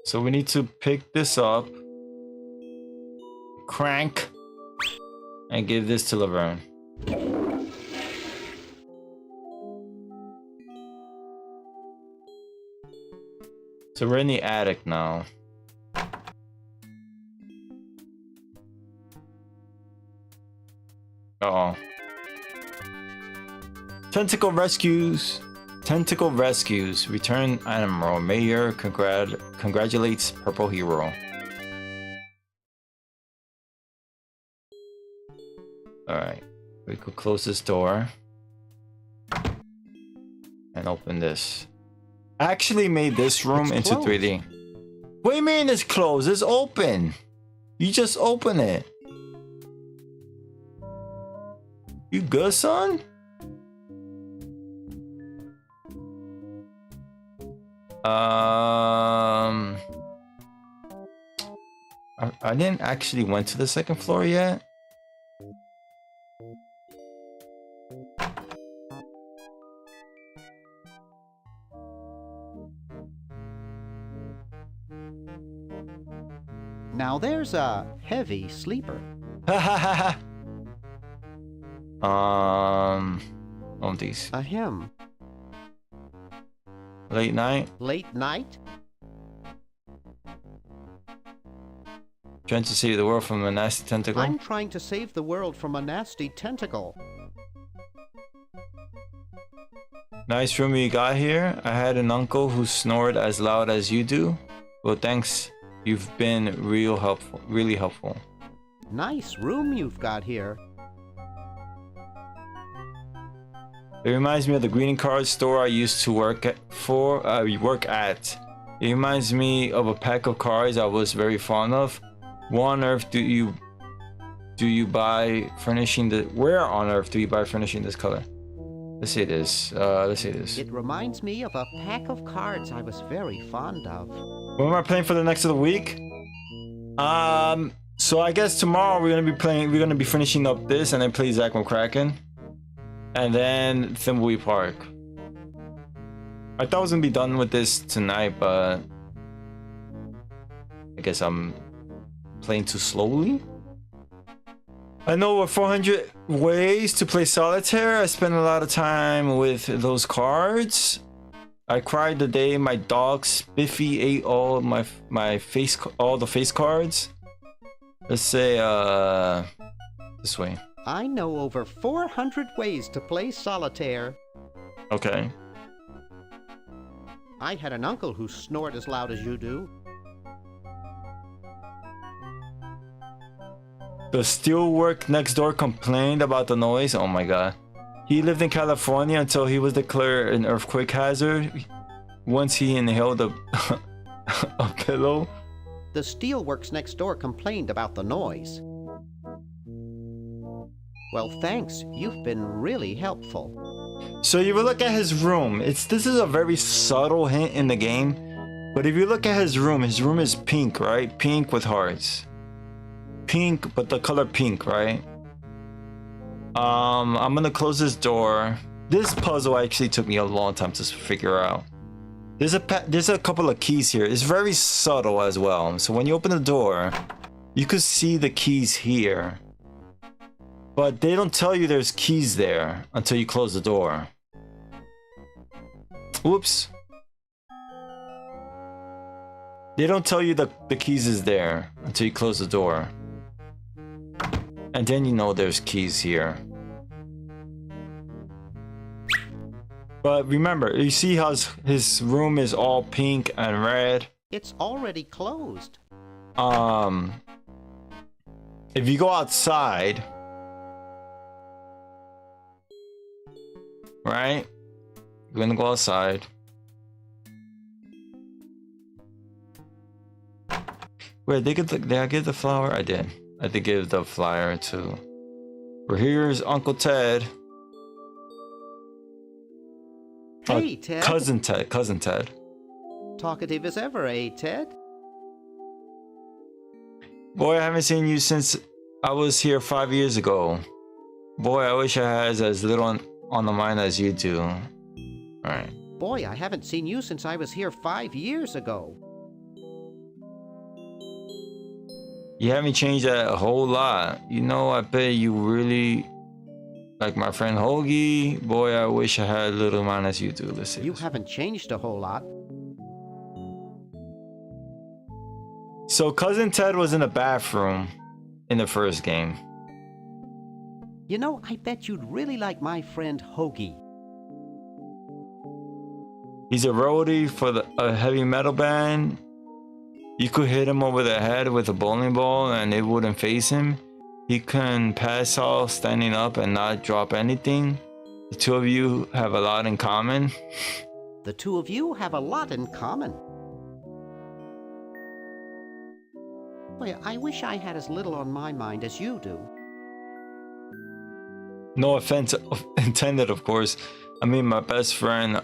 So we need to pick this up, crank, and give this to Laverne. So we're in the attic now. Uh-oh. Tentacle rescues. Return Admiral. Mayor congratulates Purple Hero. Alright. We could close this door. And open this. I actually made this room into 3D. What do you mean it's closed? It's open. You just open it. You good, son? I didn't actually went to the second floor yet. Now there's a heavy sleeper. On these. A hymn. Late night. Late night? Trying to save the world from a nasty tentacle. I'm trying to save the world from a nasty tentacle. Nice room you got here. I had an uncle who snored as loud as you do. Well, thanks. You've been really helpful. Nice room you've got here. It reminds me of the greeting card store I used to work at. It reminds me of a pack of cards I was very fond of. Where on earth do you buy furnishing this color? Let's say this. It reminds me of a pack of cards I was very fond of. What am I playing for the next of the week? So I guess tomorrow we're gonna be finishing up this and then play Zack McCracken. And then Thimbleweed Park. I thought I was gonna be done with this tonight, but I guess I'm playing too slowly. I know what 400 ways to play solitaire. I spent a lot of time with those cards. I cried the day my dog Spiffy ate all the face cards. Let's say this way. I know over 400 ways to play solitaire. Okay. I had an uncle who snored as loud as you do. The steelwork next door complained about the noise. Oh my god. He lived in California until he was declared an earthquake hazard. Once he inhaled a pillow. The steelworks next door complained about the noise. Well, thanks. You've been really helpful. So you will look at his room. This is a very subtle hint in the game. But if you look at his room is pink, right? Pink with hearts. pink, but the color pink, right? I'm gonna close this door. This puzzle actually took me a long time to figure out. There's a couple of keys here. It's very subtle as well. So when you open the door, you could see the keys here, but they don't tell you there's keys there until you close the door. Whoops. They don't tell you the keys is there until you close the door. And then you know there's keys here. But remember, you see how his room is all pink and red? It's already closed. If you go outside, right? You're gonna go outside. Wait, did I give the flower? I did. I did give the flyer to. Well, here's Uncle Ted. Hey, Ted. Cousin Ted. Talkative as ever, eh, Ted? Boy, I haven't seen you since I was here 5 years ago. Boy, I wish I had as little on the mind as you do. Alright. Boy, I haven't seen you since I was here 5 years ago. You haven't changed that a whole lot. You know, I bet you really like my friend Hoagie. Boy, I wish I had a little mind as you do. Let's see. You haven't changed a whole lot. So Cousin Ted was in the bathroom in the first game. You know, I bet you'd really like my friend Hoagie. He's a roadie for a heavy metal band. You could hit him over the head with a bowling ball and it wouldn't phase him. He can pass off standing up and not drop anything. The two of you have a lot in common. The two of you have a lot in common. Boy, I wish I had as little on my mind as you do. No offense intended, of course. I mean, my best friend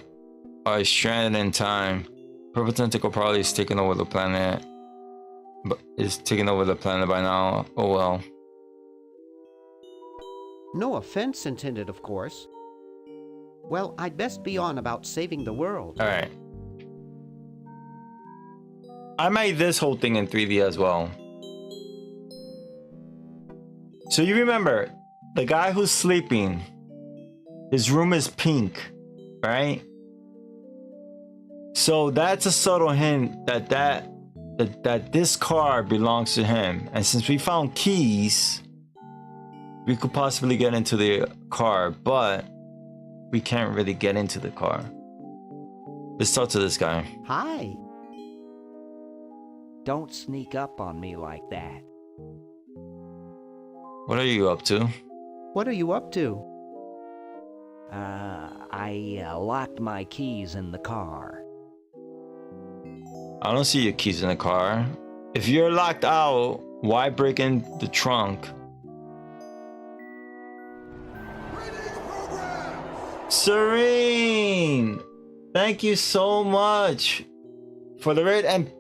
is stranded in time. Purple Tentacle probably is taking over the planet. But is taking over the planet by now. Oh well. No offense intended, of course. Well, I'd best be on about saving the world. Alright. I made this whole thing in 3D as well. So you remember, the guy who's sleeping, his room is pink, right? So that's a subtle hint that this car belongs to him. And since we found keys, we could possibly get into the car, but we can't really get into the car. Let's talk to this guy. Hi. Don't sneak up on me like that. What are you up to? What are you up to? I locked my keys in the car. I don't see your keys in the car. If you're locked out, why break in the trunk? Serene! Thank you so much for the raid. And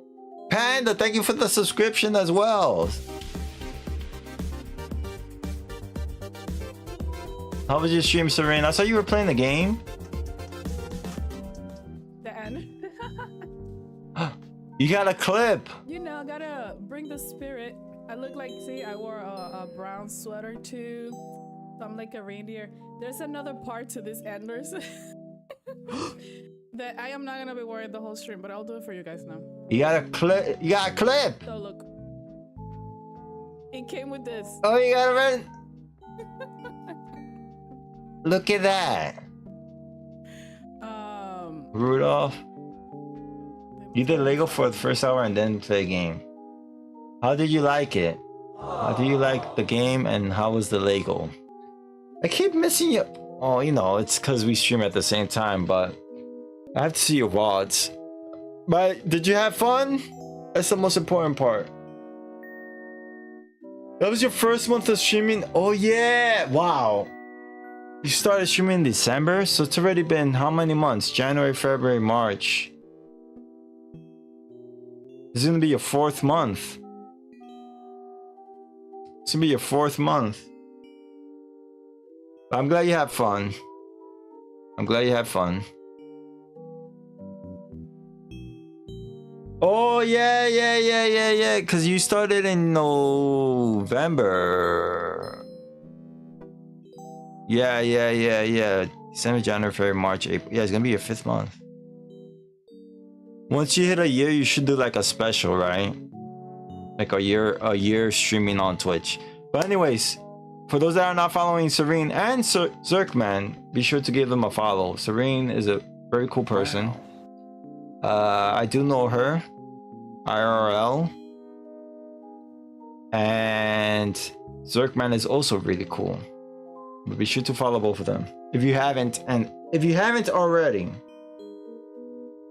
Panda, thank you for the subscription as well. How was your stream, Serene? I saw you were playing the game. The end. You got a clip. You know, gotta bring the spirit. I look like, see, I wore a brown sweater too. So I'm like a reindeer. There's another part to this Enders that I am not gonna be wearing the whole stream, but I'll do it for you guys now. You got a clip. You got a clip. So look, it came with this. Oh, you got a red. Look at that. Rudolph. You did Lego for the first hour and then play a game. How did you like it? How do you like the game and how was the Lego? I keep missing you. Oh, you know, it's because we stream at the same time, but I have to see your VODs. But did you have fun? That's the most important part. That was your first month of streaming? Oh yeah! Wow. You started streaming in December, so it's already been how many months? January, February, March. This is gonna be your 4th month. This will be your 4th month. I'm glad you had fun. I'm glad you had fun. Oh, yeah. Because you started in November. Yeah. December, January, February, March, April. Yeah, it's going to be your 5th month. Once you hit a year, you should do like a special, right? Like a year streaming on Twitch. But anyways, for those that are not following Serene and Zerkman, be sure to give them a follow. Serene is a very cool person. I do know her, IRL. And Zerkman is also really cool. But be sure to follow both of them if you haven't already.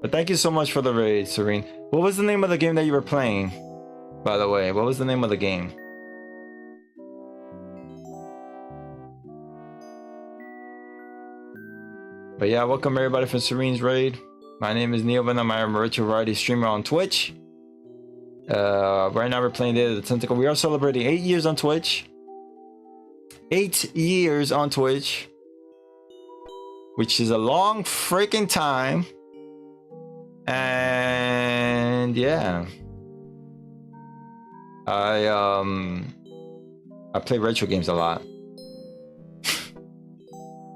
But thank you so much for the raid, Serene. What was the name of the game that you were playing? By the way, what was the name of the game? But yeah, welcome everybody from Serene's raid. My name is Neil and I'm a virtual variety streamer on Twitch. Right now we're playing Day of the Tentacle. We are celebrating 8 years on Twitch. 8 years on Twitch. Which is a long freaking time. And yeah. I play retro games a lot.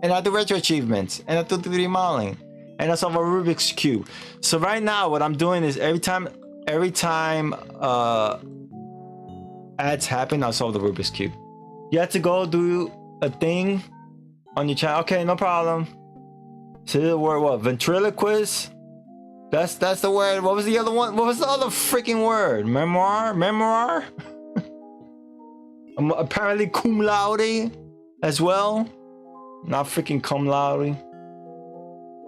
And I do retro achievements. And I do 3D modeling. And I solve a Rubik's Cube. So right now what I'm doing is every time ads happen, I'll solve the Rubik's Cube. You have to go do a thing on your channel. Okay, no problem. Say the word what? Ventriloquist? That's the word. What was the other one? What was the other freaking word? Memoir? Apparently cum laude as well. Not freaking cum laude.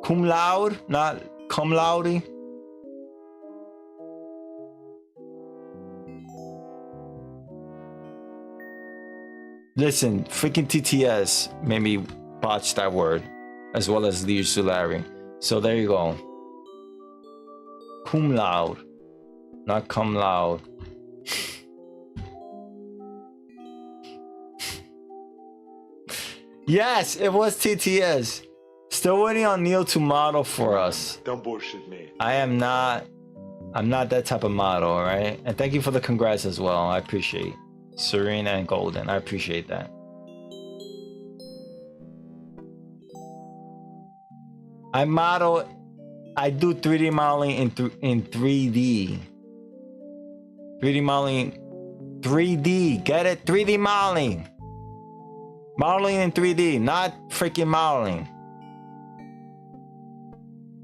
Cum laude, not cum laude. Listen, freaking TTS made me botch that word, as well as Leo Solari. So there you go. Cum laude, not cum laude. Yes, it was TTS. Still waiting on Neil to model for us. Don't bullshit me. I'm not that type of model, all right? And thank you for the congrats as well. I appreciate Serena and Golden. I appreciate that. I do 3D modeling in 3D. 3D modeling, 3D, get it? 3D modeling. Modeling in 3D, not freaking modeling.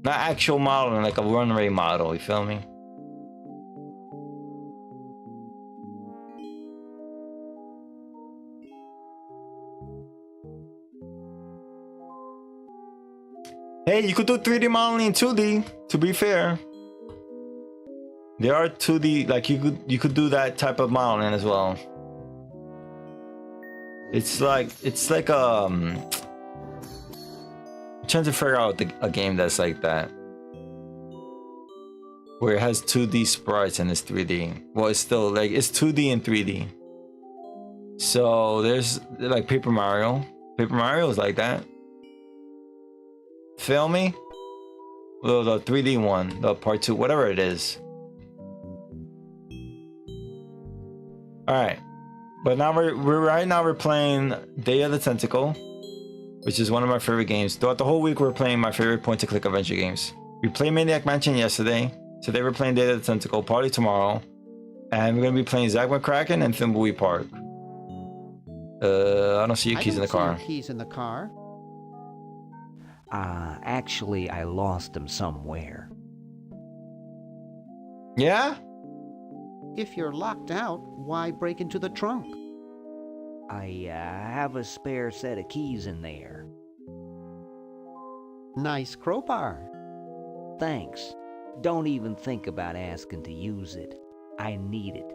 Not actual modeling, like a runway model, you feel me? Hey, you could do 3D modeling in 2D, to be fair. There are 2D, like you could do that type of modeling as well. It's like I'm trying to figure out a game that's like that, where it has 2D sprites and it's 3D. Well, it's still like it's 2D and 3D. So there's like Paper Mario. Paper Mario is like that. Feel me? Well, the 3D one, the part 2, whatever it is. All right. But now we're playing Day of the Tentacle, which is one of my favorite games. Throughout the whole week, we're playing my favorite point-and-click adventure games. We played Maniac Mansion yesterday. Today we're playing Day of the Tentacle, Party tomorrow. And we're going to be playing Zack McCracken and Thimbleweed Park. I don't see your keys in the car. Keys in the car. Actually, I lost them somewhere. Yeah? If you're locked out, why break into the trunk? I have a spare set of keys in there. Nice crowbar. Thanks. Don't even think about asking to use it. I need it.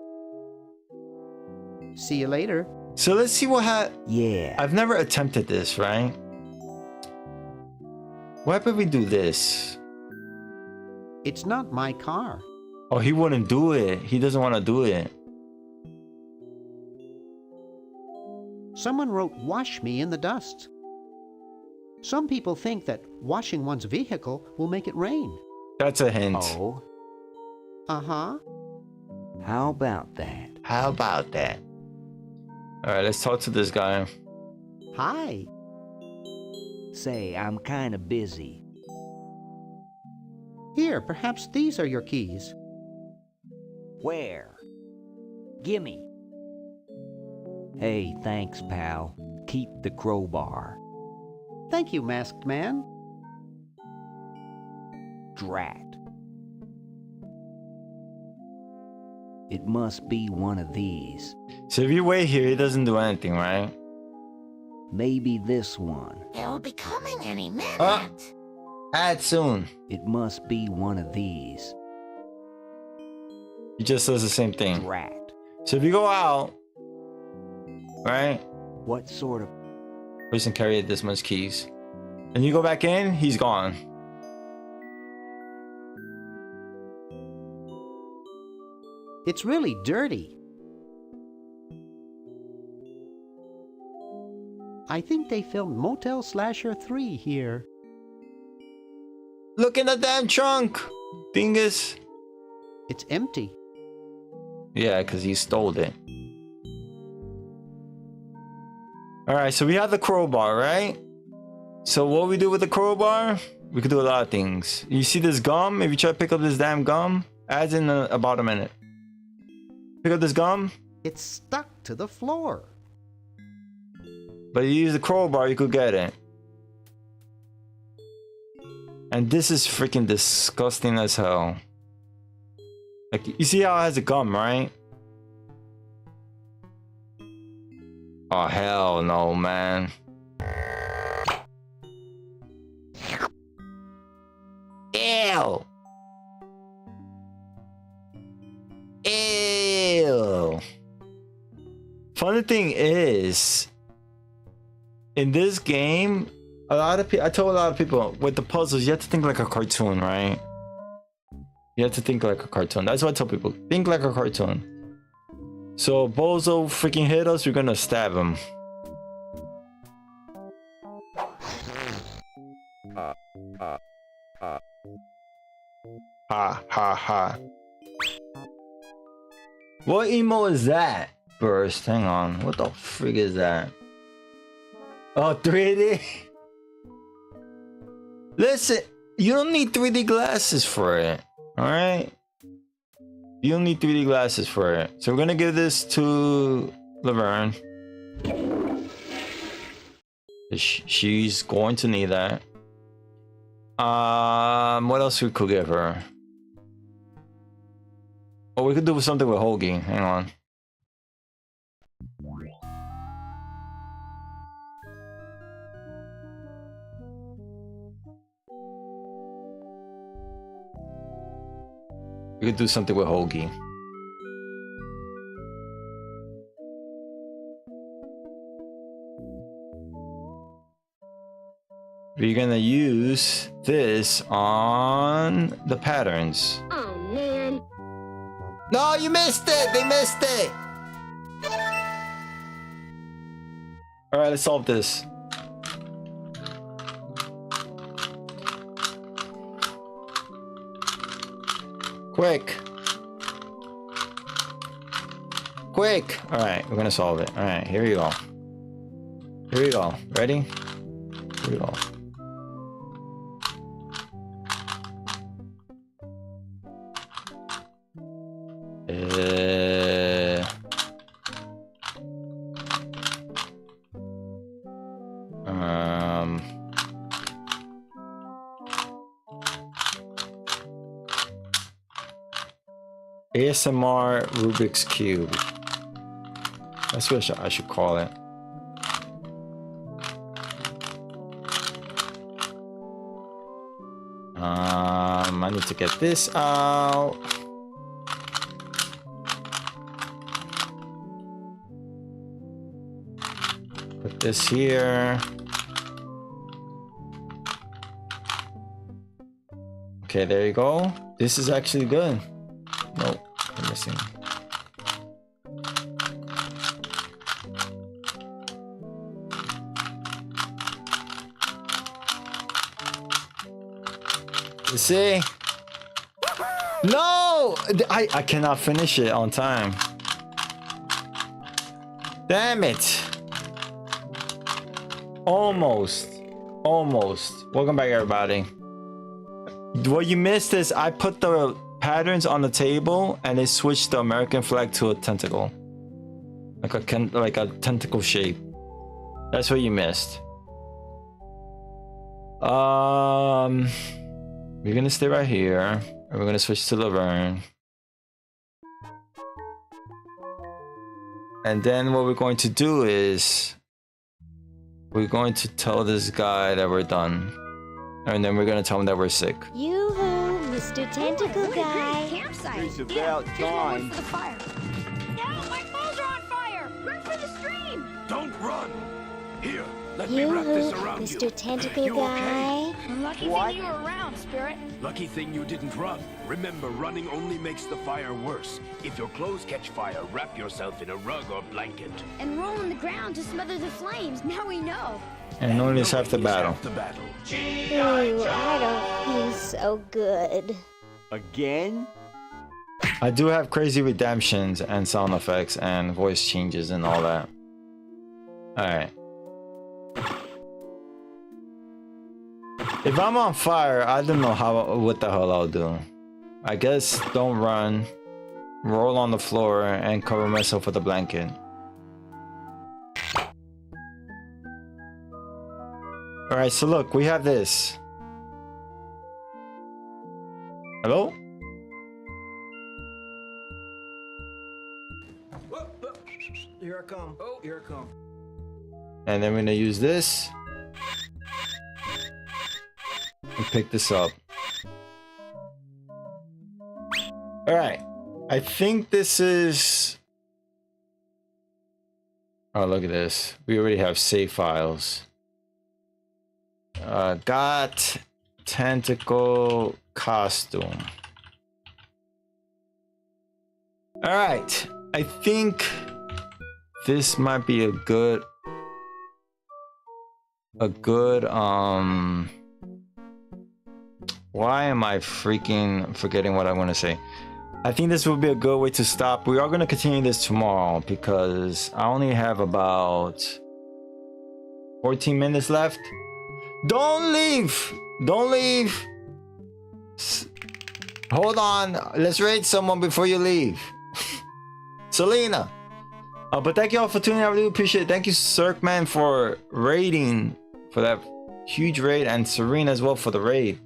See you later. So let's see what Yeah. I've never attempted this, right? Why would we do this? It's not my car. Oh, he wouldn't do it. He doesn't want to do it. Someone wrote "wash me" in the dust. Some people think that washing one's vehicle will make it rain. That's a hint. Oh? Uh-huh. How about that? How about that? Alright, let's talk to this guy. Hi. Say, I'm kinda busy. Here, perhaps these are your keys. Where? Gimme. Hey, thanks, pal. Keep the crowbar. Thank you, masked man. Drat. It must be one of these. So if you wait here, he doesn't do anything, right? Maybe this one. They'll be coming any minute. Add soon. It must be one of these. He just does the same thing. Drat. So if you go out, right? What sort of person carried this much keys? And you go back in, he's gone. It's really dirty. I think they filmed Motel Slasher 3 here. Look in the damn trunk, dingus. It's empty. Yeah, because he stole it. Alright, so we have the crowbar, right? So what we do with the crowbar, we could do a lot of things. You see this gum? If you try to pick up this damn gum, adds in about a minute. Pick up this gum. It's stuck to the floor. But you use the crowbar, you could get it. And this is freaking disgusting as hell. Like, you see how it has a gum, right? Oh, hell no, man. Ew. Ew. Funny thing is, in this game, I told a lot of people with the puzzles, you have to think like a cartoon, right? You have to think like a cartoon. That's what I tell people. Think like a cartoon. So Bozo freaking hit us, we're gonna stab him. Ha ha ha. What emo is that? Burst, hang on. What the frig is that? Oh, 3D? Listen, you don't need 3D glasses for it. Alright? You don't need 3D glasses for it. So we're gonna give this to Laverne. She's going to need that. What else we could give her? Oh, we could do something with Hoagie. Hang on. We could do something with Hoagie. We're gonna use this on the patterns. Oh man. No, you missed it! They missed it! Alright, let's solve this. Quick. Quick! Alright, we're gonna solve it. Alright, here we go. Here we go. Ready? Here we go. ASMR Rubik's Cube. That's what I should call it. I need to get this out. Put this here. Okay, there you go. This is actually good. Nope, I'm missing. You see? No! I cannot finish it on time. Damn it. Almost. Welcome back, everybody. What you missed is I put the patterns on the table and it switched the American flag to a tentacle. Like a tentacle shape. That's what you missed. We're gonna stay right here and we're gonna switch to Laverne. And then what we're going to do is we're going to tell this guy that we're done. And then we're gonna tell him that we're sick. Yoo-hoo, Mr. Tentacle Guy. It's about time. No, my clothes are on fire! Run for the stream! Don't run! Here, let me wrap this Yoo-hoo, around you. Mr. Tentacle You Guy. okay? Lucky thing you were around, Spirit. Lucky thing you didn't run. Remember, running only makes the fire worse. If your clothes catch fire, wrap yourself in a rug or blanket. And roll on the ground to smother the flames. Now we know. And knowing is half the battle. Ooh, I don't feel so good. Again? I do have crazy redemptions and sound effects and voice changes and all that. Alright. If I'm on fire, I don't know what the hell I'll do. I guess don't run, roll on the floor, and cover myself with a blanket. Alright, so look, we have this. Hello? Here I come. Oh, here I come. And then we're gonna use this. And pick this up. Alright. I think this is... Oh, look at this. We already have save files. Got tentacle costume. Alright. I think this might be a good why am I freaking forgetting what I want to say? I think this will be a good way to stop. We are going to continue this tomorrow because I only have about 14 minutes left. Don't leave! Don't leave! Hold on. Let's raid someone before you leave. Selena. But thank you all for tuning in. I really appreciate it. Thank you, Cirkman, for raiding, for that huge raid, and Serena as well for the raid.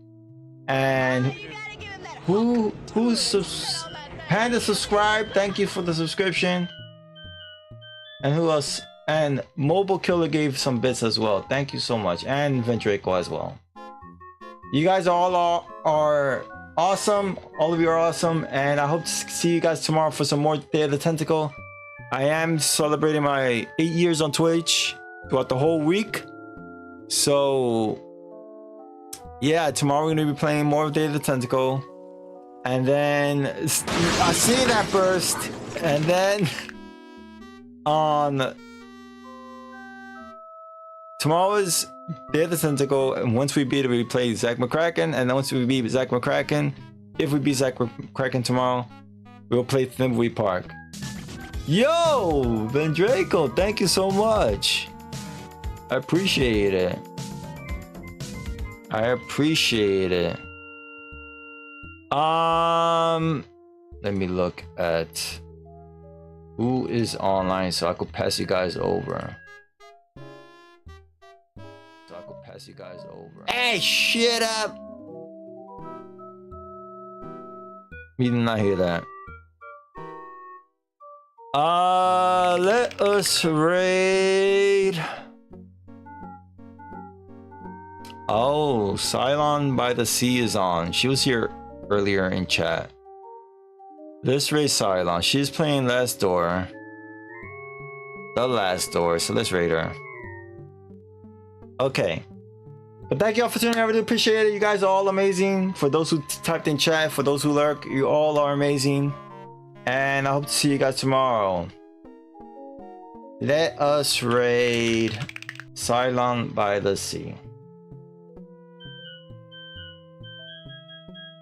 And Panda subscribed. Thank you for the subscription. And who else? And Mobile Killer gave some bits as well. Thank you so much. And Vendraco as well. You guys all are awesome. All of you are awesome. And I hope to see you guys tomorrow for some more Day of the Tentacle. I am celebrating my 8 years on Twitch throughout the whole week. So yeah, tomorrow we're gonna be playing more of Day of the Tentacle. And then I see that burst. And then on tomorrow is Day of the Tentacle, and once we beat it, we play Zach McCracken. And then once we beat Zach McCracken, if we beat Zach McCracken tomorrow, we'll play Thimbleweed Park. Yo, Vendraco, thank you so much. I appreciate it. I appreciate it. Let me look at who is online so I could pass you guys over. Hey, shut up! We did not hear that. Let us raid. Oh, Cylon by the Sea is on. She was here earlier in chat. Let's raid Cylon. She's playing Last Door. The Last Door. So let's raid her. Okay. But thank you all for tuning in. I really appreciate it. You guys are all amazing. For those who typed in chat, for those who lurk, you all are amazing. And I hope to see you guys tomorrow. Let us raid Cylon by the Sea.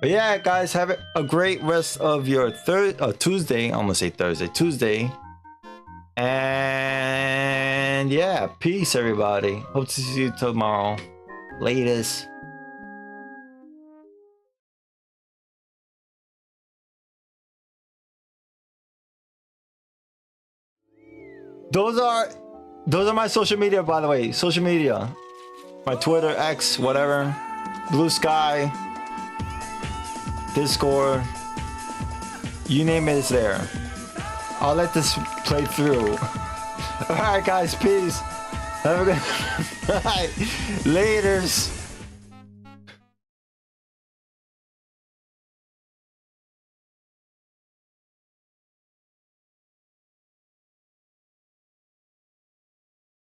But yeah, guys, have a great rest of your Tuesday. I almost say Thursday. Tuesday. And yeah, peace, everybody. Hope to see you tomorrow. Latest. Those are my social media, by the way. Social media. My Twitter, X, whatever. Blue Sky. Discord. You name it, it's there. I'll let this play through. Alright guys, peace. Have a good night. Laters.